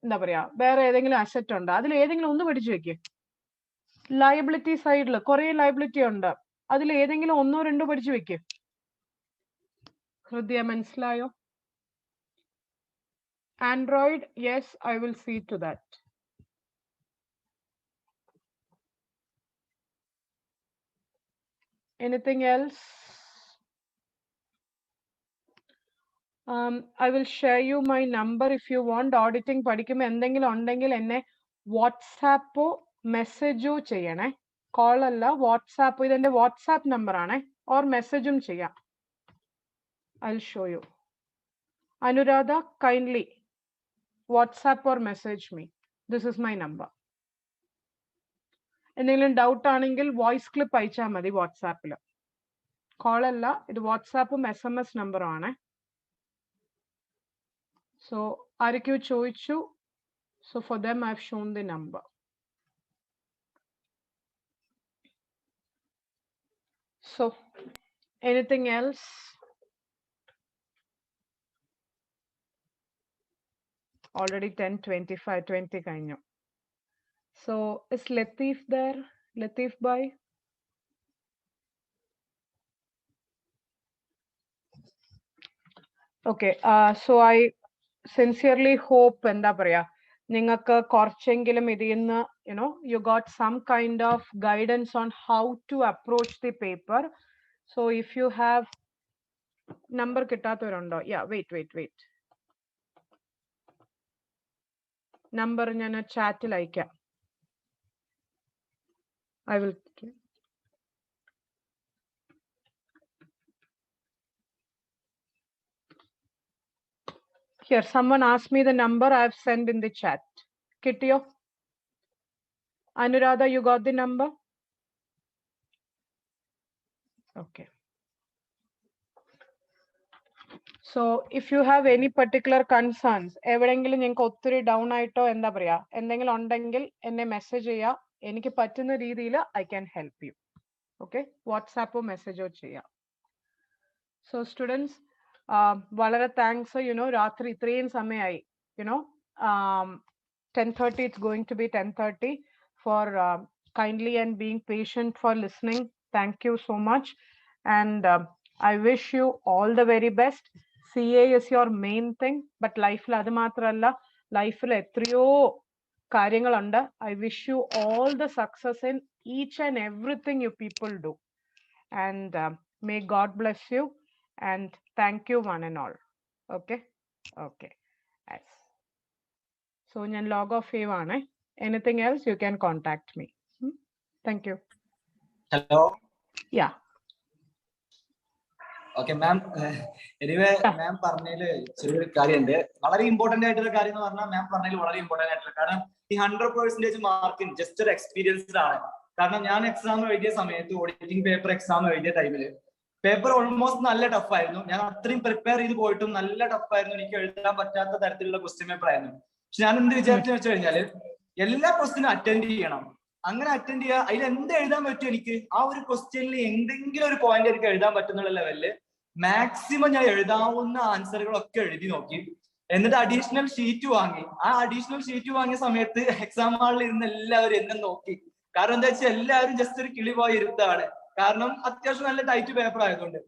എന്താ പറയാ, വേറെ ഏതെങ്കിലും അസറ്റ് ഉണ്ട്, അതിൽ ഏതെങ്കിലും ഒന്ന് പഠിച്ചു വെക്കുക. ലയബിലിറ്റി സൈഡിൽ കുറെ ലയബിലിറ്റി ഉണ്ട്, അതിൽ ഏതെങ്കിലും ഒന്നോ രണ്ടോ പഠിച്ചു വെക്കുക. ഹൃദയ മനസ്സിലായോ? Android, yes, I will see to that. Anything else? I will share you my number if you want. Auditing പഠിക്കുമ്പോൾ എന്തെങ്കിലും ഉണ്ടെങ്കിൽ എന്നെ വാട്സാപ്പോ മെസ്സേജോ ചെയ്യണേ. കോൾ അല്ല, വാട്സാപ്പ്. ഇതെന്റെ വാട്സാപ്പ് നമ്പർ ആണേ. ഓർ മെസ്സേജും ചെയ്യാം. I'll show you. Anuradha, kindly WhatsApp or message me. This is my number. എന്തെങ്കിലും ഡൗട്ട് ആണെങ്കിൽ വോയിസ് ക്ലിപ്പ് അയച്ചാൽ മതി വാട്സാപ്പിൽ. കോൾ അല്ല, ഇത് വാട്സാപ്പും SMS നമ്പറും ആണ്. സോ ആരൊക്കെയോ ചോദിച്ചു. So for them I have shown the number. So anything else? Already 10:25, 20 കഴിഞ്ഞു. So is Latif there? Latif bhai? Okay, so I sincerely hope എന്താ പറയാ, നിങ്ങൾക്ക് കുറച്ചെങ്കിലും ഇതിന്ന് you got some kind of guidance on how to approach the paper. So if you have number കിട്ടാത്തവരുണ്ടോ? Yeah, wait. Number ഞാൻ ചാറ്റിൽ അയക്കാം. I will. Here, someone asked me the number. I have sent in the chat. കിട്ടിയോ? Anuradha, you got the number? Okay. So if you have any particular concerns, എവിടെയെങ്കിലും നിങ്ങൾക്ക് ഒത്തിരി down ആയിട്ടോ എന്താ പറയാ എന്തെങ്കിലും ഉണ്ടെങ്കിൽ എന്നെ മെസ്സേജ് ചെയ്യാം. എനിക്ക് പറ്റുന്ന രീതിയിൽ I can help you. Okay, വാട്സാപ്പോ മെസ്സേജോ ചെയ്യാം. സോ സ്റ്റുഡൻസ്, വളരെ താങ്ക്സ്. രാത്രി ഇത്രയും സമയമായി. 10:30, it's going to be 10:30, for kindly and being patient for listening. Thank you so much, and I wish you all the very best. CA is your main thing, but life-ൽ അത് മാത്രമല്ല, ലൈഫിൽ എത്രയോ കാര്യങ്ങളുണ്ട്. I wish you all the success in each and everything you people do, and may God bless you, and thank you one and all. Okay. Yes. So ഞാൻ log off ചെയ്യുവാണ്. Anything else you can contact me. Thank you. Hello. Yeah. Okay ma'am, anyway ma'am പറഞ്ഞതിൽ ചെറിയൊരു കാര്യമുണ്ട്. വളരെ important ആയിട്ടുള്ള കാര്യം എന്ന് പറഞ്ഞാൽ മാം പറഞ്ഞതിൽ വളരെ ഇമ്പോർട്ടന്റ് ആയിട്ടുള്ള, കാരണം ഈ 100% മാർക്കിന് ജസ്റ്റ് ഒരു എക്സ്പീരിയൻസ്ഡ് ആണ്. കാരണം ഞാൻ എക്സാം എഴുതിയ സമയത്ത്, ഓഡിറ്റിംഗ് പേപ്പർ എക്സാം എഴുതിയ ടൈമിൽ പേപ്പർ ഓൾമോസ്റ്റ് നല്ല ടഫായിരുന്നു. ഞാൻ അത്രയും പ്രിപ്പയർ ചെയ്ത് പോയിട്ടും നല്ല ടഫായിരുന്നു. എനിക്ക് എഴുതാൻ പറ്റാത്ത തരത്തിലുള്ള ക്വസ്റ്റ്യൻ പേപ്പർ ആയിരുന്നു. പക്ഷെ ഞാൻ എന്ത് വിചാരിച്ചു വെച്ച് കഴിഞ്ഞാല് എല്ലാ ക്വസ്റ്റ്യനും അറ്റൻഡ് ചെയ്യണം. അങ്ങനെ അറ്റൻഡ് ചെയ്യുക, അതിൽ എന്ത് എഴുതാൻ പറ്റും എനിക്ക്, ആ ഒരു ക്വസ്റ്റ്യനിൽ എന്തെങ്കിലും ഒരു പോയിന്റ് എനിക്ക് എഴുതാൻ പറ്റുന്നുള്ള ലെവലില് മാക്സിമം ഞാൻ എഴുതാവുന്ന ആൻസറുകളൊക്കെ എഴുതി നോക്കി. എന്നിട്ട് അഡീഷണൽ ഷീറ്റ് വാങ്ങി. ആ അഡീഷണൽ ഷീറ്റ് വാങ്ങിയ സമയത്ത് എക്സാം ഹാളിൽ ഇരുന്ന് എല്ലാവരും എന്നെ നോക്കി. കാരണം എന്താ വെച്ചാൽ എല്ലാവരും ജസ്റ്റ് ഒരു കിളി പോയി ഇരുത്താണ്. കാരണം അത്യാവശ്യം നല്ല ടൈറ്റ് പേപ്പർ ആയതുകൊണ്ട്.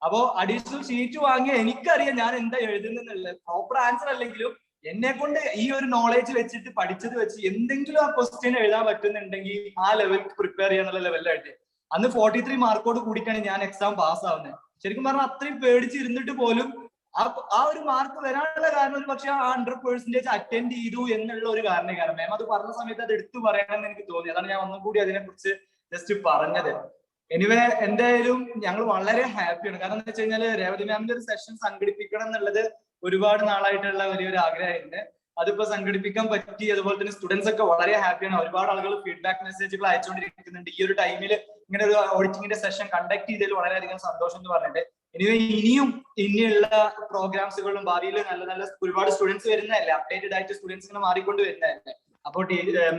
അപ്പോ അഡീഷണൽ ഷീറ്റ് വാങ്ങിയ എനിക്കറിയാം ഞാൻ എന്താ എഴുതുന്നുള്ളത്. പ്രോപ്പർ ആൻസർ അല്ലെങ്കിലും എന്നെ കൊണ്ട് ഈ ഒരു നോളേജ് വെച്ചിട്ട് പഠിച്ചത് വെച്ച് എന്തെങ്കിലും ആ ക്വസ്റ്റ്യൻ എഴുതാൻ പറ്റുന്നുണ്ടെങ്കിൽ ആ ലെവലിൽ പ്രിപ്പയർ ചെയ്യാനുള്ള ലെവലിലായിട്ട് അന്ന് 43 മാർക്കോട് കൂടിയിട്ടാണ് ഞാൻ എക്സാം പാസ് ആവുന്നത്. ശരിക്കും പറഞ്ഞാൽ അത്രയും പേടിച്ചിരുന്നിട്ട് പോലും ആ ഒരു മാർക്ക് വരാനുള്ള കാരണം ഒരു പക്ഷെ 100% അറ്റൻഡ് ചെയ്തു എന്നുള്ള ഒരു കാരണം മാം അത് പറഞ്ഞ സമയത്ത് അത് എടുത്തു പറയണമെന്ന് എനിക്ക് തോന്നി. അതാണ് ഞാൻ ഒന്നും കൂടി അതിനെ കുറിച്ച് ജസ്റ്റ് പറഞ്ഞത്. എനിവേ എന്തായാലും ഞങ്ങൾ വളരെ ഹാപ്പിയാണ്. കാരണം എന്താ വെച്ച് കഴിഞ്ഞാൽ രേവതി മാമിന്റെ ഒരു സെഷൻ സംഘടിപ്പിക്കണം എന്നുള്ളത് ഒരുപാട് നാളായിട്ടുള്ള വലിയൊരു ആഗ്രഹമായിരുന്നു. അതിപ്പോ സംഘടിപ്പിക്കാൻ പറ്റി. അതുപോലെ തന്നെ സ്റ്റുഡൻസ് ഒക്കെ വളരെ ഹാപ്പിയാണ്. ഒരുപാട് ആളുകൾ ഫീഡ്ബാക്ക് മെസ്സേജുകൾ അയച്ചുകൊണ്ടിരിക്കുന്നുണ്ട്. ഈ ഒരു ടൈമിൽ ഇങ്ങനെ ഒരു ഓഡിറ്റിംഗിന്റെ സെഷൻ കണ്ടക്ട് ചെയ്തതിൽ വളരെയധികം സന്തോഷം എന്ന് പറഞ്ഞിട്ട്. ഇനിയുള്ള പ്രോഗ്രാംസുകളും ഭാവിയിൽ നല്ല നല്ല ഒരുപാട് സ്റ്റുഡൻസ് വരുന്നതല്ലേ, അപ്ഡേറ്റഡ് ആയിട്ട് സ്റ്റുഡൻസ് ഇങ്ങനെ മാറിക്കൊണ്ട് വരുന്നതല്ലേ. അപ്പോൾ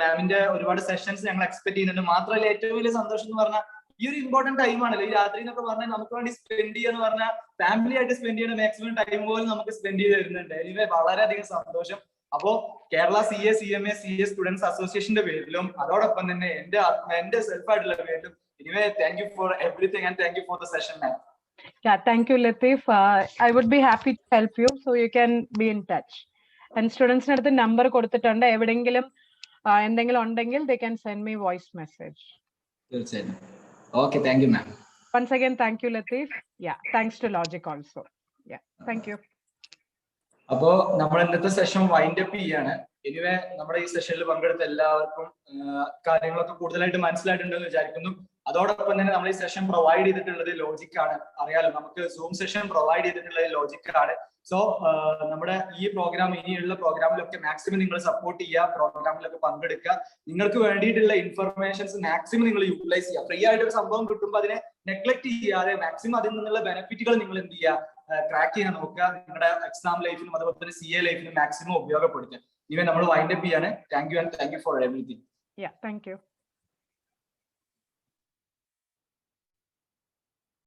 മാമിന്റെ ഒരുപാട് സെഷൻസ് ഞങ്ങൾ എക്സ്പെക്ട് ചെയ്യുന്നുണ്ട്. മാത്രമല്ല ഏറ്റവും വലിയ സന്തോഷം എന്ന് പറഞ്ഞാൽ ഈ ഒരു ഇമ്പോർട്ടന്റ് ടൈം ആണല്ലോ ഈ രാത്രി എന്നൊക്കെ പറഞ്ഞാൽ നമുക്ക് വേണ്ടി സ്പെൻഡ് ചെയ്യാന്ന് പറഞ്ഞാൽ ഫാമിലി ആയിട്ട് സ്പെൻഡ് ചെയ്യുന്ന മാക്സിമം ടൈം പോലും നമുക്ക് സ്പെൻഡ് ചെയ്ത് തരുന്നുണ്ട്. എനിവേ വളരെയധികം സന്തോഷം. അപ്പോ Kerala CA CMA CA students അസോസിയേഷന്റെ പേരിലും അതോടൊപ്പം തന്നെ എന്റെ സെൽഫ് ആയിട്ടുള്ള പേരിലും anyway thank you for everything and thank you for the session ma'am. Yeah, thank you, Latif. I would be happy to help you, so you can be in touch. And students അടുത്ത് number കൊടുത്തിട്ടുണ്ട്. എവിടെയെങ്കിലും എന്തെങ്കിലും ഉണ്ടെങ്കിൽ they can send me voice message. തീർച്ചയായും. Okay, thank you ma'am. Once again, thank you, Latif. Yeah, thanks to Logic also. Yeah, thank you. അപ്പോ നമ്മൾ ഇന്നത്തെ session wind up ചെയ്യാണ്. എനിവേ നമ്മുടെ ഈ സെഷനിൽ പങ്കെടുത്ത എല്ലാവർക്കും കാര്യങ്ങളൊക്കെ കൂടുതലായിട്ട് മനസ്സിലായിട്ടുണ്ടെന്ന് വിചാരിക്കുന്നു. അതോടൊപ്പം തന്നെ നമ്മൾ ഈ സെഷൻ പ്രൊവൈഡ് ചെയ്തിട്ടുള്ളത് ലോജിക് ആണ്. അറിയാലോ, നമുക്ക് സൂം സെഷൻ പ്രൊവൈഡ് ചെയ്തിട്ടുള്ളത് ലോജിക് ആണ്. സോ നമ്മുടെ ഈ പ്രോഗ്രാം ഇനിയുള്ള പ്രോഗ്രാമിലൊക്കെ മാക്സിമം നിങ്ങൾ സപ്പോർട്ട് ചെയ്യുക, പ്രോഗ്രാമിലൊക്കെ പങ്കെടുക്കുക. നിങ്ങൾക്ക് വേണ്ടിയിട്ടുള്ള ഇൻഫർമേഷൻസ് മാക്സിമം നിങ്ങൾ യൂട്ടിലൈസ് ചെയ്യുക. ഫ്രീ ആയിട്ട് ഒരു സംഭവം കിട്ടുമ്പോൾ അതിനെ നെഗ്ലക്ട് ചെയ്യാതെ മാക്സിമം അതിൽ നിന്നുള്ള ബെനിഫിറ്റുകൾ നിങ്ങൾ എന്ത് ചെയ്യുക, ട്രാക്ക് ചെയ്യാൻ നോക്കുക. നിങ്ങളുടെ എക്സാം ലൈഫിലും അതുപോലെ തന്നെ CA ലൈഫിലും മാക്സിമം ഉപയോഗപ്പെടുത്തുക. ഇവ നമ്മൾ വൈൻഡ് അപ്പ് ചെയ്യാണ്. Thank you and thank you for everything. Yeah, thank you.